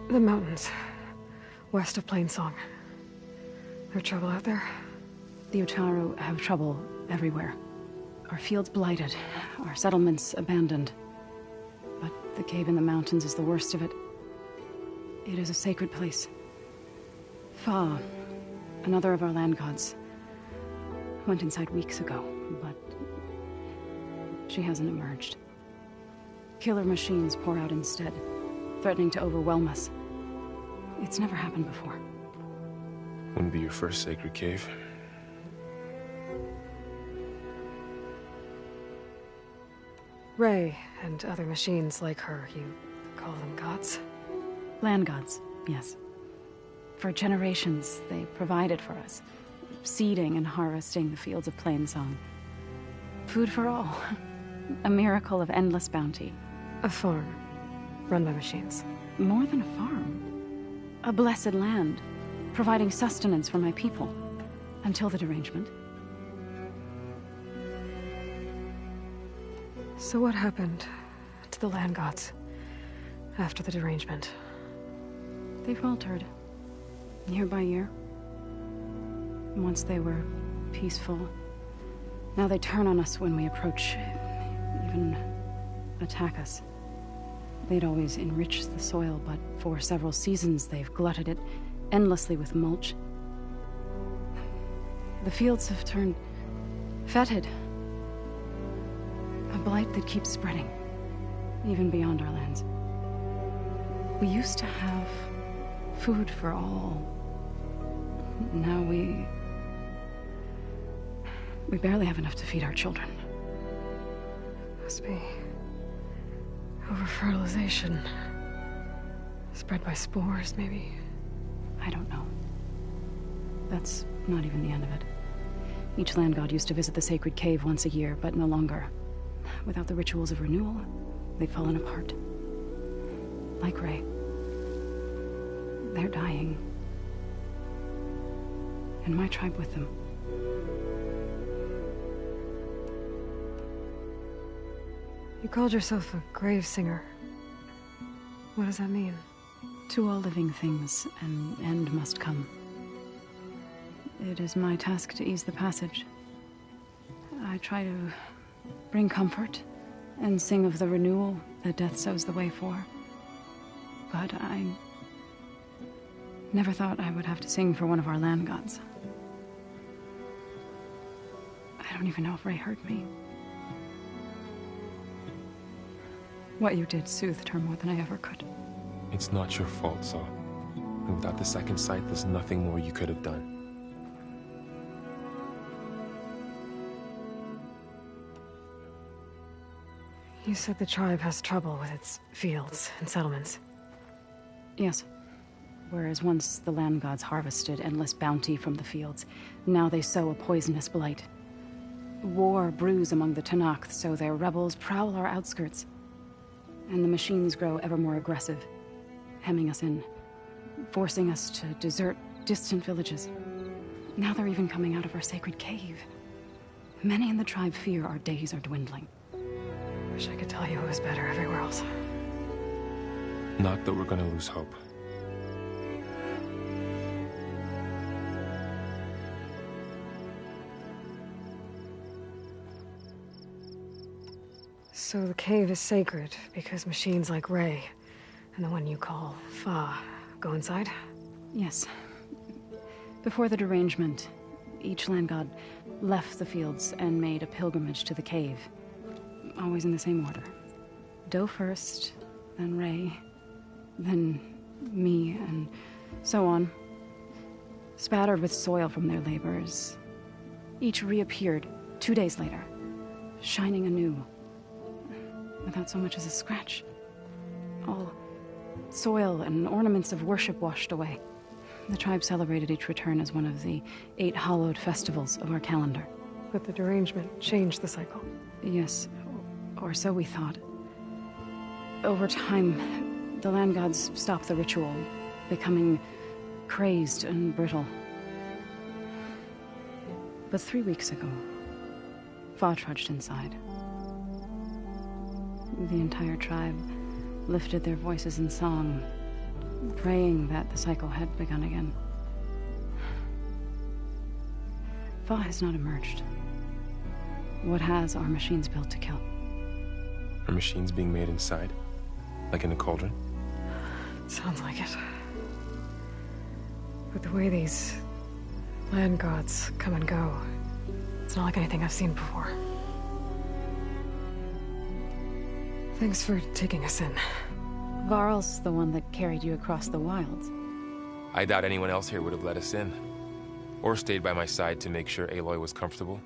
S12: The mountains, west of Plainsong. There trouble out there?
S8: The Utaru have trouble everywhere. Our fields blighted, our settlements abandoned. But the cave in the mountains is the worst of it. It is a sacred place. Fa, another of our land gods, went inside weeks ago, but she hasn't emerged. Killer machines pour out instead, threatening to overwhelm us. It's never happened before.
S4: Wouldn't be your first sacred cave.
S12: Ray and other machines like her, you call them gods?
S8: Land gods, yes. For generations, they provided for us, seeding and harvesting the fields of Plainsong. Food for all. A miracle of endless bounty.
S12: A farm, run by machines.
S8: More than a farm. A blessed land, providing sustenance for my people. Until the derangement.
S12: So what happened to the land gods after the derangement?
S8: They faltered, year by year. Once they were peaceful. Now they turn on us when we approach, even attack us. They'd always enriched the soil, but for several seasons they've glutted it endlessly with mulch. The fields have turned fetid. A blight that keeps spreading, even beyond our lands. We used to have food for all. Now we barely have enough to feed our children.
S12: Must be over-fertilization. Spread by spores, maybe?
S8: I don't know. That's not even the end of it. Each land god used to visit the sacred cave once a year, but no longer. Without the rituals of renewal, they've fallen apart. Like Ray. They're dying. And my tribe with them.
S12: You called yourself a grave singer. What does that mean?
S8: To all living things, an end must come. It is my task to ease the passage. I try to bring comfort and sing of the renewal that death sows the way for. But I never thought I would have to sing for one of our land gods. I don't even know if Ray heard me. What you did soothed her more than I ever could.
S4: It's not your fault, Saw. And without the second sight, there's nothing more you could have done.
S12: You said the tribe has trouble with its fields and settlements.
S8: Yes. Whereas once the land gods harvested endless bounty from the fields, now they sow a poisonous blight. War brews among the Tenakth, so their rebels prowl our outskirts. And the machines grow ever more aggressive, hemming us in, forcing us to desert distant villages. Now they're even coming out of our sacred cave. Many in the tribe fear our days are dwindling.
S12: Wish I could tell you it was better everywhere else.
S4: Not that we're gonna lose hope.
S12: So the cave is sacred because machines like Ray and the one you call Fa go inside?
S8: Yes. Before the derangement, each land god left the fields and made a pilgrimage to the cave. Always in the same order. Do first, then Ray, then me, and so on. Spattered with soil from their labors. Each reappeared 2 days later, shining anew. Without so much as a scratch. All soil and ornaments of worship washed away. The tribe celebrated each return as one of the 8 hallowed festivals of our calendar.
S12: But the derangement changed the cycle.
S8: Yes, or so we thought. Over time, the land gods stopped the ritual, becoming crazed and brittle. But 3 weeks ago, Fa trudged inside. The entire tribe lifted their voices in song, praying that the cycle had begun again. Fa has not emerged. What has are machines built to kill.
S4: Are machines being made inside? Like in a cauldron?
S12: Sounds like it. But the way these land gods come and go, it's not like anything I've seen before. Thanks for taking us in.
S8: Varl's the one that carried you across the wilds.
S4: I doubt anyone else here would have let us in. Or stayed by my side to make sure Aloy was comfortable.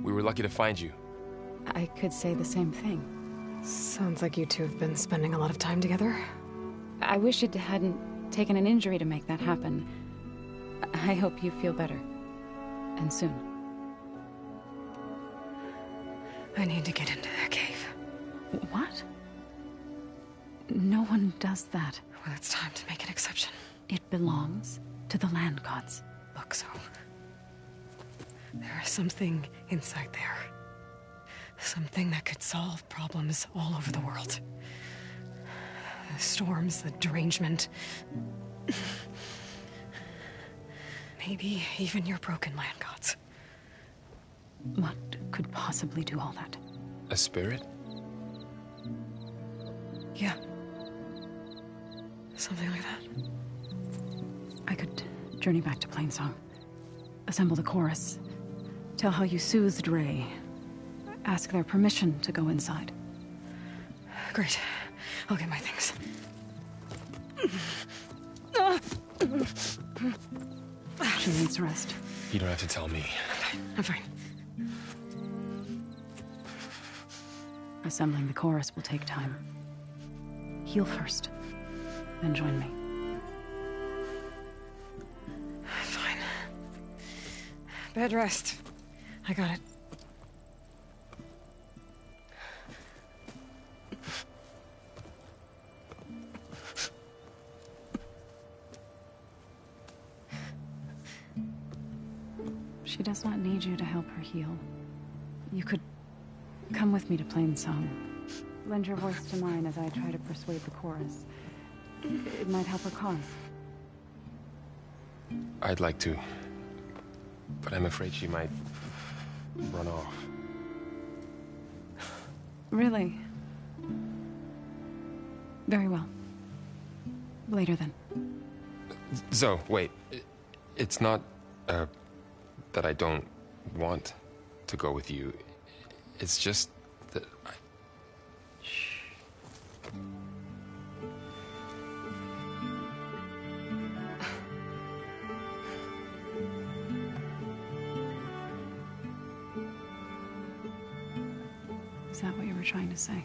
S4: We were lucky to find you.
S8: I could say the same thing.
S12: Sounds like you two have been spending a lot of time together.
S8: I wish it hadn't taken an injury to make that happen. I hope you feel better. And soon.
S12: I need to get into their cave.
S8: What? No one does that.
S12: Well, it's time to make an exception.
S8: It belongs to the land gods.
S12: Look, so there is something inside there. Something that could solve problems all over the world. The storms, the derangement. Maybe even your broken land gods.
S8: What could possibly do all that?
S4: A spirit?
S12: Yeah. Something like that.
S8: I could journey back to Plainsong. Assemble the chorus. Tell how you soothed Ray. Ask their permission to go inside.
S12: Great. I'll get my things.
S8: She needs rest.
S4: You don't have to tell me.
S12: I'm fine.
S8: Assembling the chorus will take time. Heal first, then join me.
S12: Fine. Bed rest. I got it.
S8: She does not need you to help her heal. You could come with me to Plainsong. Lend your voice to mine as I try to persuade the chorus. It might help her cause.
S4: I'd like to. But I'm afraid she might run off.
S8: Really? Very well. Later then.
S4: Zoe, wait. It's not, that I don't want to go with you. It's just that Shh.
S8: Is that what you were trying to say?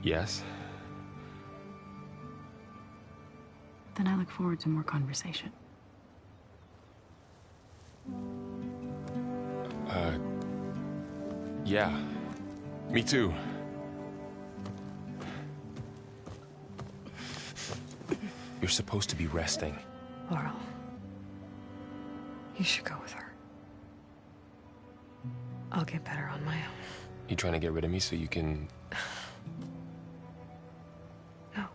S4: Yes.
S8: Then I look forward to more conversation.
S4: Yeah. Me too. You're supposed to be resting.
S12: Laurel, you should go with her. I'll get better on my own.
S4: You trying to get rid of me so you can...
S12: No.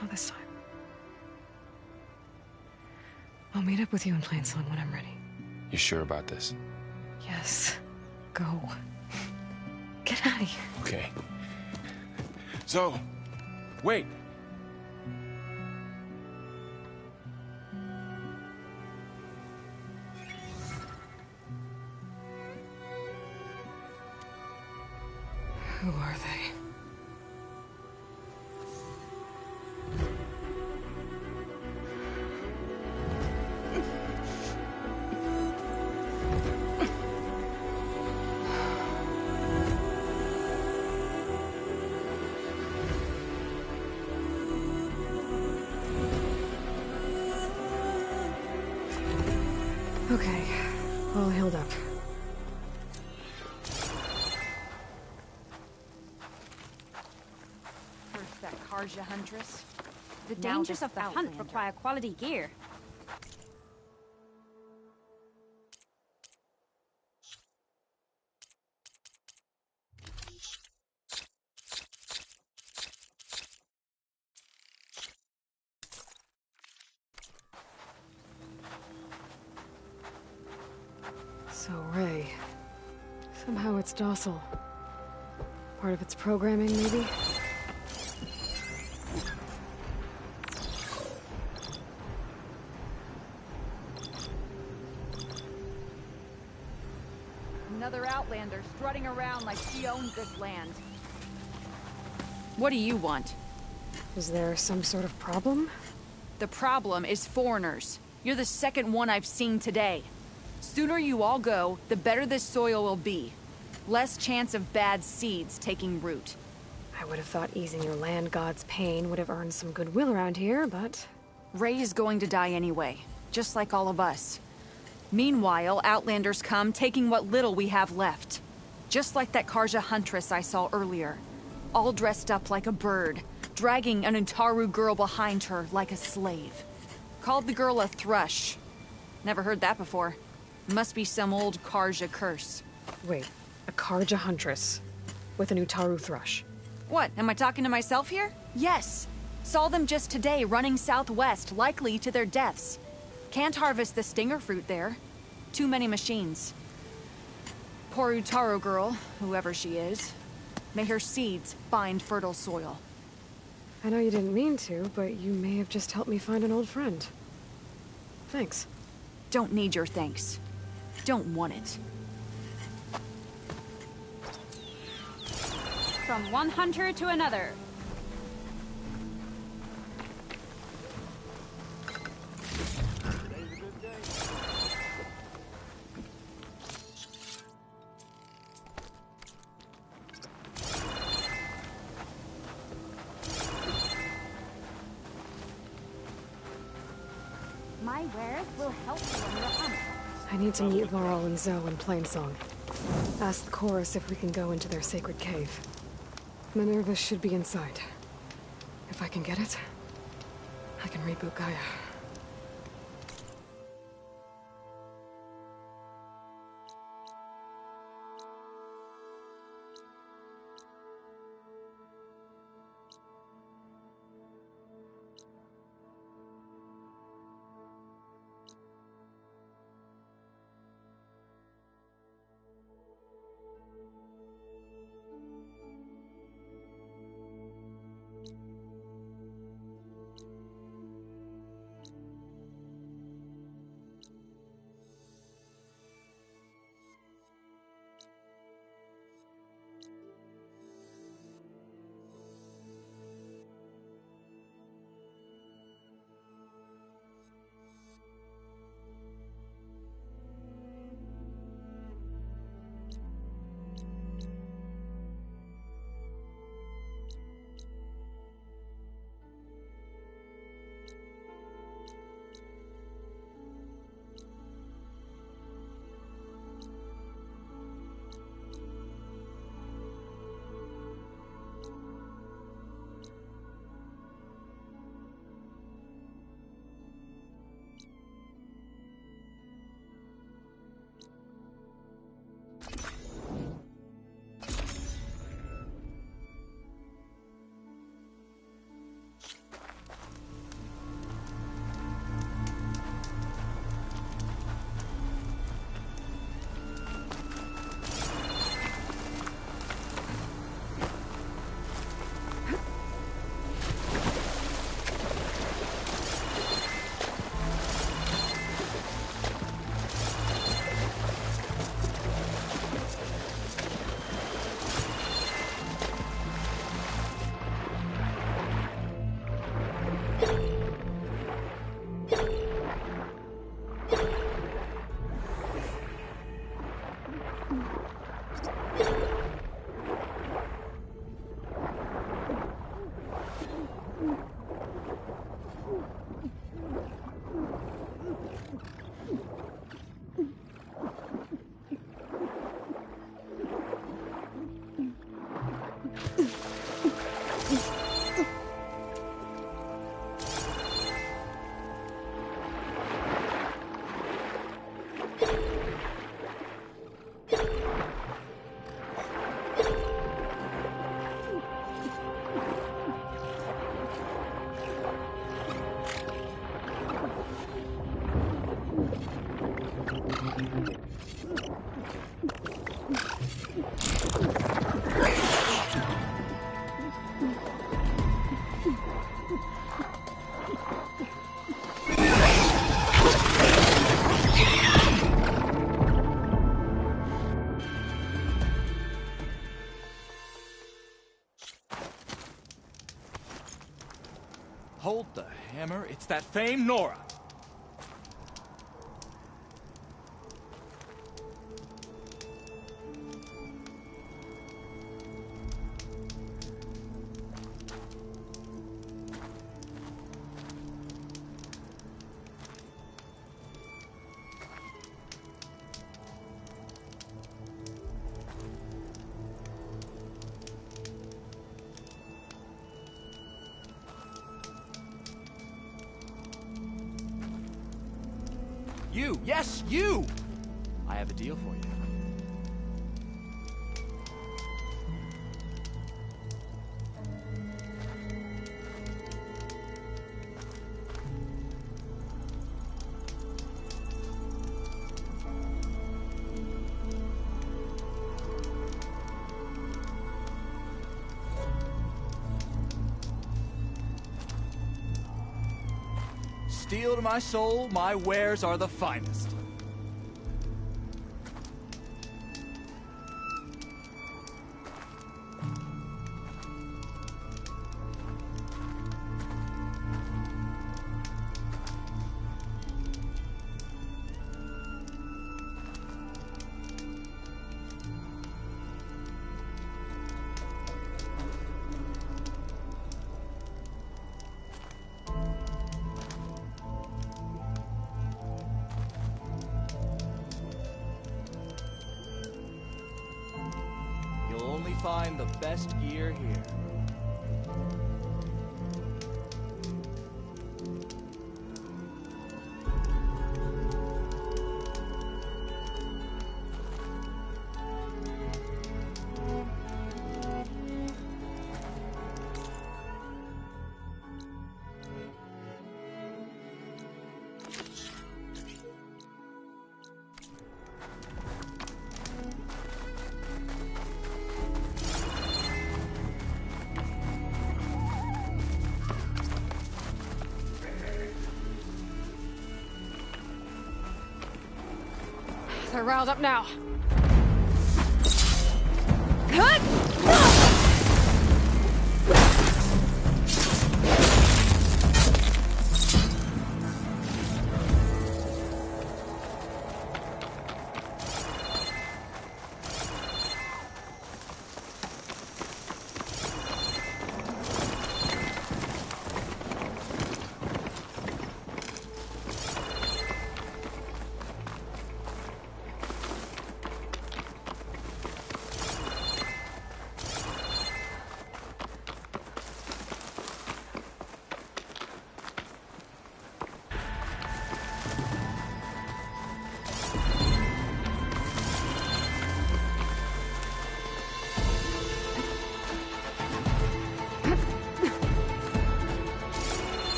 S12: Not this time. I'll meet up with you in Plainsong when I'm ready.
S4: You sure about this?
S12: Yes. Go. Get out of here.
S4: Okay. Zoe! Wait!
S12: Who are they? Okay, all healed up.
S6: First that Karja Huntress.
S9: The
S6: Now
S9: dangers
S6: this
S9: of the hunt
S6: Outlander.
S9: require quality gear.
S12: So, Ray. Somehow it's docile. Part of its programming, maybe?
S6: Another Outlander strutting around like she owns this land. What do you want?
S12: Is there some sort of problem?
S6: The problem is foreigners. You're the second one I've seen today. Sooner you all go, the better this soil will be. Less chance of bad seeds taking root.
S12: I would have thought easing your land god's pain would have earned some goodwill around here, but...
S6: Ray is going to die anyway, just like all of us. Meanwhile, Outlanders come, taking what little we have left. Just like that Karja Huntress I saw earlier. All dressed up like a bird, dragging an Utaru girl behind her like a slave. Called the girl a thrush. Never heard that before. Must be some old Karja curse.
S12: Wait, a Karja Huntress with an Utaru thrush.
S6: What, am I talking to myself here? Yes. Saw them just today running southwest, likely to their deaths. Can't harvest the stinger fruit there. Too many machines. Poor Utaru girl, whoever she is. May her seeds find fertile soil.
S12: I know you didn't mean to, but you may have just helped me find an old friend. Thanks.
S6: Don't need your thanks. Don't want it.
S9: From one hunter to another. My wares will help you on your hunt.
S12: I need to meet Laurel and Zoe in Plainsong. Ask the chorus if we can go into their sacred cave. Minerva should be inside. If I can get it, I can reboot Gaia.
S5: It's that famed Nora. You! Yes, you! I have a deal for you. Steel to my soul, my wares are the finest. Find the best gear here.
S3: They're riled up now.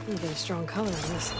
S12: You get a strong color on this.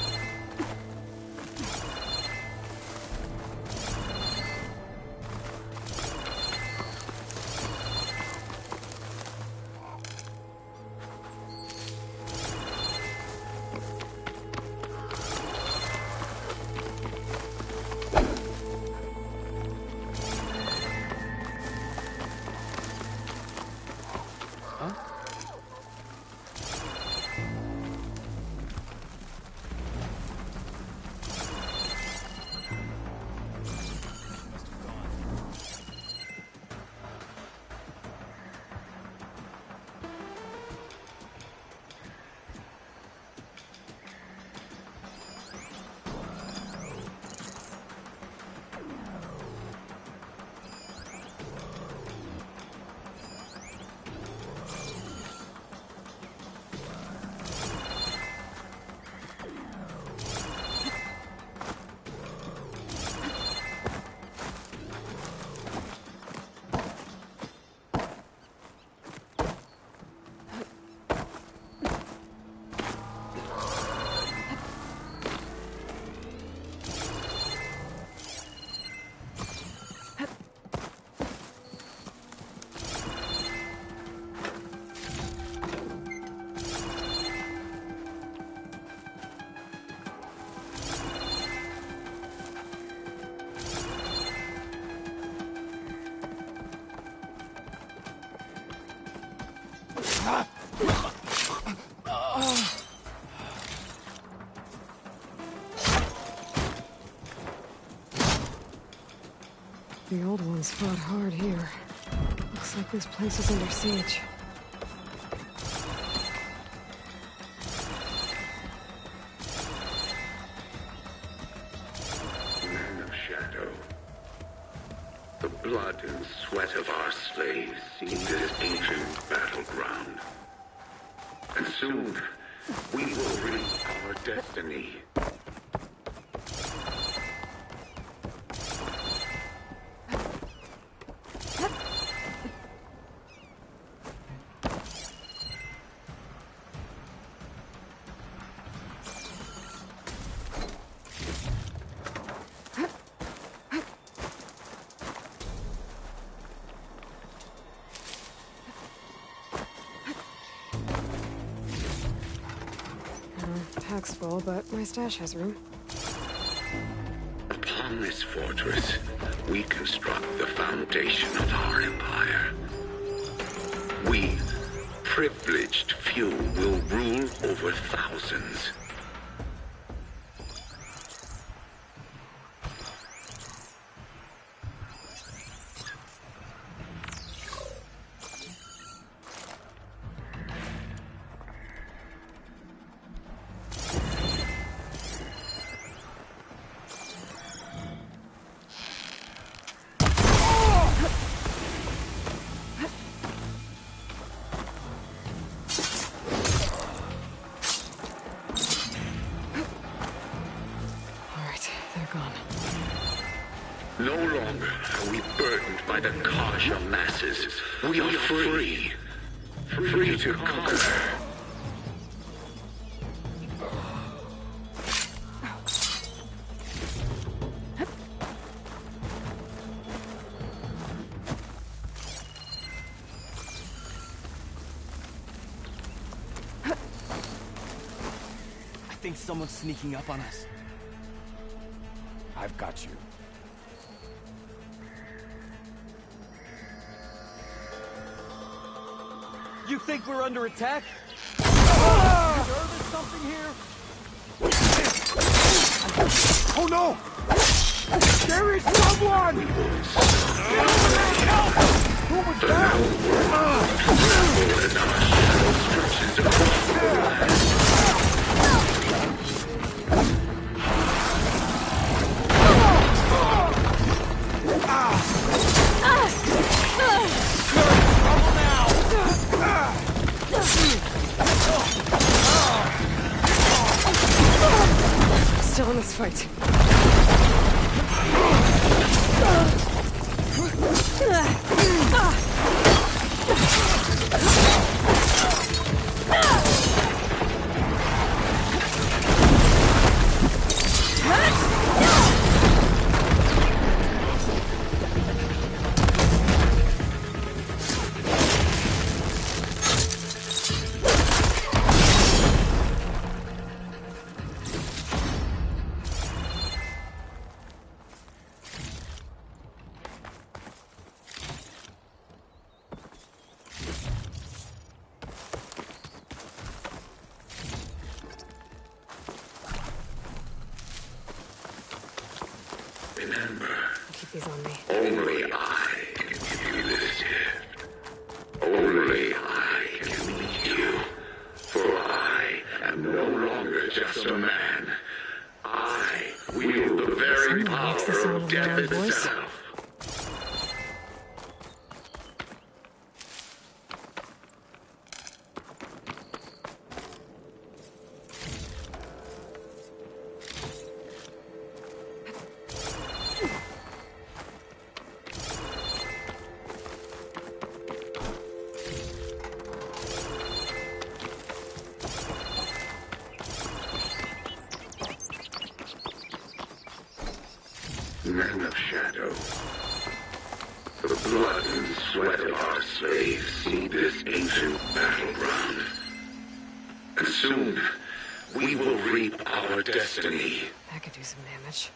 S12: The old ones fought hard here. Looks like this place is under siege.
S10: Man of Shadow. The blood and sweat of our slaves seed this ancient battleground. And soon, we will reap our destiny.
S12: Pack's full, but my stash has room.
S10: Upon this fortress, we construct the foundation of our empire. We, privileged few, will rule over thousands. No longer are we burdened by the Karja masses. We are free. Free to conquer.
S5: I think someone's sneaking up on us.
S21: I've got you.
S5: You think we're under attack? Nervous something here?
S21: Oh no! There is someone! Help! Who was
S12: Still in this fight.
S10: Remember,
S12: keep these on me.
S10: Only I can give you this gift. Only I can lead you. For I am no longer just a man. I wield the very power of death itself. Men of Shadow, the blood and sweat of our slaves seed this ancient battleground. And soon, we will reap our destiny.
S12: That could do some damage.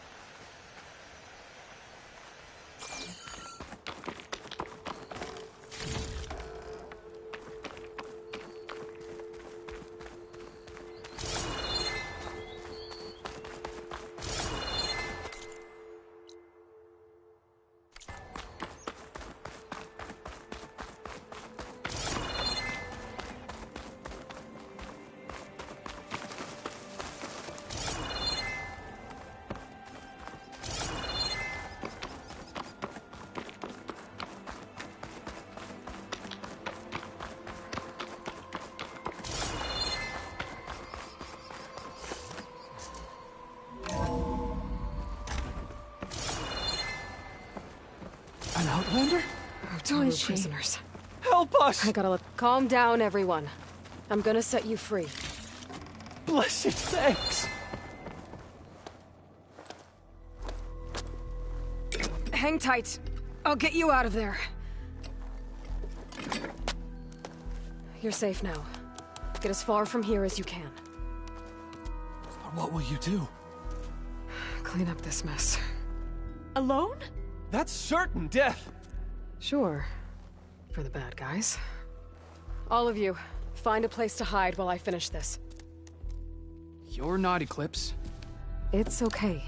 S13: An Outlander?
S12: Utaru prisoners.
S13: Help us!
S12: I gotta calm down, everyone. I'm gonna set you free.
S13: Blessed thanks!
S12: Hang tight. I'll get you out of there. You're safe now. Get as far from here as you can.
S13: What will you do?
S12: Clean up this mess.
S13: Alone? That's certain death.
S12: Sure. For the bad guys. All of you, find a place to hide while I finish this.
S13: You're not Eclipse.
S12: It's okay.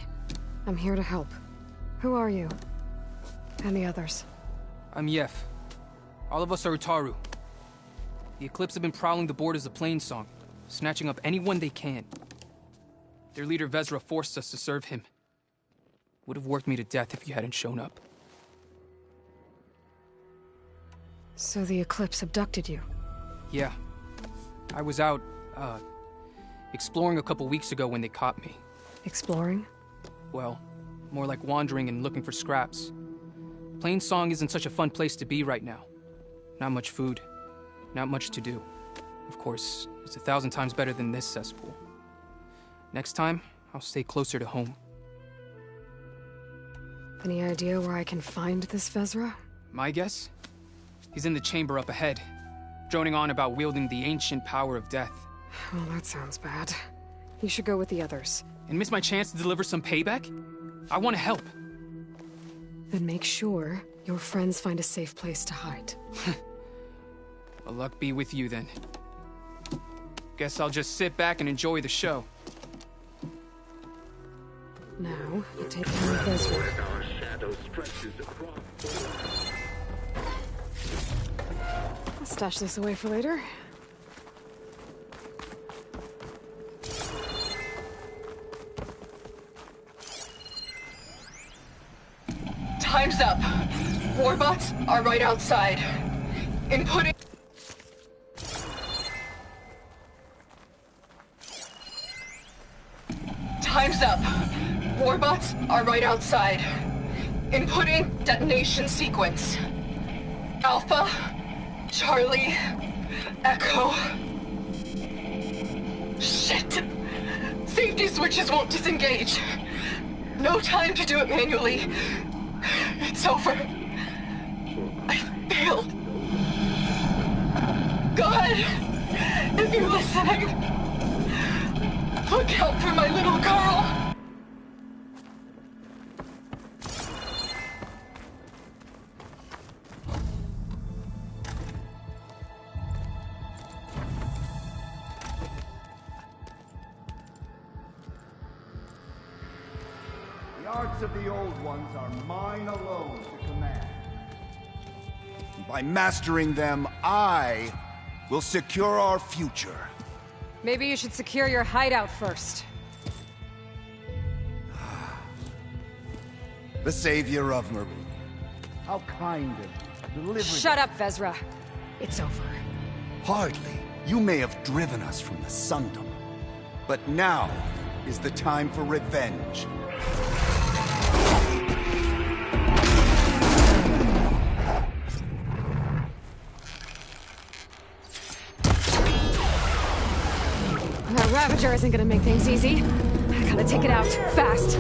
S12: I'm here to help. Who are you? And the others?
S15: I'm Yef. All of us are Utaru. The Eclipse have been prowling the borders of Plainsong, snatching up anyone they can. Their leader Vezra forced us to serve him. Would have worked me to death if you hadn't shown up.
S12: So the Eclipse abducted you?
S15: Yeah. I was out, exploring a couple weeks ago when they caught me.
S12: Exploring?
S15: Well, more like wandering and looking for scraps. Plainsong isn't such a fun place to be right now. Not much food. Not much to do. Of course, it's 1,000 times better than this cesspool. Next time, I'll stay closer to home.
S12: Any idea where I can find this Vezra?
S15: My guess? He's in the chamber up ahead, droning on about wielding the ancient power of death.
S12: Well, that sounds bad. You should go with the others.
S15: And miss my chance to deliver some payback? I want to help.
S12: Then make sure your friends find a safe place to hide.
S15: Well, luck be with you then. Guess I'll just sit back and enjoy the show.
S12: Now, you take care of Vezra. I'll stash this away for later.
S19: Time's up. Warbots are right outside. Inputting. Time's up. Warbots are right outside. Inputting detonation sequence. Alpha, Charlie, Echo. Shit! Safety switches won't disengage. No time to do it manually. It's over. I failed. God, if you're listening, look out for my little girl.
S16: The arts of the old ones are mine alone to command. By mastering them, I will secure our future.
S12: Maybe you should secure your hideout first.
S16: The savior of Meridian. How kind of you. Delivering...
S12: Shut up, Vezra. It's over.
S16: Hardly. You may have driven us from the Sundom. But now is the time for revenge.
S12: That Ravager isn't gonna make things easy. I gotta take it out, fast.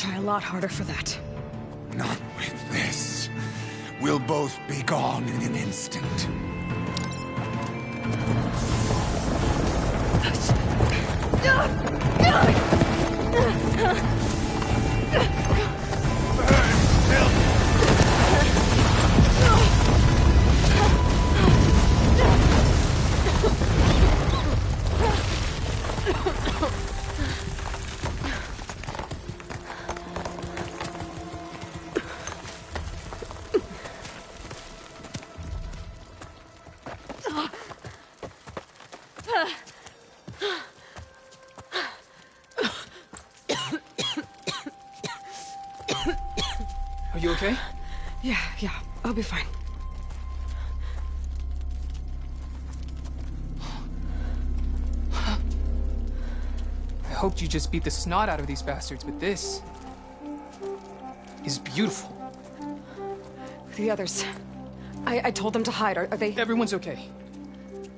S12: try a lot harder for that.
S16: Not with this. We'll both be gone in an instant.
S15: Are you okay?
S12: Yeah, I'll be fine.
S15: I hoped you just beat the snot out of these bastards, but this is beautiful.
S12: The others. I told them to hide. Are they...
S15: Everyone's okay.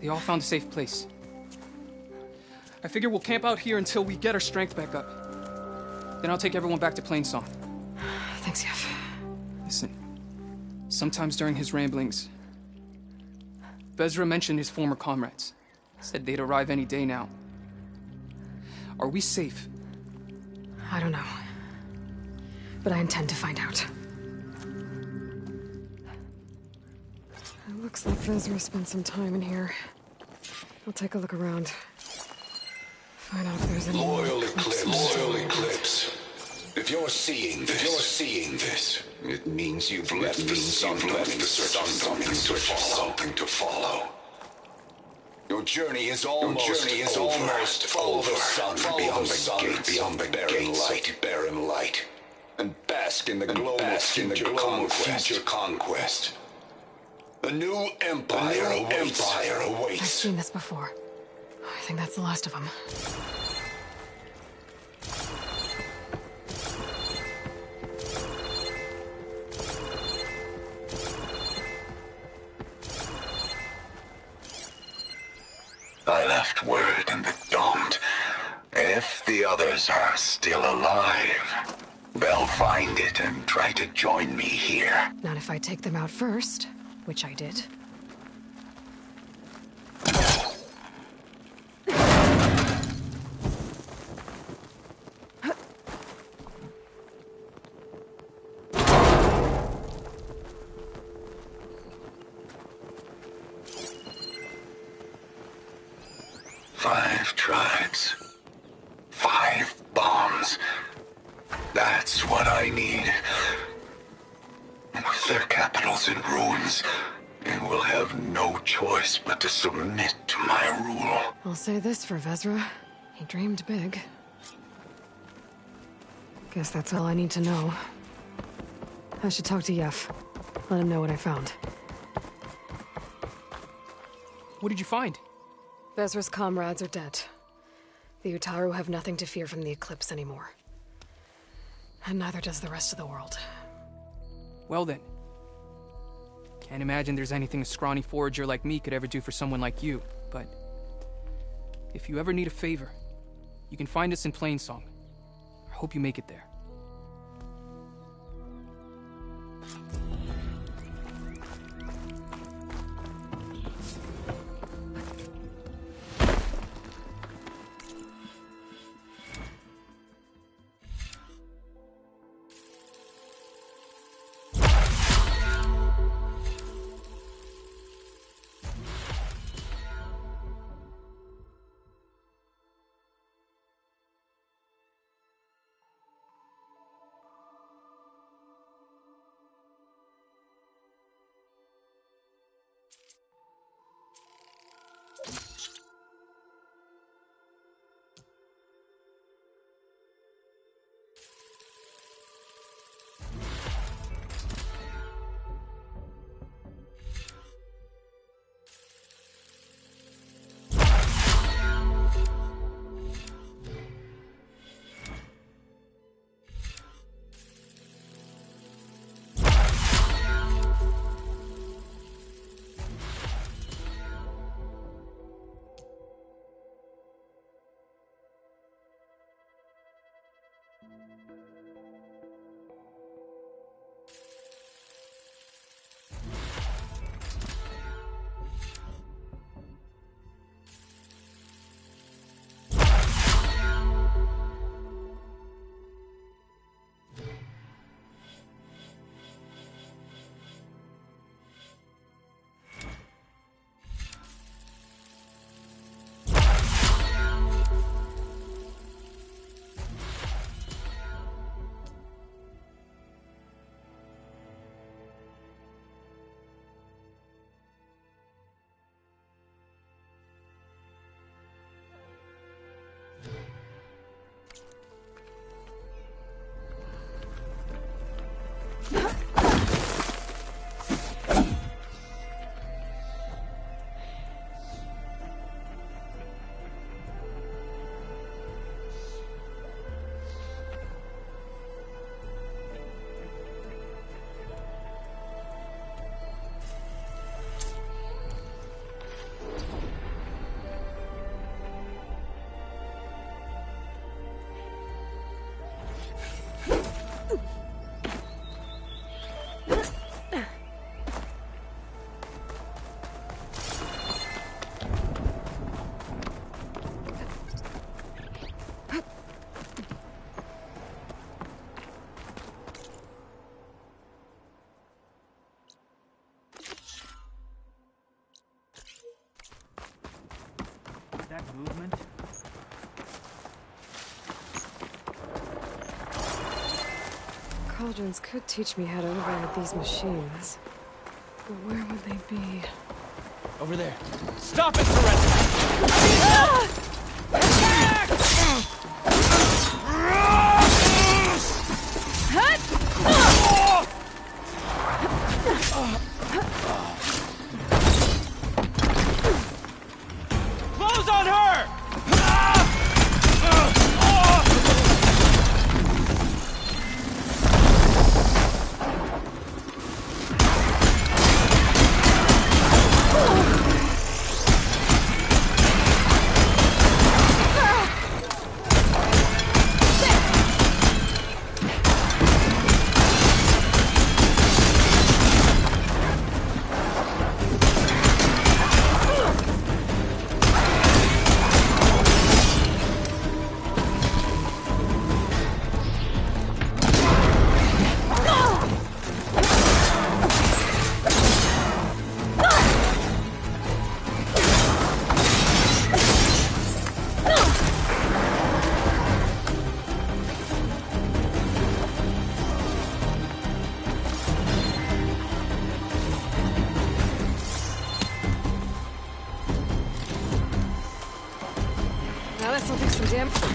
S15: They all found a safe place. I figure we'll camp out here until we get our strength back up. Then I'll take everyone back to Plainsong.
S12: Thanks, Yef.
S15: Listen, sometimes during his ramblings, Vezra mentioned his former comrades. Said they'd arrive any day now. Are we safe?
S12: I don't know. But I intend to find out. It looks like Vezra spent some time in here. I'll take a look around. Find out if there's any...
S14: Loyal Eclipse. If you're seeing this, it means you've left the sun something to follow. Your journey is almost over. Follow the sun beyond the barren light, and bask in the glow of future conquest. The new empire awaits.
S12: I've seen this before. I think that's the last of them.
S14: I left word in the Domed. If the others are still alive, they'll find it and try to join me here.
S12: Not if I take them out first, which I did.
S14: Five tribes. 5 bombs. That's what I need. With their capitals in ruins, they will have no choice but to submit to my rule.
S12: I'll say this for Vezra. He dreamed big. Guess that's all I need to know. I should talk to Yef. Let him know what I found.
S15: What did you find?
S12: Vezra's comrades are dead. The Utaru have nothing to fear from the Eclipse anymore. And neither does the rest of the world.
S15: Well then. Can't imagine there's anything a scrawny forager like me could ever do for someone like you, but... if you ever need a favor, you can find us in Plainsong. I hope you make it there.
S12: cauldrons could teach me how to override these machines. But where would they be?
S1: Over there. Stop it, Sorrento! Close on her!
S12: Now this'll do some damage.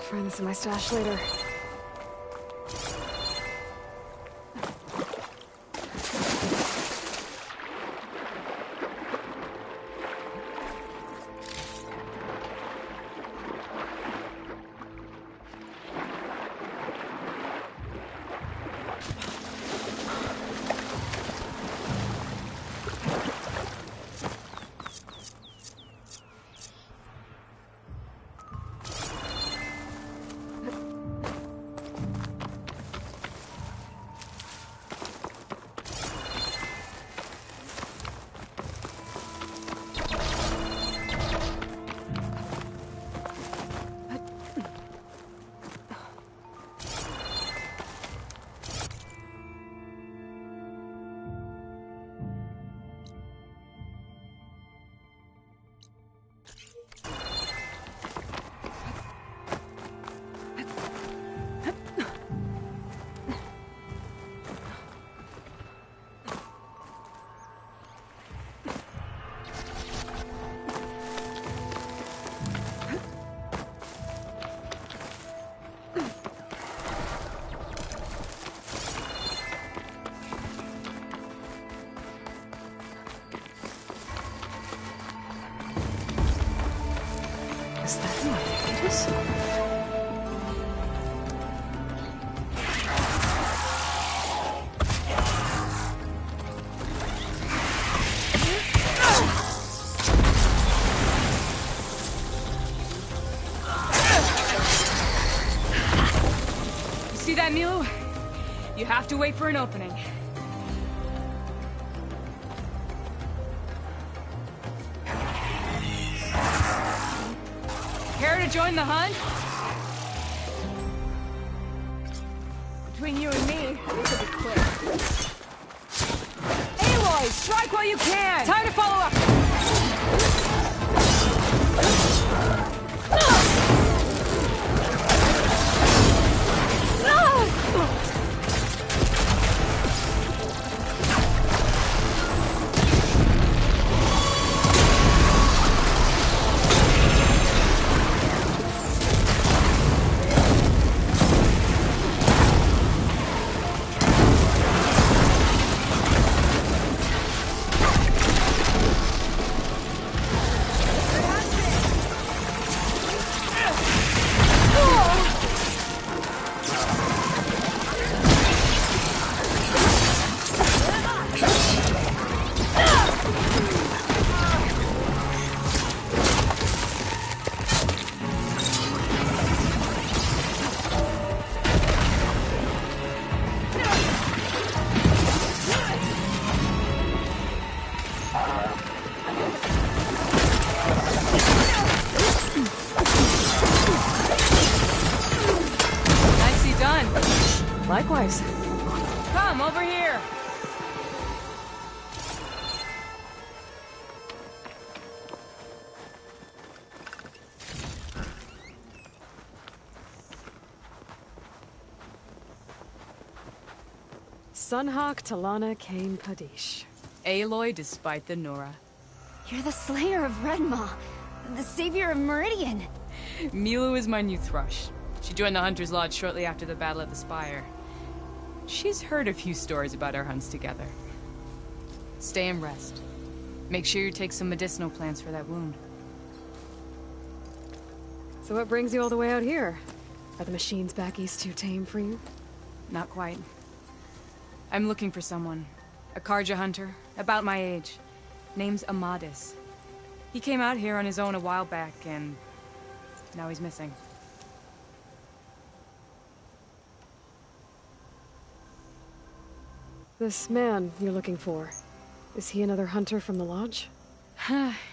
S12: Find this in my stash later. this?
S11: You see that, Milu? You have to wait for an opening. Care to join the hunt? Between you and me, we could be quick. Aloy, strike while you can! Time to follow up!
S12: Likewise.
S11: Come, over here!
S12: Sunhawk Talana Kane Padish.
S11: Aloy despite the Nora.
S9: You're the slayer of Redmaw, the savior of Meridian.
S11: Milu is my new thrush. She joined the Hunter's Lodge shortly after the Battle of the Spire. She's heard a few stories about our hunts together. Stay and rest. Make sure you take some medicinal plants for that wound.
S12: So what brings you all the way out here? Are the machines back east too tame for you?
S11: Not quite. I'm looking for someone. A Karja hunter, about my age. Name's Amadis. He came out here on his own a while back, and now he's missing.
S12: This man you're looking for, is he another hunter from the Lodge?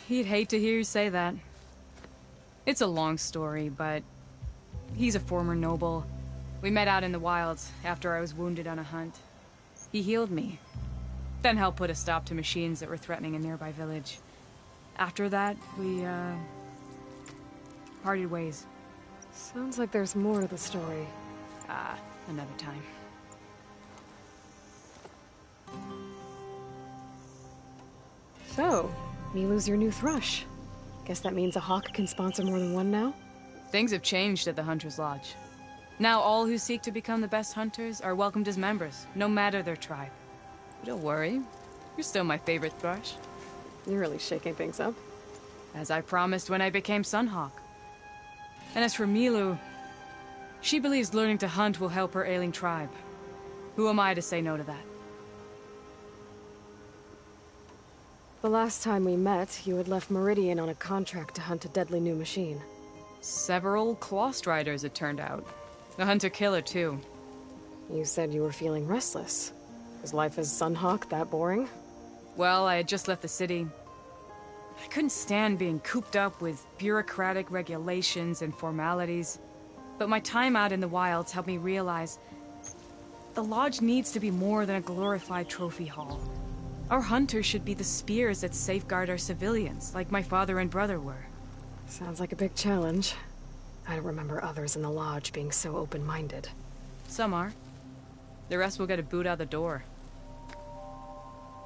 S11: He'd hate to hear you say that. It's a long story, but he's a former noble. We met out in the wilds after I was wounded on a hunt. He healed me, then helped put a stop to machines that were threatening a nearby village. After that, we, parted ways.
S12: Sounds like there's more to the story.
S11: Another time.
S12: So, Milu's your new thrush. Guess that means a hawk can sponsor more than one now?
S11: Things have changed at the Hunter's Lodge. Now all who seek to become the best hunters are welcomed as members, no matter their tribe. But don't worry, you're still my favorite thrush.
S12: You're really shaking things up.
S11: As I promised when I became Sunhawk. And as for Milu, she believes learning to hunt will help her ailing tribe. Who am I to say no to that?
S12: The last time we met, you had left Meridian on a contract to hunt a deadly new machine.
S11: Several Clawstriders, it turned out. A hunter-killer, too.
S12: You said you were feeling restless. Is life as Sunhawk that boring?
S11: Well, I had just left the city. I couldn't stand being cooped up with bureaucratic regulations and formalities. But my time out in the wilds helped me realize the Lodge needs to be more than a glorified trophy hall. Our hunters should be the spears that safeguard our civilians, like my father and brother were.
S12: Sounds like a big challenge. I don't remember others in the Lodge being so open-minded.
S11: Some are. The rest will get a boot out the door.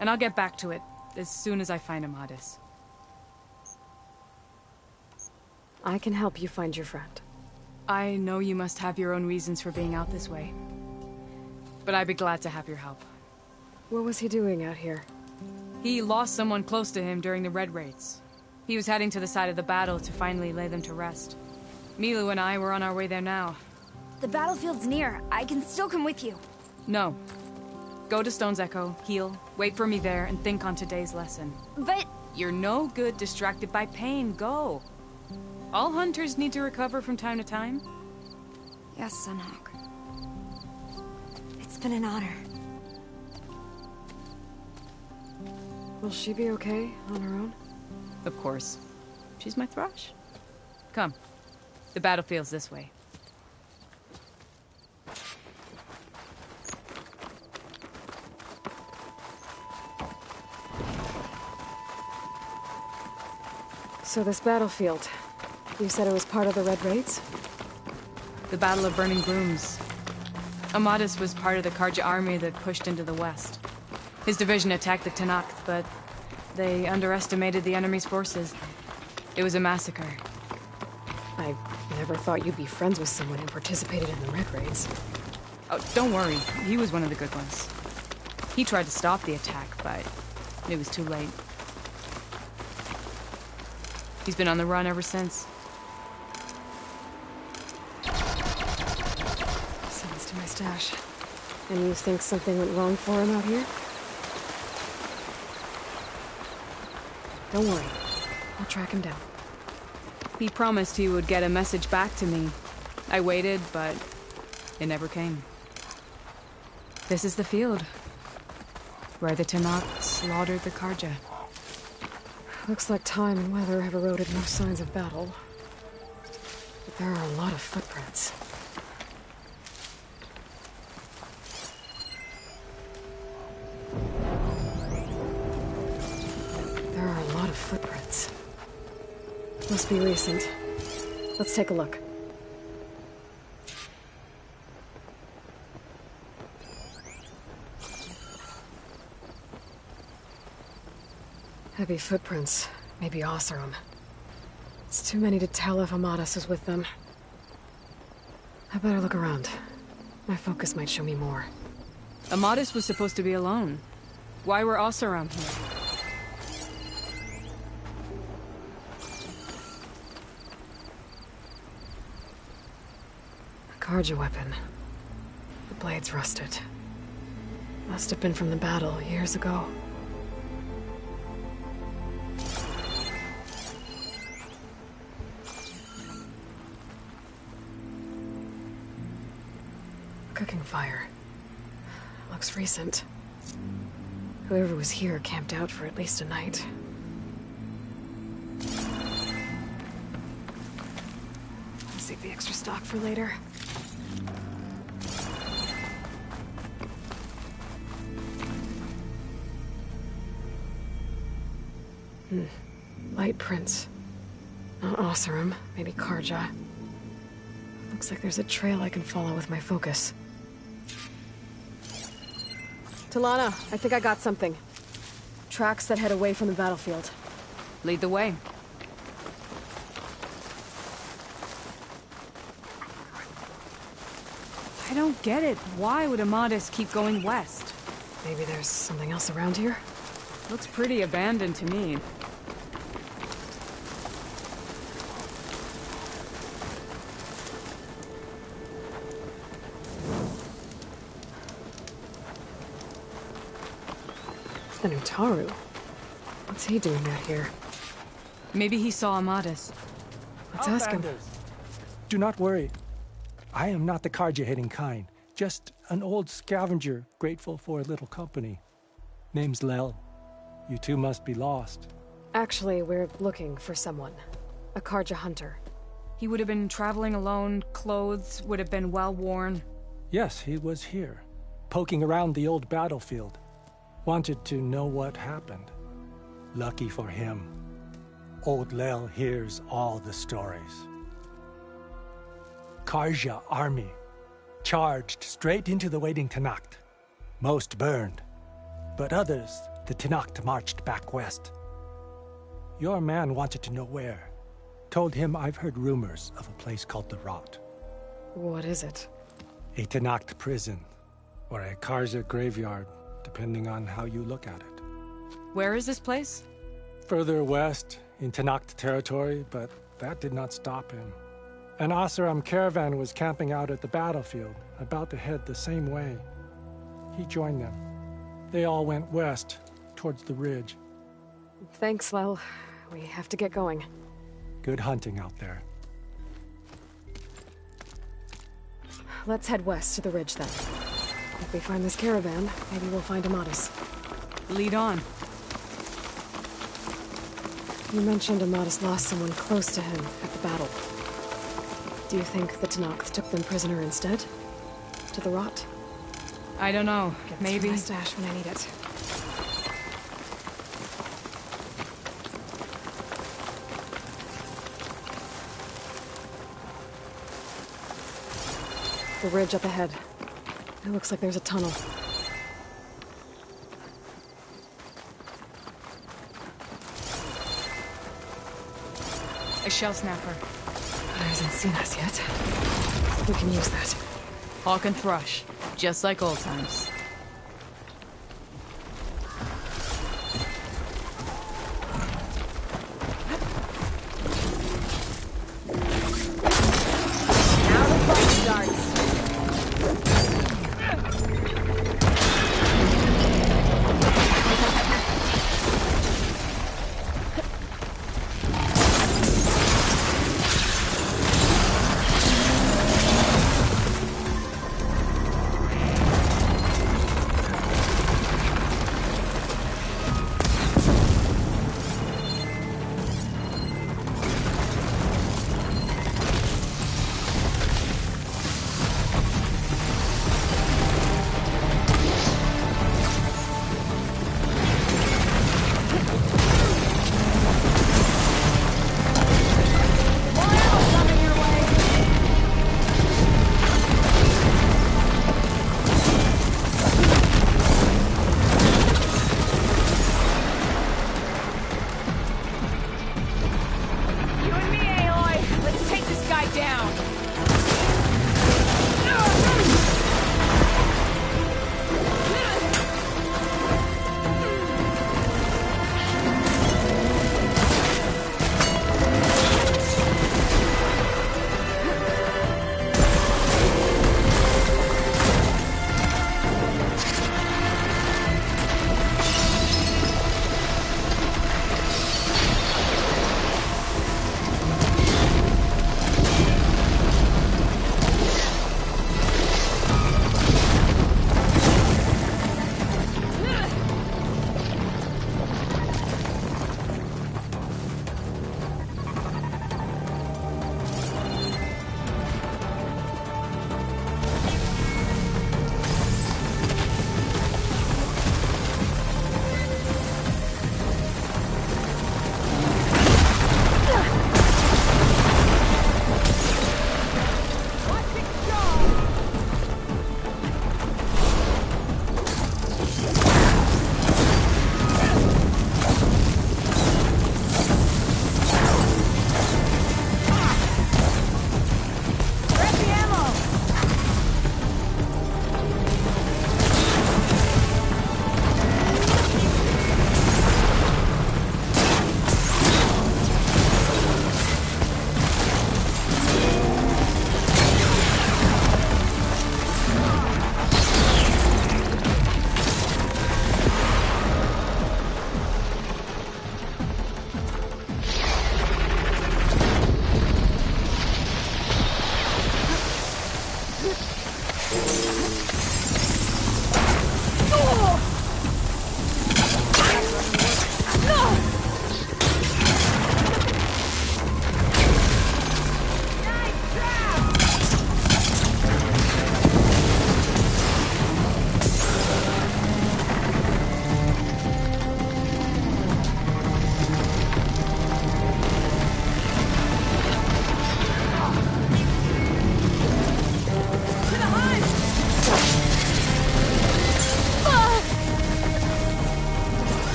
S11: And I'll get back to it as soon as I find Amadis.
S12: I can help you find your friend.
S11: I know you must have your own reasons for being out this way. But I'd be glad to have your help.
S12: What was he doing out here?
S11: He lost someone close to him during the Red Raids. He was heading to the side of the battle to finally lay them to rest. Milu and I were on our way there now.
S9: The battlefield's near. I can still come with you.
S11: No. Go to Stone's Echo, heal, wait for me there, and think on today's lesson.
S9: But...
S11: You're no good distracted by pain. Go. All hunters need to recover from time to time.
S3: Yes, Sunhawk. It's been an honor. Will she be okay on her own?
S11: Of course. She's my thrush. Come. The battlefield's this way.
S3: So this battlefield, you said it was part of the Red Raids?
S11: The Battle of Burning Brooms. Amadis was part of the Carja army that pushed into the west. His division attacked the Tenakth, but they underestimated the enemy's forces. It was a massacre.
S3: I never thought you'd be friends with someone who participated in the Red Raids.
S11: Oh, don't worry. He was one of the good ones. He tried to stop the attack, but it was too late. He's been on the run ever since.
S3: Sounds to my stash. And you think something went wrong for him out here? Don't worry. I'll track him down.
S11: He promised he would get a message back to me. I waited, but it never came. This is the field, where the Tenakth slaughtered the Carja.
S3: Looks like time and weather have eroded no signs of battle. But there are a lot of footprints. There are a lot of footprints. Must be recent. Let's take a look. Heavy footprints. Maybe Oseram. It's too many to tell if Amadis is with them. I better look around. My focus might show me more.
S11: Amadis was supposed to be alone. Why were Oseram here?
S3: A Carja weapon. The blade's rusted. Must have been from the battle years ago. Cooking fire. Looks recent. Whoever was here camped out for at least a night. I'll save the extra stock for later. Light prints. Not Oseram, maybe Carja. Looks like there's a trail I can follow with my focus. Talana, I think I got something. Tracks that head away from the battlefield.
S11: Lead the way. I don't get it. Why would Amadis keep going west?
S3: Maybe there's something else around here?
S11: Looks pretty abandoned to me.
S3: The Nutaru. What's he doing out here?
S11: Maybe he saw Amadis.
S3: Let's ask him.
S7: Do not worry. I am not the Carja-hating kind. Just an old scavenger grateful for a little company. Name's Lel. You two must be lost.
S3: Actually, we're looking for someone. A Carja hunter.
S11: He would have been traveling alone, clothes would have been well worn.
S7: Yes, he was here, poking around the old battlefield. Wanted to know what happened. Lucky for him, old Lel hears all the stories. Carja army charged straight into the waiting Tenakth. Most burned, but others, the Tenakth marched back west. Your man wanted to know where. Told him I've heard rumors of a place called the Rot.
S3: What is it?
S7: A Tenakth prison, or a Carja graveyard, depending on how you look at it.
S11: Where is this place?
S7: Further west, in Tenakth territory, but that did not stop him. An Oseram caravan was camping out at the battlefield, about to head the same way. He joined them. They all went west, towards the ridge.
S12: Thanks, Lel. We have to get going.
S7: Good hunting out there.
S12: Let's head west to the ridge then. If we find this caravan, maybe we'll find Amadis.
S11: Lead on.
S12: You mentioned Amadis lost someone close to him at the battle. Do you think the Tenakth took them prisoner instead? To the rot?
S11: I don't know. Maybe.
S12: My stash when I need it. The ridge up ahead. It looks like there's a tunnel.
S11: A shell snapper.
S12: He hasn't seen us yet. We can use that.
S11: Hawk and thrush. Just like old times.
S22: Now the fight starts.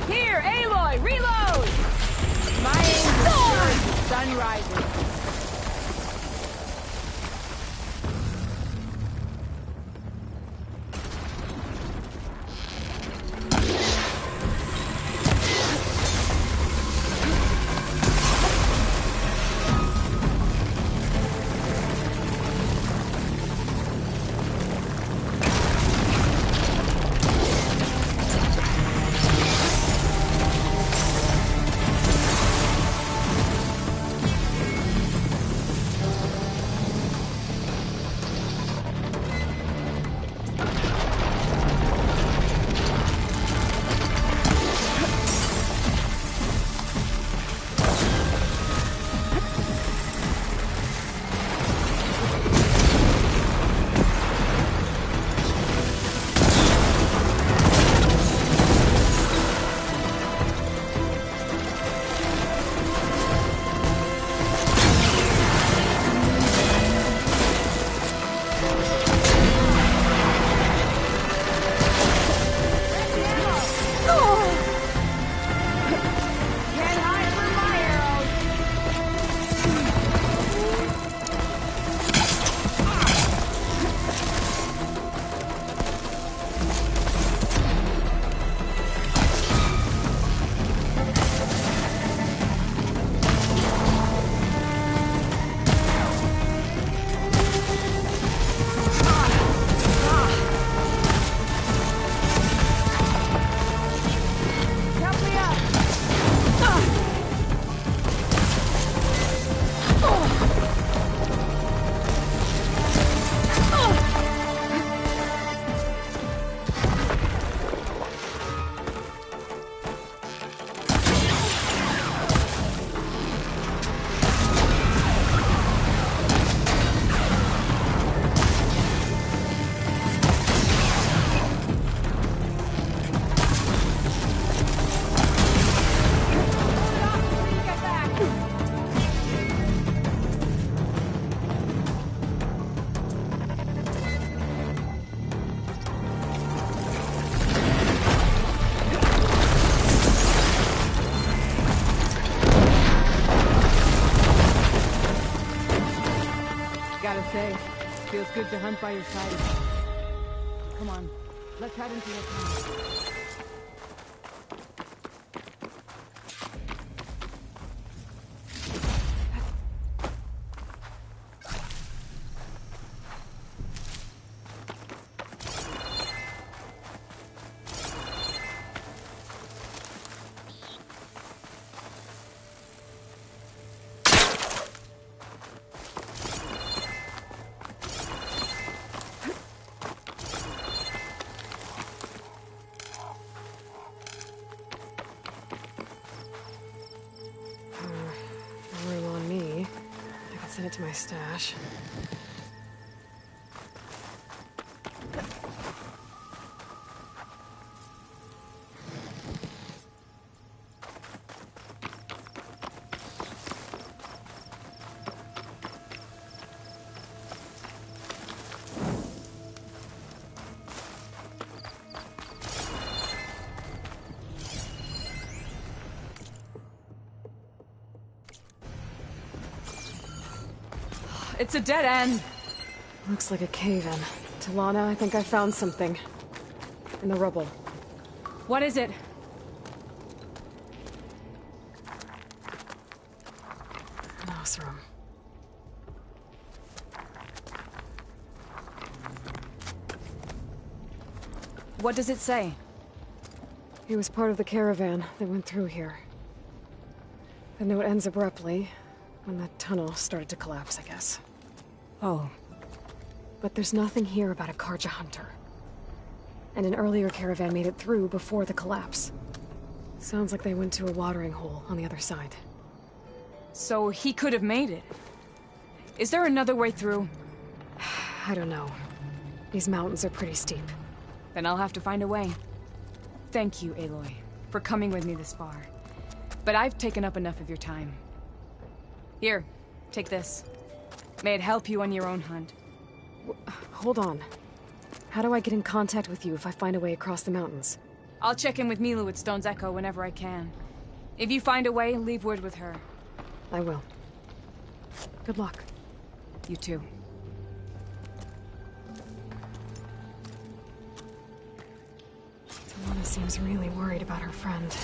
S11: Here, Aloy, reload! My aim is sure as the sun rises. Feels good to hunt by your side again. Come on, let's head into your town.
S12: Send it to my stash.
S11: It's a dead end.
S12: Looks like a cave-in. Talana, I think I found something. In the rubble.
S11: What is it?
S12: An Oseram.
S11: What does it say?
S12: He was part of the caravan that went through here. The note ends abruptly, when the tunnel started to collapse, I guess.
S11: Oh.
S12: But there's nothing here about a Karja hunter. And an earlier caravan made it through before the collapse. Sounds like they went to a watering hole on the other side.
S11: So he could have made it. Is there another way through?
S12: I don't know. These mountains are pretty steep.
S11: Then I'll have to find a way. Thank you, Aloy, for coming with me this far. But I've taken up enough of your time. Here, take this. May it help you on your own hunt.
S12: Hold on. How do I get in contact with you if I find a way across the mountains?
S11: I'll check in with Mila at Stone's Echo whenever I can. If you find a way, leave word with her.
S12: I will. Good luck.
S11: You too.
S12: Tawana seems really worried about her friend.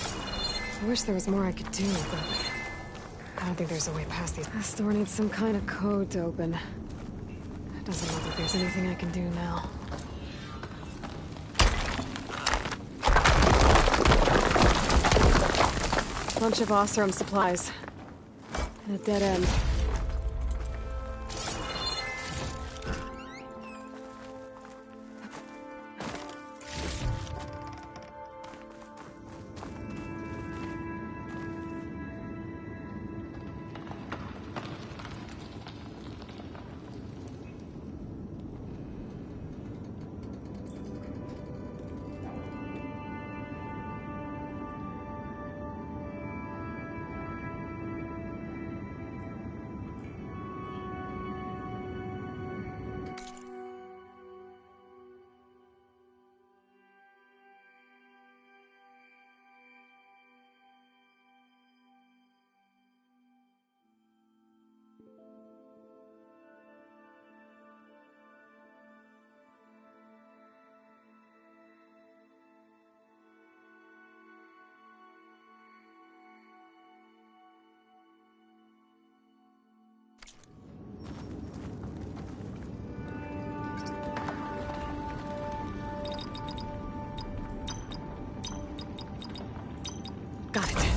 S12: I wish there was more I could do, but I don't think there's a way past these. This door needs some kind of code to open. It doesn't look like there's anything I can do now. Bunch of Oseram supplies. And a dead end. Got it.